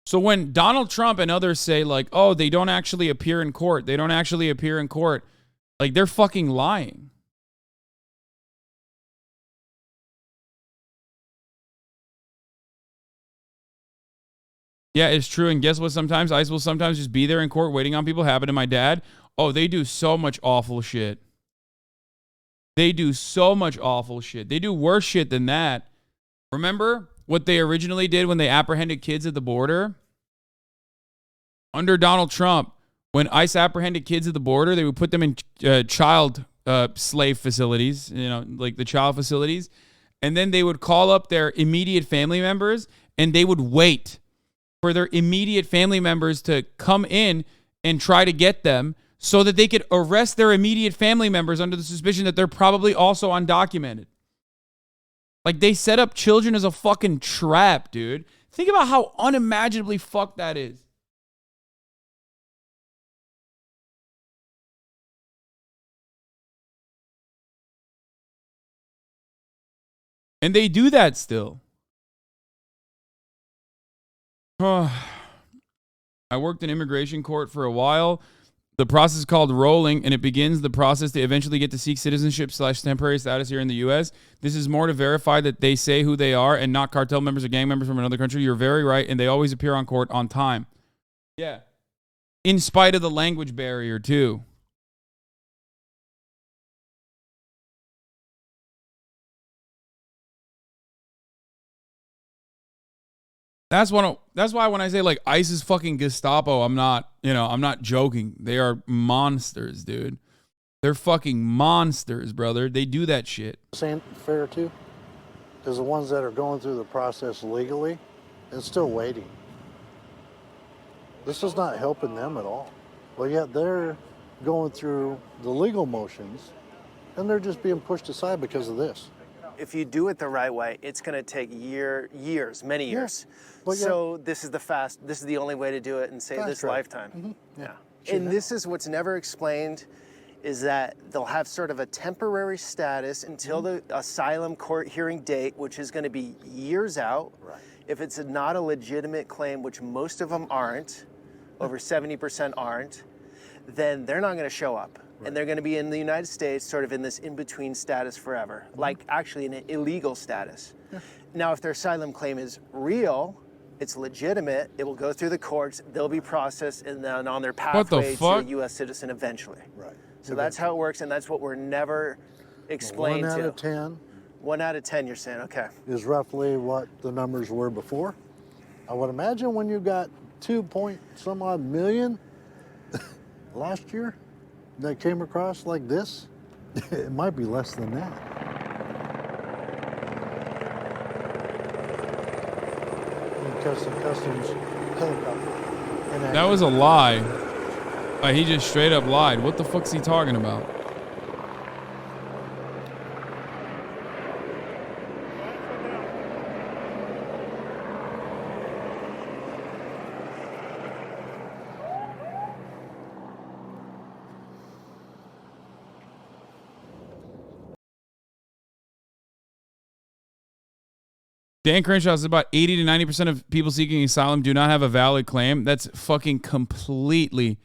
So when Donald Trump and others say like, oh, they don't actually appear in court, like they're fucking lying. Yeah, it's true. And guess what? Sometimes ICE will sometimes just be there in court waiting on people. Happened to my dad. Oh, they do so much awful shit. They do so much awful shit. They do worse shit than that. Remember what they originally did when they apprehended kids at the border? Under Donald Trump, when ICE apprehended kids at the border, they would put them in child slave facilities, you know, like the child facilities. And then they would call up their immediate family members and they would wait for their immediate family members to come in and try to get them so that they could arrest their immediate family members under the suspicion that they're probably also undocumented. Like, they set up children as a fucking trap, dude. Think about how unimaginably fucked that is. And they do that still. I worked in immigration court for a while. The process is called rolling, and it begins the process to eventually get to seek citizenship / temporary status here in the U.S. This is more to verify that they say who they are and not cartel members or gang members from another country. You're very right, and they always appear on court on time. Yeah. In spite of the language barrier, too. That's why when I say like ICE is fucking Gestapo, I'm not joking. They are monsters, dude. They're fucking monsters, brother. They do that shit. Saying fair too, because the ones that are going through the process legally and still waiting, this is not helping them at all. Well, yet they're going through the legal motions, and they're just being pushed aside because of this. If you do it the right way, it's going to take years, many years. Well, so this is the only way to do it and save this lifetime. Mm-hmm. Yeah. And this is what's never explained, is that they'll have sort of a temporary status until the asylum court hearing date, which is going to be years out. Right. If it's not a legitimate claim, which most of them aren't, over 70% aren't, then they're not going to show up. Right. And they're going to be in the United States sort of in this in-between status forever, like actually an illegal status. Yeah. Now, if their asylum claim is real, it's legitimate, it will go through the courts, they'll be processed, and then on their pathway to a U.S. citizen eventually. Right. So that's how it works, and that's what we're never explained to. 1 out of 10. 1 out of 10, you're saying, okay. Is roughly what the numbers were before. I would imagine when you got 2-point-some odd million last year that came across like this, it might be less than that. Customs helicopter. That was a lie. He just straight up lied. What the fuck's he talking about? Dan Crenshaw says about 80 to 90% of people seeking asylum do not have a valid claim. That's fucking completely,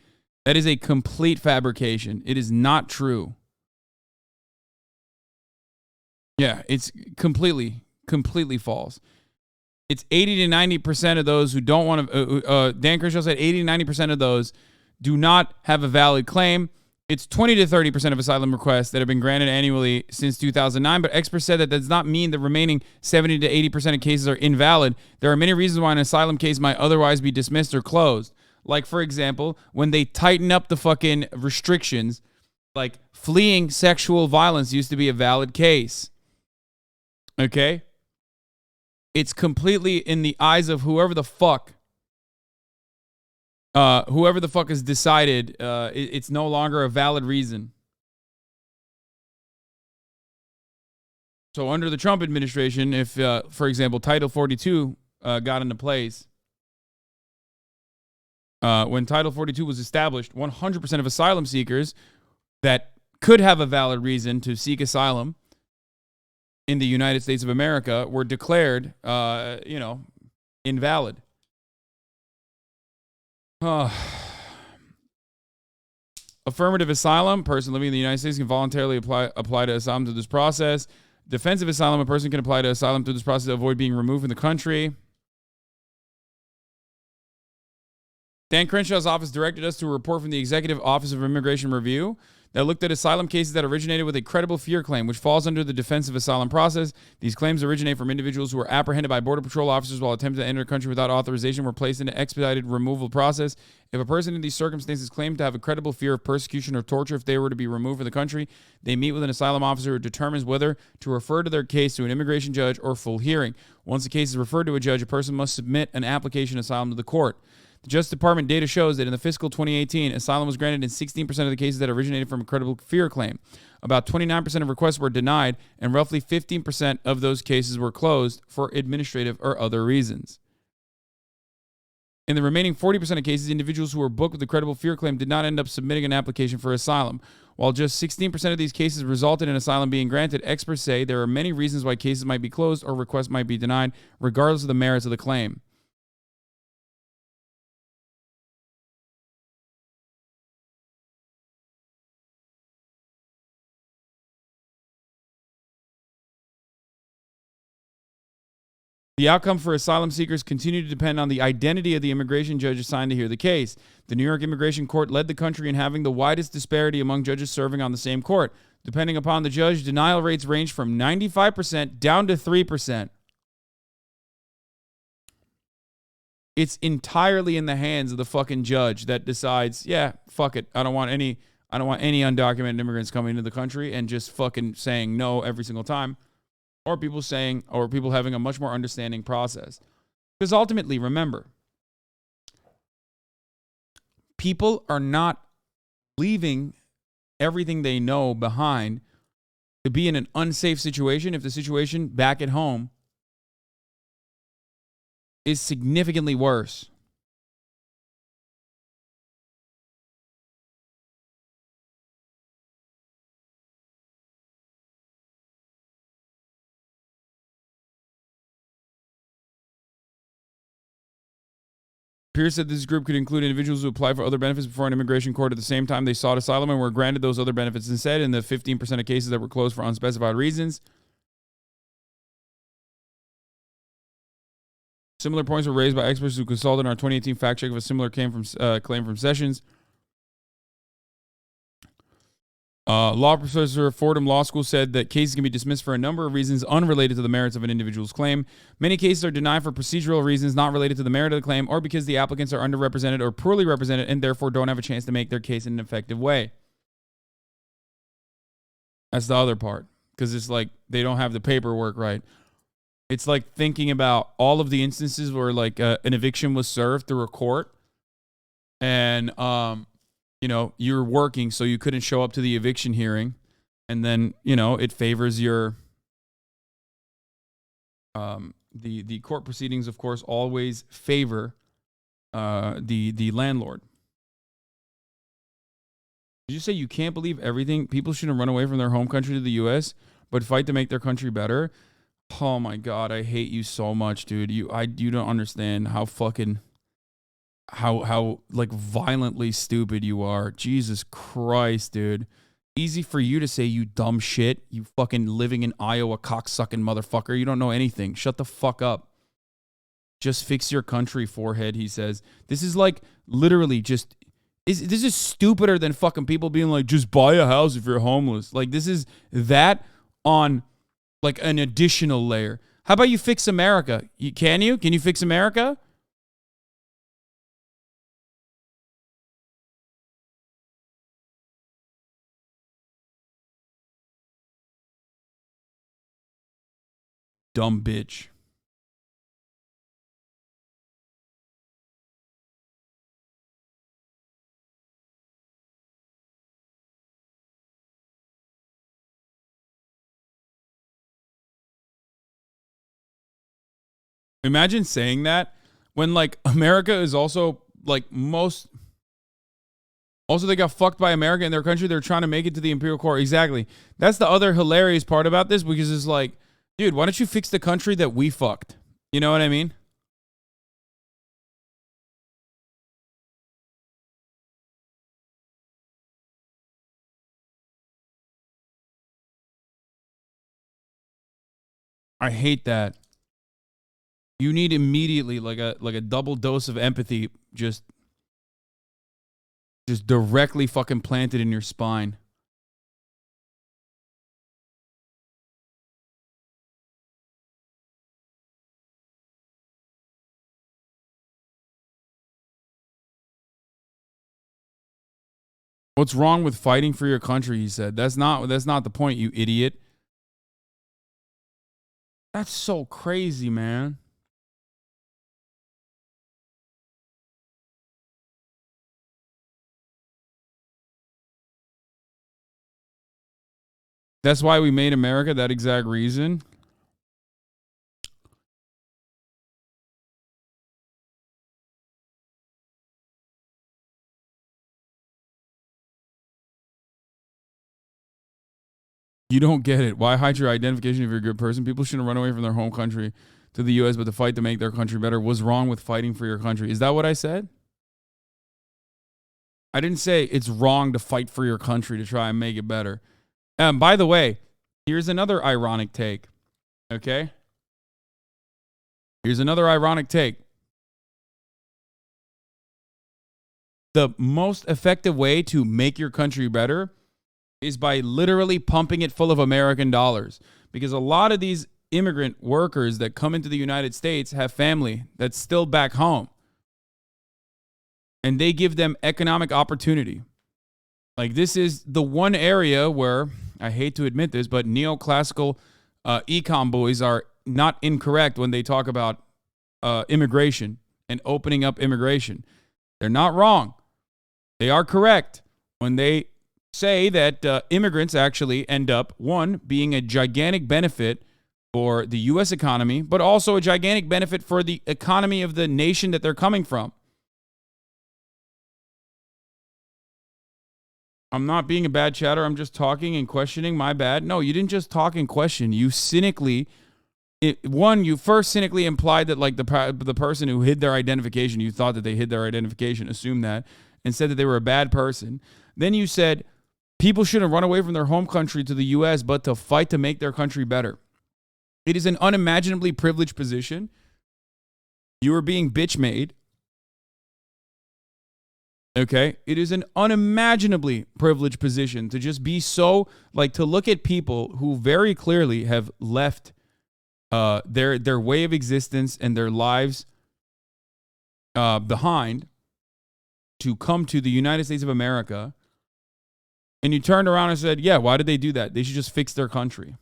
that is a complete fabrication. It is not true. Yeah, it's completely false. It's 80 to 90% of those who don't want to, Dan Crenshaw said 80 to 90% of those do not have a valid claim. It's 20 to 30% of asylum requests that have been granted annually since 2009, but experts said that does not mean the remaining 70 to 80% of cases are invalid. There are many reasons why an asylum case might otherwise be dismissed or closed. Like, for example, when they tighten up the fucking restrictions, like fleeing sexual violence used to be a valid case. Okay? It's completely in the eyes of whoever the fuck has decided it's no longer a valid reason. So under the Trump administration, if, for example, Title 42 got into place, when Title 42 was established, 100% of asylum seekers that could have a valid reason to seek asylum in the United States of America were declared, invalid. Affirmative asylum, person living in the United States can voluntarily apply to asylum through this process. Defensive asylum, a person can apply to asylum through this process to avoid being removed from the country. Dan Crenshaw's office directed us to a report from the Executive Office of Immigration Review that looked at asylum cases that originated with a credible fear claim, which falls under the defensive asylum process. These claims originate from individuals who were apprehended by Border Patrol officers while attempting to enter the country without authorization, were placed into expedited removal process. If a person in these circumstances claimed to have a credible fear of persecution or torture if they were to be removed from the country, they meet with an asylum officer who determines whether to refer to their case to an immigration judge or full hearing. Once the case is referred to a judge, a person must submit an application asylum to the court. The Justice Department data shows that in the fiscal 2018, asylum was granted in 16% of the cases that originated from a credible fear claim. About 29% of requests were denied, and roughly 15% of those cases were closed for administrative or other reasons. In the remaining 40% of cases, individuals who were booked with a credible fear claim did not end up submitting an application for asylum. While just 16% of these cases resulted in asylum being granted, experts say there are many reasons why cases might be closed or requests might be denied, regardless of the merits of the claim. The outcome for asylum seekers continue to depend on the identity of the immigration judge assigned to hear the case. The New York Immigration Court led the country in having the widest disparity among judges serving on the same court. Depending upon the judge, denial rates range from 95% down to 3%. It's entirely in the hands of the fucking judge that decides, yeah, fuck it. I don't want any undocumented immigrants coming into the country, and just fucking saying no every single time. Or people having a much more understanding process. Because ultimately, remember, people are not leaving everything they know behind to be in an unsafe situation if the situation back at home is significantly worse. Pierce said this group could include individuals who applied for other benefits before an immigration court at the same time they sought asylum and were granted those other benefits instead, in the 15% of cases that were closed for unspecified reasons. Similar points were raised by experts who consulted on our 2018 fact check of a similar claim from Sessions. Law professor at Fordham Law School said that cases can be dismissed for a number of reasons unrelated to the merits of an individual's claim. Many cases are denied for procedural reasons not related to the merit of the claim, or because the applicants are underrepresented or poorly represented and therefore don't have a chance to make their case in an effective way. That's the other part, because it's like they don't have the paperwork right. It's like thinking about all of the instances where like an eviction was served through a court, and you were working, so you couldn't show up to the eviction hearing, and then, it favors your, the court proceedings, of course, always favor the landlord. Did you say you can't believe everything? People shouldn't run away from their home country to the U.S., but fight to make their country better? Oh my God, I hate you so much, dude. You don't understand how fucking... How like violently stupid you are. Jesus Christ, dude. Easy for you to say, you dumb shit. You fucking living in Iowa cocksucking motherfucker. You don't know anything. Shut the fuck up. Just fix your country, forehead, he says. This is like literally just This is stupider than fucking people being like, just buy a house if you're homeless. Like, this is that on like an additional layer. How about you fix America? Can you? Can you fix America? Dumb bitch. Imagine saying that when like America is also like also they got fucked by America in their country. They're trying to make it to the imperial core. Exactly. That's the other hilarious part about this, because it's like, dude, why don't you fix the country that we fucked? You know what I mean? I hate that. You need immediately like a double dose of empathy, just directly fucking planted in your spine. What's wrong with fighting for your country? He said. That's not the point, you idiot. That's so crazy, man. That's why we made America, that exact reason. You don't get it. Why hide your identification if you're a good person? People shouldn't run away from their home country to the U.S., but to fight to make their country better. What's wrong with fighting for your country? Is that what I said? I didn't say it's wrong to fight for your country to try and make it better. By the way, here's another ironic take. Okay? Here's another ironic take. The most effective way to make your country better is by literally pumping it full of American dollars. Because a lot of these immigrant workers that come into the United States have family that's still back home. And they give them economic opportunity. Like, this is the one area where, I hate to admit this, but neoclassical econ boys are not incorrect when they talk about immigration and opening up immigration. They're not wrong. They are correct when they say that immigrants actually end up, one, being a gigantic benefit for the U.S. economy, but also a gigantic benefit for the economy of the nation that they're coming from. I'm not being a bad chatter. I'm just talking and questioning. My bad. No, you didn't just talk and question. You cynically, you first cynically implied that like the person who hid their identification, you thought that they hid their identification, assumed that, and said that they were a bad person. Then you said people shouldn't run away from their home country to the U.S., but to fight to make their country better. It is an unimaginably privileged position. You are being bitch made. Okay? It is an unimaginably privileged position to just be so, like, to look at people who very clearly have left their way of existence and their lives behind to come to the United States of America. And you turned around and said, yeah, why did they do that? They should just fix their country.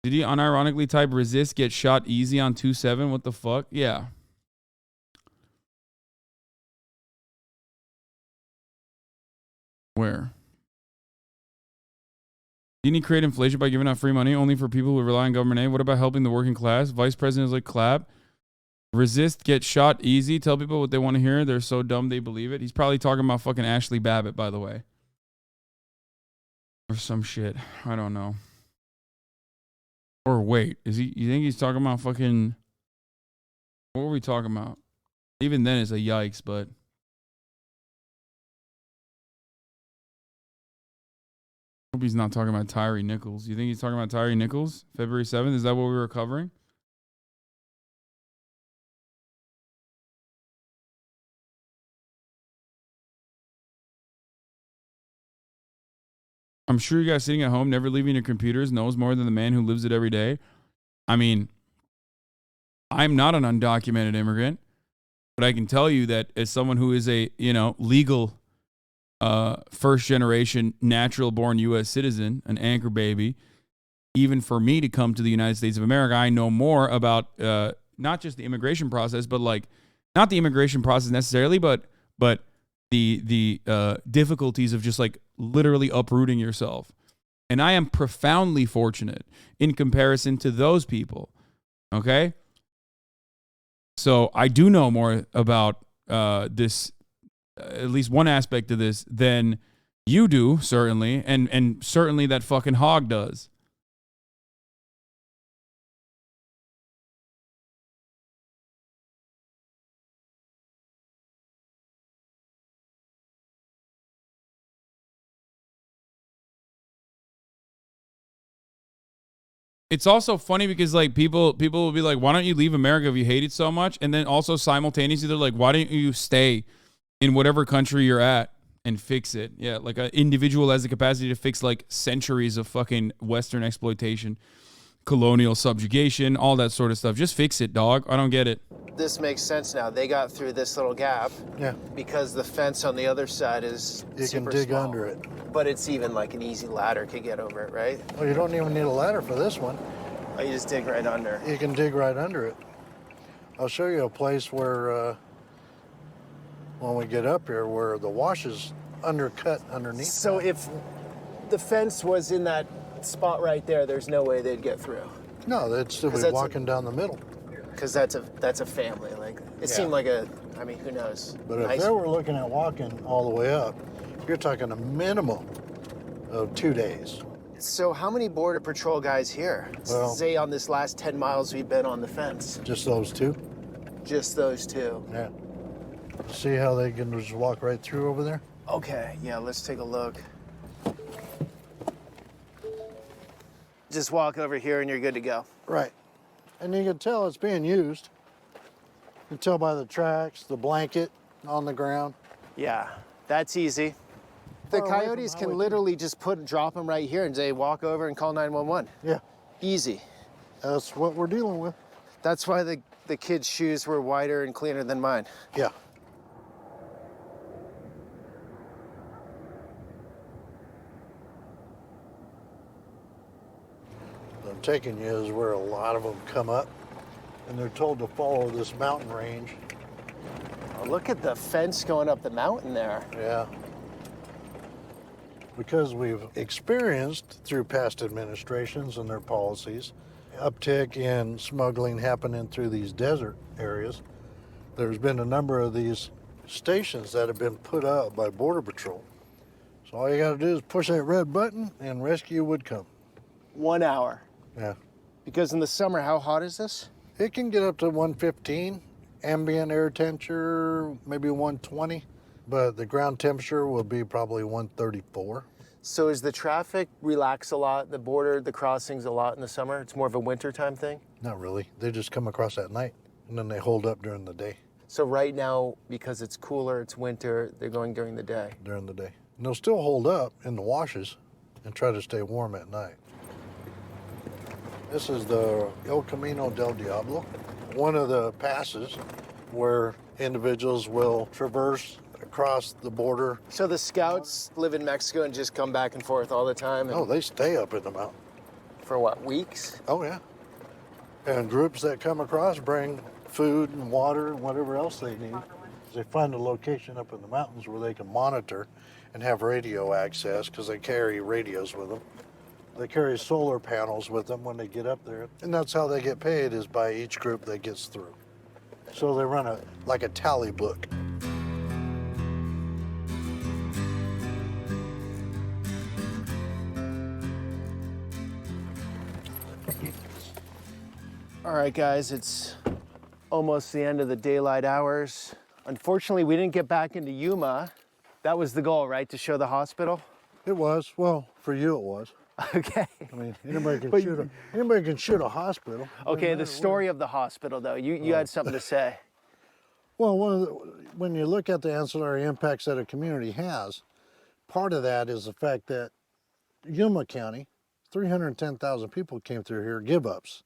Did he unironically type resist, get shot easy on 2-7? What the fuck? Yeah. Where? Didn't he create inflation by giving out free money only for people who rely on government aid? What about helping the working class? Vice President is like, clap. Resist, get shot easy. Tell people what they want to hear. They're so dumb they believe it. He's probably talking about fucking Ashley Babbitt, by the way. Or some shit. I don't know. Or wait, you think he's talking about fucking, what were we talking about? Even then it's a yikes, but hope he's not talking about Tyree Nichols. You think he's talking about Tyree Nichols? February 7th? Is that what we were covering? I'm sure you guys sitting at home, never leaving your computers, knows more than the man who lives it every day. I mean, I'm not an undocumented immigrant, but I can tell you that as someone who is a, legal first generation natural born U.S. citizen, an anchor baby, even for me to come to the United States of America, I know more about not just the immigration process, but like not the immigration process necessarily, but the difficulties of just like literally uprooting yourself. And I am profoundly fortunate in comparison to those people. Okay? So I do know more about this, at least one aspect of this, than you do, certainly, and certainly that fucking hog does. It's also funny because like people will be like, why don't you leave America if you hate it so much? And then also simultaneously they're like, why don't you stay in whatever country you're at and fix it? Yeah, like an individual has the capacity to fix like centuries of fucking Western exploitation, colonial subjugation, all that sort of stuff. Just fix it, dog. I don't get it. This makes sense now. They got through this little gap. Yeah. Because the fence on the other side is You can super dig small. under it. But it's even like an easy ladder could get over it, right? Well, you don't even need a ladder for this one. Oh, you just dig right under. You can dig right under it. I'll show you a place where, when we get up here, where the wash is undercut underneath. So if the fence was in that spot right there, there's no way they'd get through. No, they'd still 'Cause be that's walking down the middle. Because that's a family. Like it seemed like I mean, who knows? But if they were looking at walking all the way up, you're talking a minimum of 2 days. So how many Border Patrol guys here? Well, say on this last 10 miles we've been on the fence. Just those two? Just those two. Yeah. See how they can just walk right through over there? Okay, yeah, let's take a look. Just walk over here and you're good to go. Right. And you can tell it's being used. You can tell by the tracks, the blanket on the ground. Yeah, that's easy. The Far away from coyotes can Highway literally just drop them right here and say, walk over and call 911. Yeah. Easy. That's what we're dealing with. That's why the kids' shoes were whiter and cleaner than mine. Yeah. I'm taking you is where a lot of them come up, and they're told to follow this mountain range. Oh, look at the fence going up the mountain there. Yeah. Because we've experienced through past administrations and their policies, uptick in smuggling happening through these desert areas. There's been a number of these stations that have been put up by Border Patrol. So all you gotta do is push that red button and rescue would come. 1 hour. Yeah. Because in the summer, how hot is this? It can get up to 115, ambient air temperature, maybe 120, but the ground temperature will be probably 134. So is the traffic relax a lot, the crossings a lot in the summer? It's more of a wintertime thing? Not really. They just come across at night, and then they hold up during the day. So right now, because it's cooler, it's winter, they're going during the day. During the day. And they'll still hold up in the washes and try to stay warm at night. This is the El Camino del Diablo, one of the passes where individuals will traverse across the border. So the scouts live in Mexico and just come back and forth all the time? No, they stay up in the mountain. For what, weeks? Oh, yeah. And groups that come across bring food and water and whatever else they need. They find a location up in the mountains where they can monitor and have radio access because they carry radios with them. They carry solar panels with them when they get up there. And that's how they get paid, is by each group that gets through. So they run like a tally book. All right, guys, it's almost the end of the daylight hours. Unfortunately, we didn't get back into Yuma. That was the goal, right? To show the hospital? It was. Well, for you it was. Okay. I mean, anybody can shoot a hospital. Okay, the story of the hospital, though. You had something to say. Well, when you look at the ancillary impacts that a community has, part of that is the fact that Yuma County, 310,000 people came through here, give-ups.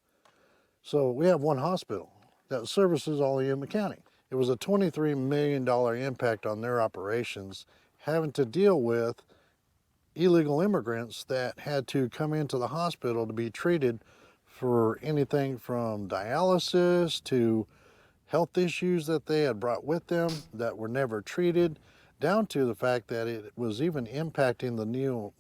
So we have one hospital that services all of Yuma County. It was a $23 million impact on their operations, having to deal with illegal immigrants that had to come into the hospital to be treated for anything from dialysis to health issues that they had brought with them that were never treated, down to the fact that it was even impacting the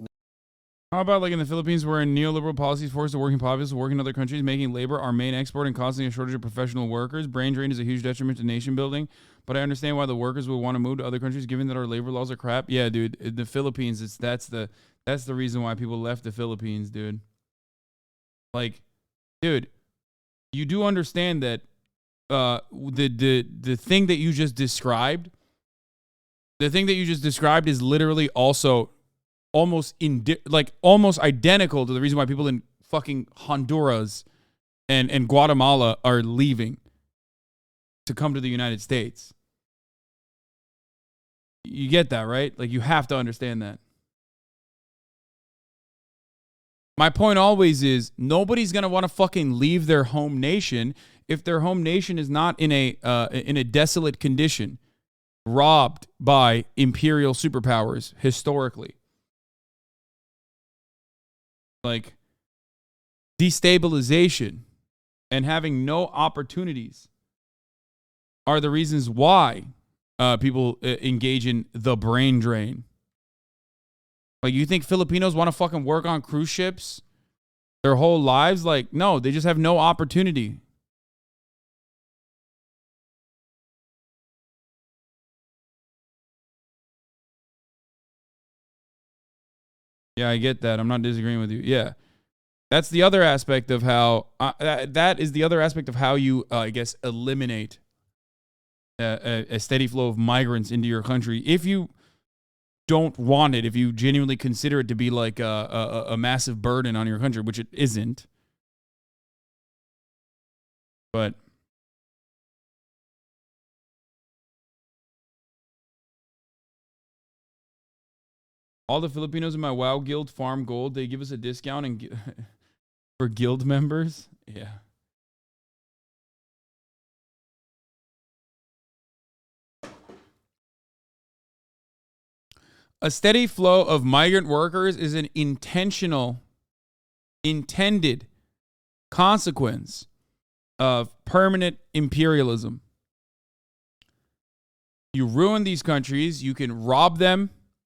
How about like in the Philippines, where neoliberal policies force the working populace to work in other countries, making labor our main export and causing a shortage of professional workers? Brain drain is a huge detriment to nation building, but I understand why the workers would want to move to other countries, given that our labor laws are crap. Yeah, dude, in the Philippines, that's the reason why people left the Philippines, dude. Like, dude, you do understand that the thing that you just described, is literally also almost identical to the reason why people in fucking Honduras and Guatemala are leaving to come to the United States. You get that, right? Like, you have to understand that. My point always is nobody's going to want to fucking leave their home nation if their home nation is not in a desolate condition, robbed by imperial superpowers historically. Like, destabilization and having no opportunities are the reasons why people engage in the brain drain. Like, you think Filipinos want to fucking work on cruise ships their whole lives? Like, no, they just have no opportunity. Yeah, I get that. I'm not disagreeing with you. Yeah. That's the other aspect of how, that is the other aspect of how you, I guess, eliminate a steady flow of migrants into your country. If you don't want it, if you genuinely consider it to be like a massive burden on your country, which it isn't. But all the Filipinos in my WoW guild farm gold. They give us a discount and for guild members. Yeah. A steady flow of migrant workers is an intended consequence of permanent imperialism. You ruin these countries, you can rob them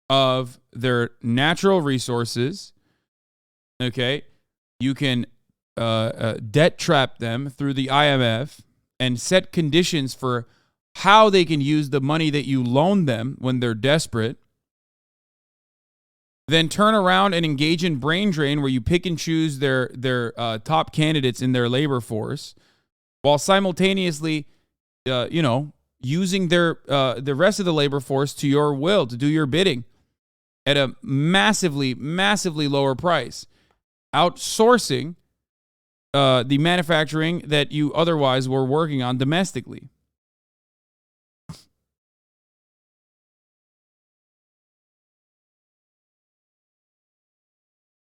of their natural resources. Okay? You can debt trap them through the IMF and set conditions for how they can use the money that you loan them when they're desperate. Then turn around and engage in brain drain, where you pick and choose their top candidates in their labor force, while simultaneously, using the rest of the labor force to your will, to do your bidding at a massively lower price, outsourcing the manufacturing that you otherwise were working on domestically.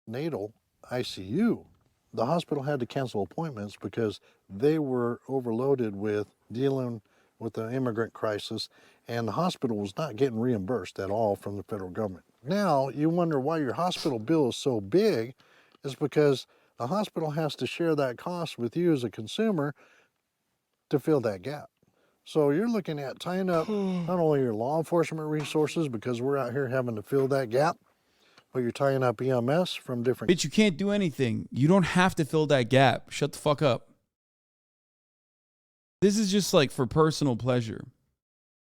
natal ICU. The hospital had to cancel appointments because they were overloaded with dealing with the immigrant crisis, and the hospital was not getting reimbursed at all from the federal government. Now you wonder why your hospital bill is so big. Is because the hospital has to share that cost with you as a consumer to fill that gap. So you're looking at tying up not only your law enforcement resources, because we're out here having to fill that gap, but you're tying up EMS from different... Bitch, you can't do anything. You don't have to fill that gap. Shut the fuck up. This is just like for personal pleasure.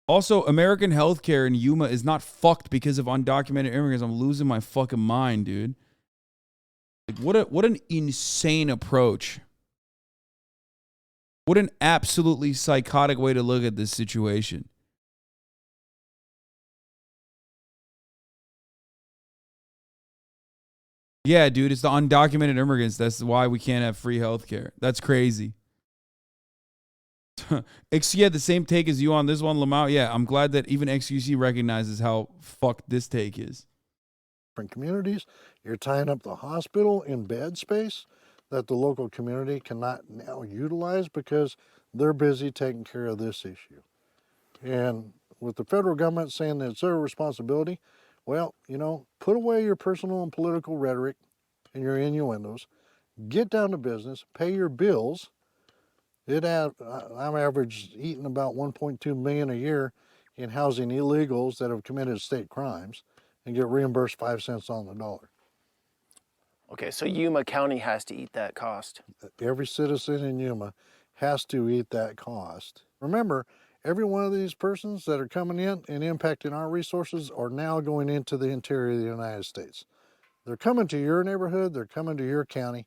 Also, American healthcare in Yuma is not fucked because of undocumented immigrants. I'm losing my fucking mind, dude. Like, what an insane approach. What an absolutely psychotic way to look at this situation. Yeah, dude, it's the undocumented immigrants. That's why we can't have free healthcare. That's crazy. XQ had the same take as you on this one, Lamau. Yeah, I'm glad that even XQC recognizes how fucked this take is. different communities. You're tying up the hospital in bed space that the local community cannot now utilize because they're busy taking care of this issue. And with the federal government saying that it's their responsibility, well, you know, put away your personal and political rhetoric and your innuendos, get down to business, pay your bills. I'm average eating about 1.2 million a year in housing illegals that have committed state crimes and get reimbursed 5 cents on the dollar. Okay, so Yuma County has to eat that cost. Every citizen in Yuma has to eat that cost. Remember, every one of these persons that are coming in and impacting our resources are now going into the interior of the United States. They're coming to your neighborhood, they're coming to your county,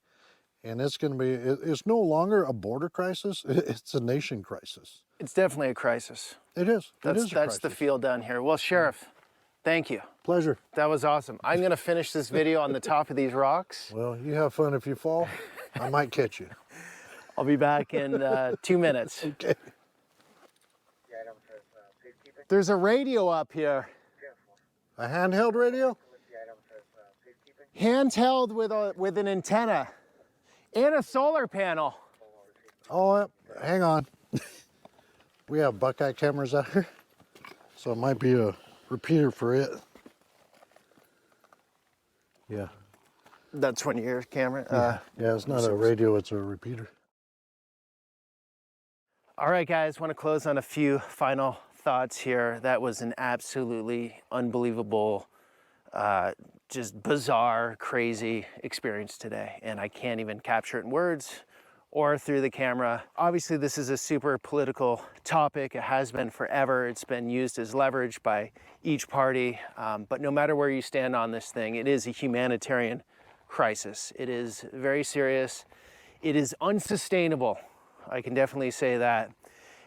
and it's going to be, it's no longer a border crisis, it's a nation crisis. It's definitely a crisis. It is. That's the feel down here. Well, Sheriff, thank you. Pleasure. That was awesome. I'm going to finish this video on the top of these rocks. Well, you have fun. If you fall, I might catch you. I'll be back in 2 minutes. Okay. There's a radio up here. A handheld radio? Handheld with an antenna and a solar panel. Oh, hang on. We have Buckeye cameras out here, so it might be a repeater for it. Yeah. That's one of your camera. Yeah, it's not a radio, it's a repeater. All right, guys, want to close on a few final thoughts here. That was an absolutely unbelievable, just bizarre, crazy experience today, and I can't even capture it in words or through the camera. Obviously, this is a super political topic. It has been forever. It's been used as leverage by each party, but no matter where you stand on this thing, it is a humanitarian crisis. It is very serious. It is unsustainable. I can definitely say that.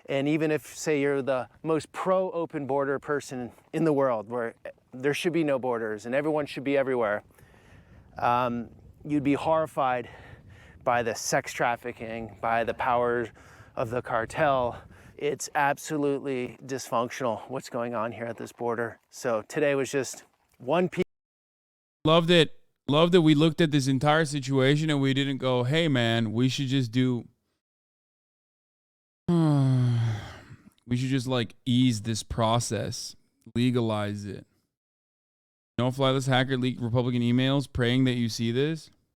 And even if, say, you're the most pro-open border person in the world, where there should be no borders and everyone should be everywhere, you'd be horrified by the sex trafficking, by the power of the cartel. It's absolutely dysfunctional what's going on here at this border. So today was just one piece. Loved it. Loved that we looked at this entire situation and we didn't go, hey, man, we should just do... we should just, like, ease this process. Legalize it. No fly list hacker leak Republican emails praying that you see this.